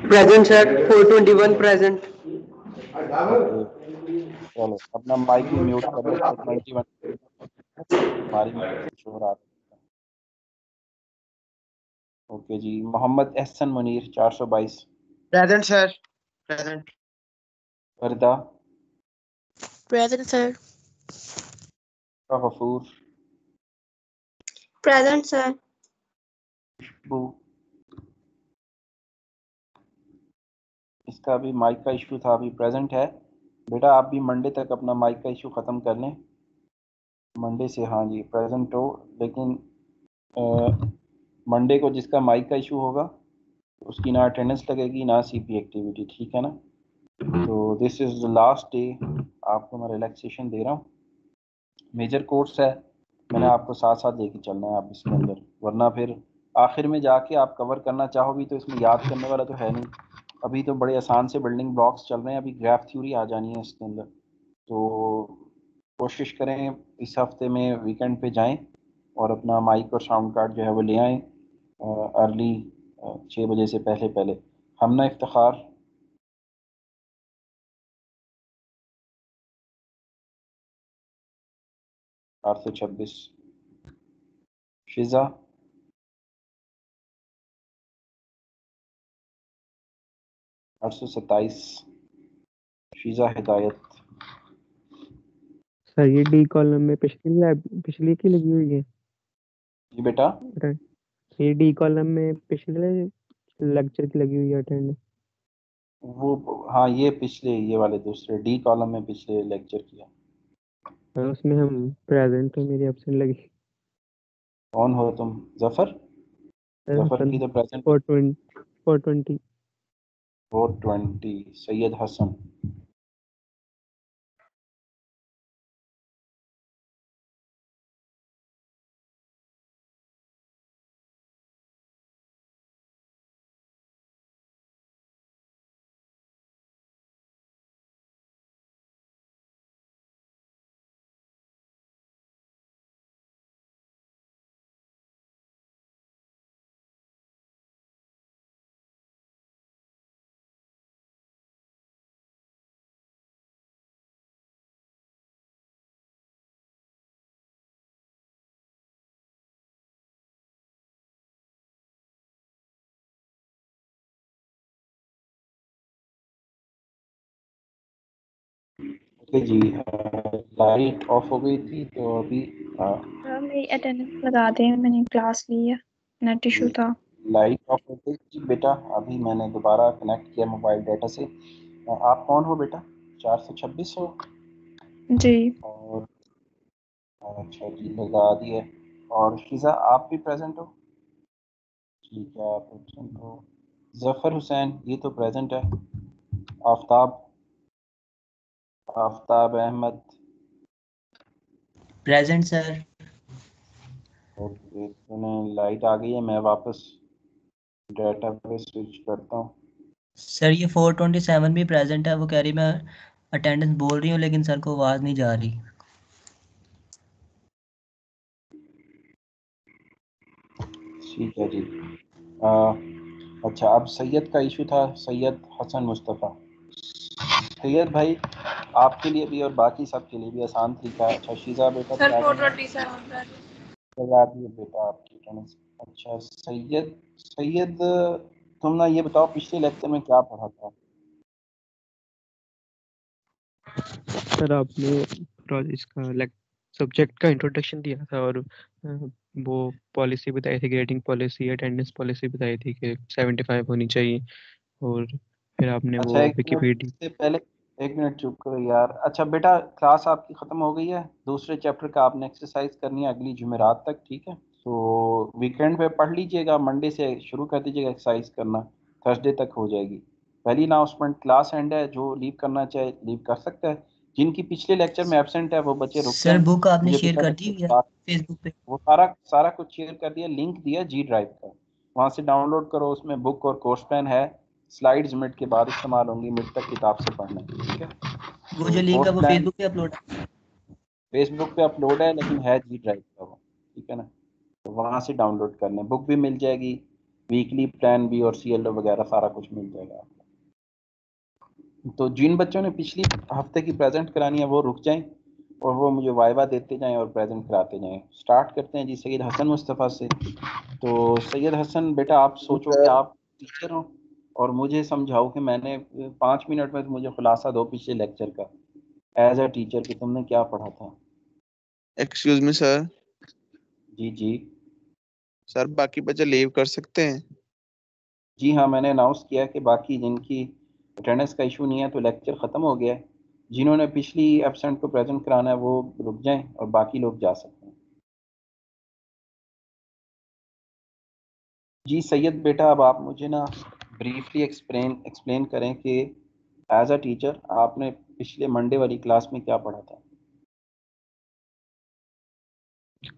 present sir. 421 present. Okay, चलो अपना माइक भी म्यूट कर लो। 421 हमारी में कुछ हो रहा है। ओके जी। Mohammad Ehsan Munir 422। Present sir. Present. Warda, Present, sir. Ghafoor, Present, sir. Khushboo, इसका भी माइक का इशू था, अभी प्रेजेंट है। बेटा आप भी मंडे तक अपना माइक का इशू ख़त्म कर लें। मंडे से हाँ जी प्रेजेंट हो, लेकिन मंडे को जिसका माइक का इशू होगा उसकी ना अटेंडेंस लगेगी ना सीपी एक्टिविटी, ठीक है ना। तो this is the last day, आपको मैं रिलैक्सेशन दे रहा हूँ। मेजर कोर्स है, मैंने आपको साथ साथ लेके चलना है आप इसके अंदर, वरना फिर आखिर में जाके आप कवर करना चाहो भी तो इसमें याद करने वाला तो है नहीं। अभी तो बड़े आसान से बिल्डिंग ब्लॉक्स चल रहे हैं, अभी ग्राफ थ्योरी आ जानी है इसके अंदर। तो कोशिश करें इस हफ्ते में वीकेंड पे जाएं और अपना माइक और साउंड कार्ड जो है वो ले आएँ अर्ली 6 बजे से पहले पहले। हमना इफ्तिखार, 826। शिजा 827। शीजा हिदायत सर ये डी कॉलम में पिछली की लगी हुई है। जी बेटा, ये डी कॉलम में पिछले लेक्चर की लगी हुई है अटेंडेंस। वो हाँ, ये पिछले, ये वाले दूसरे डी कॉलम में पिछले लेक्चर किया। और उसमें हम प्रेजेंट तो मेरी एब्सेंट लगी। कौन हो तुम? जफर? जफर की तो प्रेजेंट 420 420। सैयद हसन। ओके जी, लाइट ऑफ हो गई थी तो अभी मेरी अटेंडेंस लगा दें, मैंने क्लास ली है, नेट इशू था। लाइट ऑफ हो गई थी बेटा। अभी मैंने दोबारा कनेक्ट किया मोबाइल डाटा से। आप कौन हो बेटा? 426 हो? जी। और अच्छा जी, लगा दिए। और शीज़ा आप भी प्रेजेंट हो? ठीक है, आप प्रेजेंट हो। जफर हुसैन ये तो प्रेजेंट है। Aftab, Aftab Ahmed. Present sir. Okay, तो लाइट आ गई है, मैं वापस डाटा पे स्विच करता हूँ। सर ये 427 भी प्रेजेंट है, वो कह रही मैं अटेंडेंस बोल रही हूँ लेकिन सर को आवाज़ नहीं जा रही। ठीक है जी। अच्छा, अब सैयद का इशू था, सैयद हसन मुस्तफ़ा। सैयद भाई, आपके लिए भी और बाकी सब के लिए भी आसान तरीका है। अच्छा शीज़ा बेटा, सर क्या 427 लगा दिए बेटा आपकी अटेंडेंस। अच्छा सैयद, सैयद तुम ना ये बताओ पिछले लेक्चर में क्या पढ़ा था? सर आपने इसका सब्जेक्ट का इंट्रोडक्शन दिया था और वो पॉलिसी बताई थी, ग्रेडिंग पॉलिसी, अटेंडेंस पॉलिसी बताई थी कि 75 होनी चाहिए। और फिर आपने अच्छा वो एक मिनट, विकिपीडिया। इससे पहले एक मिनट चुप करो यार। अच्छा बेटा, क्लास आपकी ख़त्म हो गई है, दूसरे चैप्टर का आपने एक्सरसाइज करनी है अगली जुमेरात तक, ठीक है? तो वीकेंड पे पढ़ लीजिएगा, मंडे से शुरू कर दीजिएगा एक्सरसाइज करना, थर्सडे तक हो जाएगी। पहली अनाउंसमेंट, क्लास एंड है, जो लीव करना चाहे लीव कर सकता है। जिनकी पिछले लेक्चर में एब्सेंट है वो बच्चे रुक सर जाएं। बुक आपने मुझे शेयर पता कर दी लगे हुई है फेसबुक पे। वो सारा सारा कुछ शेयर कर दिया, लिंक दिया जी ड्राइव का, वहाँ से डाउनलोड करो। उसमें बुक और कोर्स पेन है, स्लाइड्स मिड के बाद इस्तेमाल होंगी, मिड तक किताब से पढ़ना है, ठीक है? वो तो जो लिंक है कोर्स वो प्लान फेसबुक पे अपलोड है। फेसबुक पे अपलोड है लेकिन है जी ड्राइव का वो, ठीक है ना? तो वहाँ से डाउनलोड कर लें, बुक भी मिल जाएगी, वीकली प्लान भी और CLO वगैरह सारा कुछ मिल जाएगा आपको। तो जिन बच्चों ने पिछली हफ्ते की प्रेजेंट करानी है वो रुक जाएं और वो मुझे वाइवा देते जाएं और प्रेजेंट कराते जाएं। स्टार्ट करते हैं जी सैयद हसन मुस्तफ़ा से। तो सैयद हसन बेटा, आप सोचो कि आप टीचर हो और मुझे समझाओ कि मैंने 5 मिनट में मुझे खुलासा दो पिछले लेक्चर का, एज अ टीचर कि तुमने क्या पढ़ा था। Excuse me sir. जी जी। सर बाकी बच्चे लीव कर सकते हैं? जी हाँ, मैंने अनाउंस किया कि बाकी जिनकी अटेंडेंस का इशू नहीं है तो लेक्चर ख़त्म हो गया है। जिन्होंने पिछली एब्सेंट को प्रेजेंट कराना है वो रुक जाएं और बाकी लोग जा सकते हैं। जी सैयद बेटा, अब आप मुझे ना ब्रीफली एक्सप्लेन एक्सप्लेन करें कि एज अ टीचर आपने पिछले मंडे वाली क्लास में क्या पढ़ा था।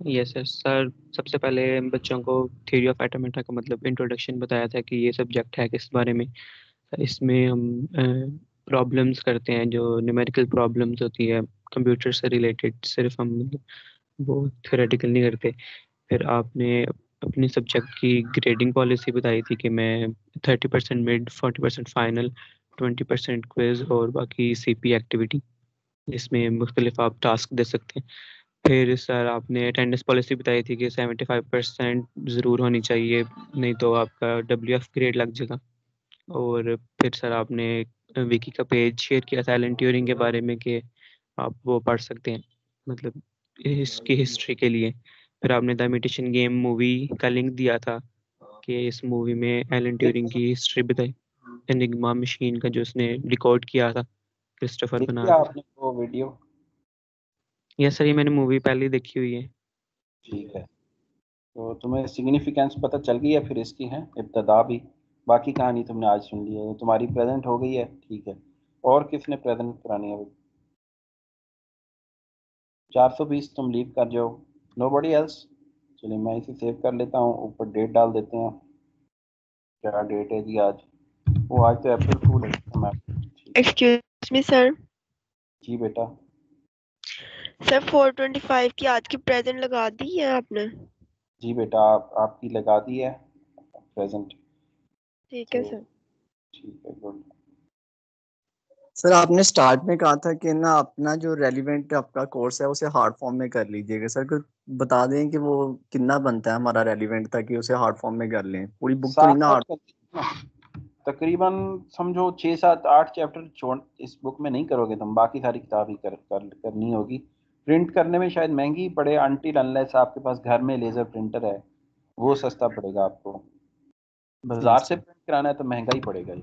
Yes sir. सर सबसे पहले बच्चों को थ्योरी ऑफ ऑटोमेटा का मतलब इंट्रोडक्शन बताया था कि ये सब्जेक्ट है किस बारे में। इसमें हम प्रॉब्लम्स करते हैं, जो न्यूमेरिकल प्रॉब्लम्स होती है कंप्यूटर से रिलेटेड, सिर्फ हम वो थ्योरेटिकल नहीं करते। फिर आपने अपनी सब्जेक्ट की ग्रेडिंग पॉलिसी बताई थी कि मैं 30% मिड, 40% फाइनल, 20% क्विज और बाकी CP एक्टिविटी, जिसमें मुख्तलिफ आप टास्क दे सकते हैं। फिर सर आपने अटेंडेंस पॉलिसी बताई थी कि 75% ज़रूर होनी चाहिए, नहीं तो आपका WF ग्रेड लग जाएगा। और फिर सर आपने विकी का पेज शेयर किया था एलन ट्यूरिंग के बारे में कि आप वो पढ़ सकते हैं। मतलब इसकी हिस्ट्री के लिए। फिर आपने द इमिटेशन गेम मूवी का लिंक दिया था कि इस मूवी में एलन ट्यूरिंग की हिस्ट्री बताई, एनिग्मा मशीन का जो उसने रिकॉर्ड किया था क्रिस्टोफर देखिए बनार्ड। आपने वो वीडियो? यस सर, ये मैंने मूवी पहले ही देखी हुई है। ठीक है, तो तुम्हें सिग्निफिकेंस पता चल गई है फिर इसकी, है इब्तदा भी। बाकी कहानी तुमने आज सुन ली है, तुम्हारी प्रेजेंट हो गई है, ठीक है। और किसने प्रेजेंट करानी है? 420 तुम लीव कर जाओ, नोबडी एल्स। चलिए मैं इसे सेव कर लेता हूँ, ऊपर डेट डाल देते हैं। क्या डेट है जी आज? वो आज तो अप्रैल फूल है मैम। Excuse me sir. जी बेटा। सर 425 की आज की प्रेजेंट लगा दी है आपने? जी बेटा, आपकी लगा दी है प्रेजेंट। ठीक है तो सर। ठीक है, गुड। सर आपने स्टार्ट में कहा था कि ना अपना जो रेलिवेंट आपका कोर्स है उसे हार्ड फॉर्म में कर लीजिएगा। सर कुछ बता दें कि वो कितना बनता है हमारा रेलिवेंट, ताकि उसे हार्ड फॉर्म में कर लें। पूरी बुक तो नहीं ना 7-8 हार्ड। तकरीबन समझो 6-7-8 चैप्टर छोड़ इस बुक में नहीं करोगे तुम, बाकी सारी किताब ही करनी होगी। प्रिंट करने में शायद महंगी पड़े, अनटिल अनलेस आपके पास घर में लेजर प्रिंटर है, वो सस्ता पड़ेगा आपको। बाजार से प्रिंट कराना है तो महंगा ही पड़ेगा ये।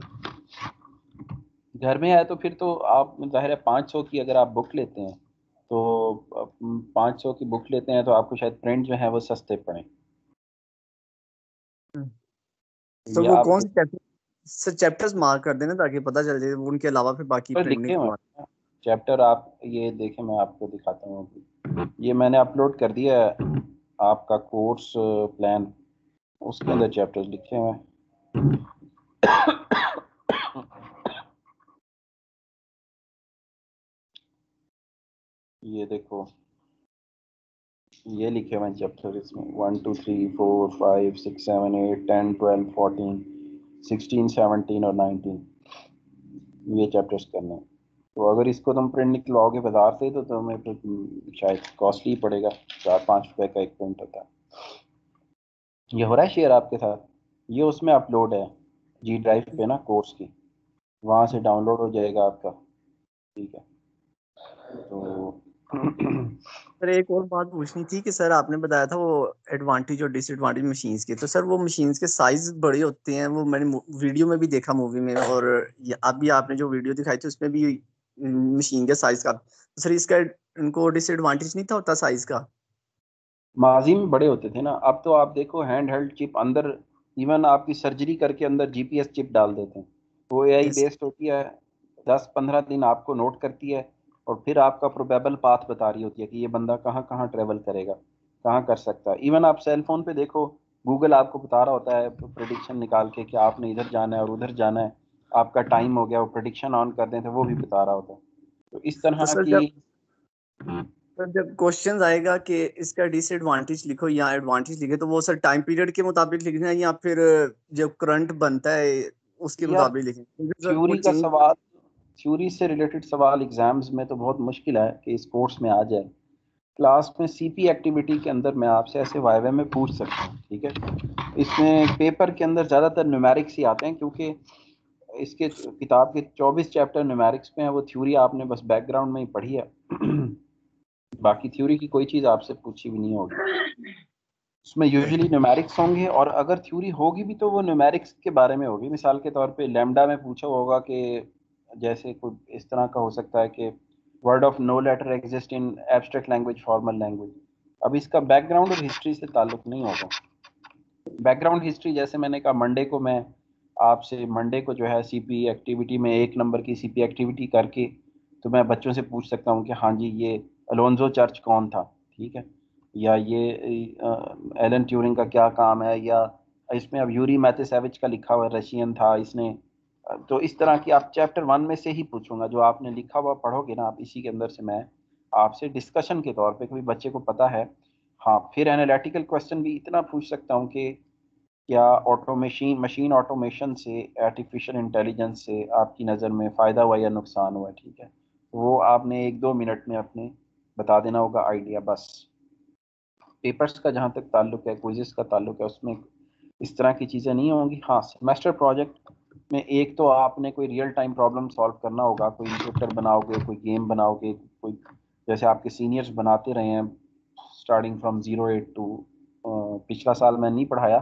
घर में है तो फिर तो आप जाहिर है 500 की अगर आप बुक लेते हैं तो 500 की बुक लेते हैं तो आपको शायद प्रिंट जो है वो सस्ते पड़े। तो ये वो कौन आपको से चैप्टर, सर चैप्टर्स मार्क कर देना ताकि पता चल जाए, उनके अलावा फिर बाकी पर प्रिंट नहीं लिखे हुए करवाना। हैं चैप्टर, आप ये देखें, मैं आपको दिखाता हूँ अभी। ये मैंने अपलोड कर दिया है आपका कोर्स प्लान, उसके अंदर चैप्टर्स लिखे हुए हैं। ये देखो, ये लिखे हुए हैं चैप्टर इसमें 1 2 3 4 5 6 7 8 10 12 14 16 17 और 19, ये चैप्टर्स करने हैं। तो अगर इसको तुम प्रिंट निकलवाओगे बाजार से तो तुम्हें तो शायद कॉस्टली पड़ेगा, 4-5 रुपए का एक प्रिंट होता है। ये हो रहा है शेयर आपके साथ? ये उसमें अपलोड है जी ड्राइव पे ना, कोर्स की, वहाँ से डाउनलोड हो जाएगा आपका। ठीक है, तो सर एक और बात पूछनी थी कि सर आपने बताया था वो एडवांटेज और डिसएडवांटेज मशीन्स की, तो सर वो मशीन्स के साइज बड़े होते हैं, वो मैंने वीडियो में भी देखा मूवी में, और अभी आपने जो वीडियो दिखाई थी उसमें भी मशीन के साइज का, तो सर इसका इनको डिसएडवांटेज नहीं था होता साइज का? माजी में बड़े होते थे ना, अब तो आप देखो हैंड हेल्ड चिप अंदर, इवन आपकी सर्जरी करके अंदर जीपीएस चिप डाल देते हैं, वो एआई यस। बेस्ड होती है। 10-15 दिन आपको नोट करती है और फिर आपका प्रोबेबल पाथ बता रही होती है कि ये बंदा कहाँ कहाँ ट्रेवल करेगा, कहाँ कर सकता है। इवन आप सेल फोन पे देखो, गूगल आपको बता रहा होता है प्रिडिक्शन निकाल के कि आपने इधर जाना है और उधर जाना है, आपका टाइम हो गया, वो प्रिडिक्शन ऑन कर दें तो वो भी बता रहा होता है। तो इस तो तरह सर की जब क्वेश्चन आएगा कि इसका डिसएडवांटेज लिखो या एडवांटेज लिखे, तो वो सर टाइम पीरियड के मुताबिक लिखना है या फिर जो करंट बनता है उसके यार मुताबिक लिखें, क्योंकि सर वो थ्योरी का चेंज। सवाल, थ्योरी से रिलेटेड सवाल एग्जाम्स में तो बहुत मुश्किल है कि इस कोर्स में आ जाए। क्लास में सीपी एक्टिविटी के अंदर मैं आपसे ऐसे वाइवा में पूछ सकता हूँ, ठीक है। इसमें पेपर के अंदर ज़्यादातर न्यूमेरिक्स ही आते हैं, क्योंकि इसके किताब के 24 चैप्टर न्यूमेरिक्स में है। वो थ्योरी आपने बस बैकग्राउंड में ही पढ़ी है। बाकी थ्योरी की कोई चीज़ आपसे पूछी भी नहीं होगी। उसमें यूजुअली न्यूमेरिक्स होंगे, और अगर थ्योरी होगी भी तो वो न्यूमेरिक्स के बारे में होगी। मिसाल के तौर पे लैम्डा में पूछा होगा कि जैसे कोई इस तरह का हो सकता है कि word of no letter exist in abstract language, formal language. अब इसका बैकग्राउंड और हिस्ट्री से ताल्लुक नहीं होगा। बैकग्राउंड हिस्ट्री जैसे मैंने कहा, मंडे को मैं आपसे, मंडे को जो है सीपी एक्टिविटी में 1 नंबर की सीपी एक्टिविटी करके तो मैं बच्चों से पूछ सकता हूँ कि हाँ जी ये अलोन्जो चर्च कौन था, ठीक है, या ये एलन ट्यूरिंग का क्या काम है, या इसमें अब यूरी मैथेसेविच का लिखा हुआ रशियन था इसने। तो इस तरह की आप चैप्टर 1 में से ही पूछूंगा, जो आपने लिखा हुआ पढ़ोगे ना आप, इसी के अंदर से मैं आपसे डिस्कशन के तौर पे, कोई बच्चे को पता है, हाँ, फिर एनालिटिकल क्वेश्चन भी इतना पूछ सकता हूँ कि क्या ऑटोमेशन, मशीन ऑटोमेशन से, आर्टिफिशियल इंटेलिजेंस से आपकी नज़र में फ़ायदा हुआ या नुकसान हुआ, ठीक है। वो आपने 1-2 मिनट में अपने बता देना होगा आइडिया बस। पेपर्स का जहाँ तक ताल्लुक है, क्विज़ेस का ताल्लुक है, उसमें इस तरह की चीज़ें नहीं होंगी। हाँ, सेमेस्टर प्रोजेक्ट में एक तो आपने कोई रियल टाइम प्रॉब्लम सॉल्व करना होगा, कोई इंस्ट्रक्टर बनाओगे, कोई गेम बनाओगे, कोई जैसे आपके सीनियर्स बनाते रहे हैं स्टार्टिंग फ्रॉम 08 टू, पिछला साल मैं नहीं पढ़ाया,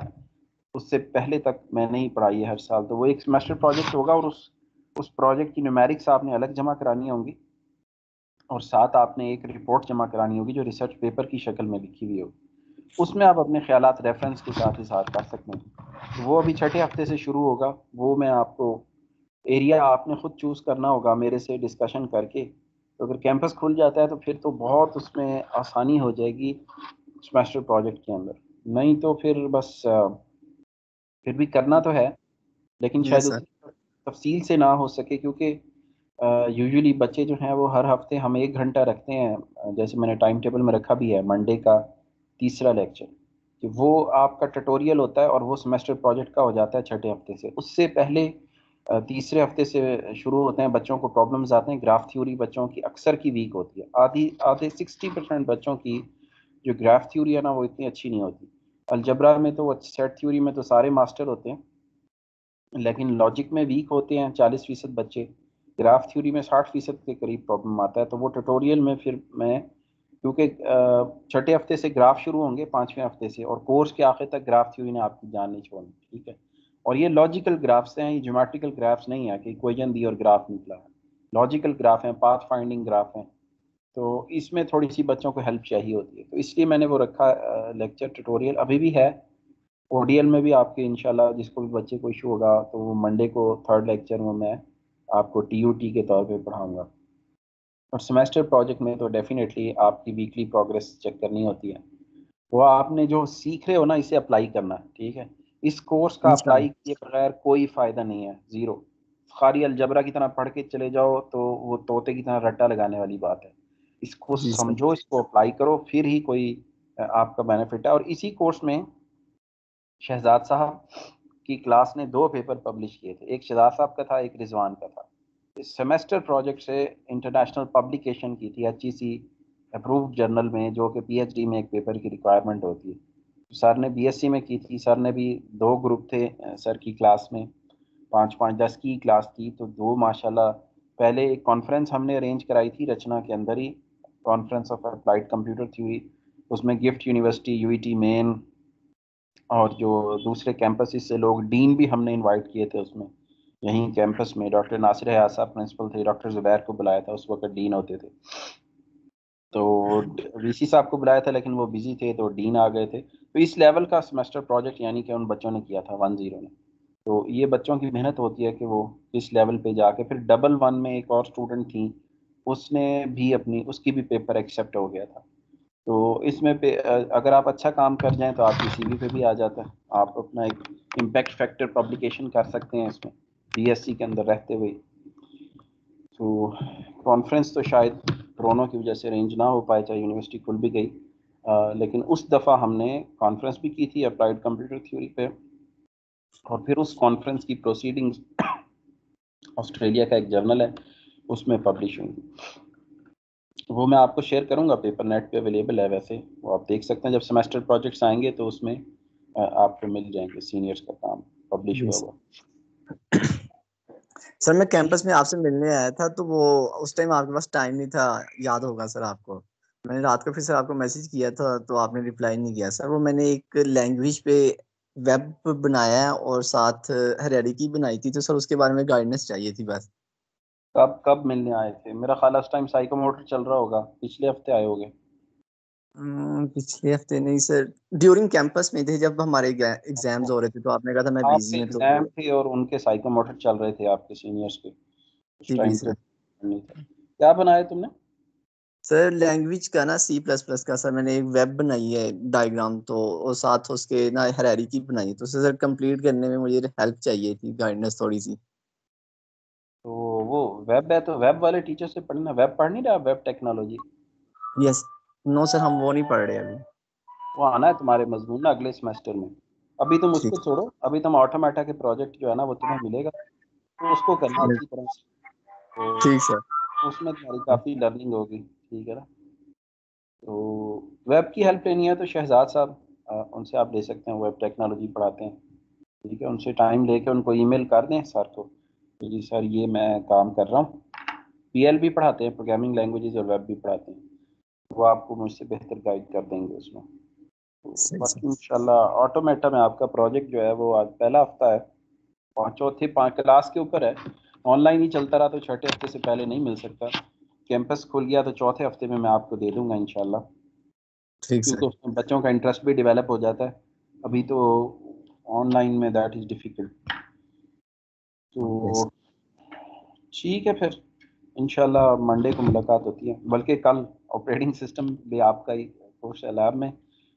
उससे पहले तक मैंने ही पढ़ाई है हर साल। तो वो एक सेमेस्टर प्रोजेक्ट होगा और उस प्रोजेक्ट की न्यूमेरिक्स आपने अलग जमा करानी होंगी और साथ आपने एक रिपोर्ट जमा करानी होगी जो रिसर्च पेपर की शक्ल में लिखी हुई होगी। उसमें आप अपने ख्यालात रेफरेंस के साथ इज़हार कर सकते हैं। तो वो अभी छठे हफ्ते से शुरू होगा। वो मैं आपको एरिया आपने खुद चूज़ करना होगा मेरे से डिस्कशन करके। तो अगर कैंपस खुल जाता है तो फिर तो बहुत उसमें आसानी हो जाएगी सेमेस्टर प्रोजेक्ट के अंदर। नहीं तो फिर बस फिर भी करना तो है, लेकिन शायद यस सर। उतनी तफसील से ना हो सके, क्योंकि यूजुअली बच्चे जो हैं वो हर हफ्ते हम 1 घंटा रखते हैं, जैसे मैंने टाइम टेबल में रखा भी है मंडे का तीसरा लेक्चर, कि वो आपका ट्यूटोरियल होता है और वो सेमेस्टर प्रोजेक्ट का हो जाता है छठे हफ्ते से। उससे पहले तीसरे हफ्ते से शुरू होते हैं, बच्चों को प्रॉब्लम्स आते हैं। ग्राफ थ्योरी बच्चों की अक्सर की वीक होती है, आधे 60% बच्चों की जो ग्राफ थ्योरी है ना वो इतनी अच्छी नहीं होती। अलजबरा में तो, सेट थ्योरी में तो सारे मास्टर होते हैं, लेकिन लॉजिक में वीक होते हैं 40% बच्चे। ग्राफ थ्योरी में 60% के करीब प्रॉब्लम आता है। तो वो ट्यूटोरियल में फिर मैं, क्योंकि छठे हफ्ते से ग्राफ शुरू होंगे 5वें हफ्ते से, और कोर्स के आखिर तक ग्राफ थ्योरी ने आपकी जान नहीं छोड़नी, ठीक है। और ये लॉजिकल ग्राफ्स हैं, ये ज्योमेट्रिकल ग्राफ्स नहीं है कि इक्वेशन दी और ग्राफ निकला है। लॉजिकल ग्राफ हैं, पाथ फाइंडिंग ग्राफ हैं। तो इसमें थोड़ी सी बच्चों को हेल्प चाहिए होती है, तो इसलिए मैंने वो रखा लेक्चर ट्यूटोरियल अभी भी है। ओडीएल में भी आपके इंशाल्लाह जिसको भी बच्चे को इशू होगा तो वो मंडे को थर्ड लेक्चर में मैं आपको टीयूटी के तौर पे पढ़ाऊंगा। और सेमेस्टर प्रोजेक्ट में तो डेफिनेटली आपकी वीकली प्रोग्रेस चेक करनी होती है। वो आपने जो सीख रहे हो ना, इसे अप्लाई करना है, ठीक है। इस कोर्स का इंशाल्लाह। अप्लाई किए बगैर कोई फ़ायदा नहीं है, ज़ीरो। खाली अलजबरा की तरह पढ़ के चले जाओ तो वो तोते की तरह रट्टा लगाने वाली बात है। इसको जी सर। समझो, इसको अप्लाई करो, फिर ही कोई आपका बेनिफिट है। और इसी कोर्स में शहजाद साहब की क्लास ने 2 पेपर पब्लिश किए थे, एक शहजाद साहब का था, एक रिजवान का था। इस सेमेस्टर प्रोजेक्ट से इंटरनेशनल पब्लिकेशन की थी एचईसी अप्रूव्ड जर्नल में, जो कि पीएचडी में एक पेपर की रिक्वायरमेंट होती है। सर ने बीएससी में की थी, सर ने भी 2 ग्रुप थे सर की क्लास में, 5-5 10 की क्लास थी। तो 2 माशाल्लाह, पहले एक कॉन्फ्रेंस हमने अरेंज कराई थी रचना के अंदर ही, conference of applied computer theory. उसमें गिफ्ट यूनिवर्सिटी, यूईटी मेन और जो दूसरे कैंपस से लोग, डीन भी हमने इनवाइट किए थे उसमें। यहीं कैंपस में डॉक्टर नासिर हयात साहब प्रिंसिपल थे, डॉक्टर जुबैर को बुलाया था, उस वक्त डीन होते थे। तो वीसी साहब को बुलाया था लेकिन वो बिजी थे, तो डीन आ गए थे। तो इस लेवल का सेमेस्टर प्रोजेक्ट यानी कि उन बच्चों ने किया था 10 ने। तो ये बच्चों की मेहनत होती है कि वो इस लेवल पे जाके, फिर डबल 1 में एक और स्टूडेंट थी, उसने भी अपनी, उसकी भी पेपर एक्सेप्ट हो गया था। तो इसमें अगर आप अच्छा काम कर जाएं तो आपकी सीवी पे भी आ जाता है। आप अपना एक इम्पैक्ट फैक्टर पब्लिकेशन कर सकते हैं इसमें बीएससी के अंदर रहते हुए। तो कॉन्फ्रेंस तो शायद कोरोना की वजह से अरेंज ना हो पाए, चाहे यूनिवर्सिटी खुल भी गई, लेकिन उस दफ़ा हमने कॉन्फ्रेंस भी की थी अप्लाइड कंप्यूटर थ्योरी पे। और फिर उस कॉन्फ्रेंस की प्रोसीडिंग्स ऑस्ट्रेलिया का एक जर्नल है उसमें पब्लिश हुई। वो मैं आपको शेयर करूंगा, पेपर नेट पे अवेलेबल है वैसे, वो आप देख सकते हैं। जब सेमेस्टर प्रोजेक्ट्स आएंगे तो उसमें आपको मिल जाएंगे सीनियर्स का काम पब्लिश जी हुआ सर। हुआ। सर मैं कैंपस में आपसे मिलने आया था तो वो उस टाइम आपके पास टाइम नहीं था, याद होगा सर आपको। मैंने रात को फिर सर आपको मैसेज किया था तो आपने रिप्लाई नहीं किया सर। वो मैंने एक लैंग्वेज पे वेब बनाया है और साथ हरियाली की बनाई थी, तो सर उसके बारे में गाइडेंस चाहिए थी बस। कब कब मिलने आए थे? मेरा ख्याल है उस टाइम साइकोमोटर चल रहा होगा, पिछले हफ्ते आए होगे। पिछले हफ्ते नहीं सर, ड्यूरिंग कैंपस में थे जब हमारे एग्जाम्स हो रहे थे, तो आपने कहा था मैं आपके बिजी हूँ तो एग्जाम थे और उनके साइकोमोटर चल रहे थे आपके सीनियर्स के, उस जी जी टाइम तो सर। नहीं था। क्या बनाया तुमने? सर लैंग्वेज का ना C++ का सर मैंने एक वेब बनाई है डायग्राम, तो और साथ उसके ना हरारी की बनाई है, तो सर कंप्लीट करने में मुझे हेल्प चाहिए थी, गाइडेंस थोड़ी सी। तो वो वेब है तो वेब वाले टीचर से पढ़ना। वेब पढ़ नहीं रहा, web technology? Yes. No sir हम वो नहीं पढ़ रहे अभी। वो आना है तुम्हारे मजमून ना अगले सेमेस्टर में। अभी तुम ठीक। उसको छोड़ो, अभी तुम ऑटोमेटा के प्रोजेक्ट जो है ना वो तुम्हें मिलेगा, तो उसको करना अच्छी तरह से। ठीक सर। तो उसमें तुम्हारी काफ़ी लर्निंग होगी, ठीक है ना। तो वेब की हेल्प लेनी है तो शहजाद साहब, उनसे आप ले सकते हैं, वेब टेक्नोलॉजी पढ़ाते हैं, ठीक है। उनसे टाइम लेके उनको ईमेल कर दें सर को, तो जी सर ये मैं काम कर रहा हूँ। पीएल भी पढ़ाते हैं, प्रोग्रामिंग लैंग्वेजेस, और वेब भी पढ़ाते हैं। वो आपको मुझसे बेहतर गाइड कर देंगे उसमें। तो सही बाकी सही। इंशाल्लाह ऑटोमेटा में आपका प्रोजेक्ट जो है वो आज पहला हफ्ता है और चौथे 5 क्लास के ऊपर है। ऑनलाइन ही चलता रहा तो छठे हफ्ते से पहले नहीं मिल सकता। कैंपस खुल गया तो चौथे हफ्ते में मैं आपको दे दूंगा इंशाल्लाह, ठीक क्योंकि सर। उसमें बच्चों का इंटरेस्ट भी डेवलप हो जाता है। अभी तो ऑनलाइन में दैट इज़ डिफ़िकल्ट। यस। तो ठीक है फिर इंशाल्लाह मंडे को मुलाकात होती है, बल्कि कल ऑपरेटिंग सिस्टम भी आपका ही कोर्स है लैब में।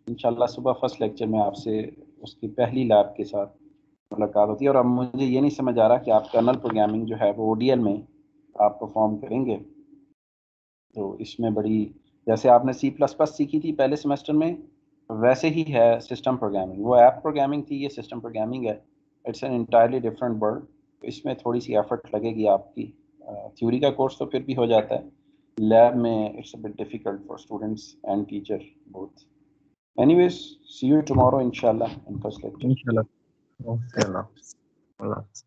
इंशाल्लाह सुबह फर्स्ट लेक्चर में आपसे उसकी पहली लैब के साथ मुलाकात होती है। और अब मुझे ये नहीं समझ आ रहा कि आप कर्नल प्रोग्रामिंग जो है वो ओडीएल में आप परफॉर्म करेंगे। तो इसमें बड़ी, जैसे आपने सी प्लस प्लस सीखी थी पहले सेमेस्टर में, वैसे ही है सिस्टम प्रोग्रामिंग। वो ऐप प्रोग्रामिंग थी, ये सिस्टम प्रोग्रामिंग है। It's an entirely different world. इसमें थोड़ी सी एफर्ट लगेगी आपकी। थ्योरी का कोर्स तो फिर भी हो जाता है, लैब में it's a bit difficult for students and teacher both. Anyways, see you tomorrow इंशाल्लाह इन फर्स्ट लेक्चर। इंशाल्लाह। ओके, अल्लाह हाफ़िज़। अल्लाह हाफ़िज़।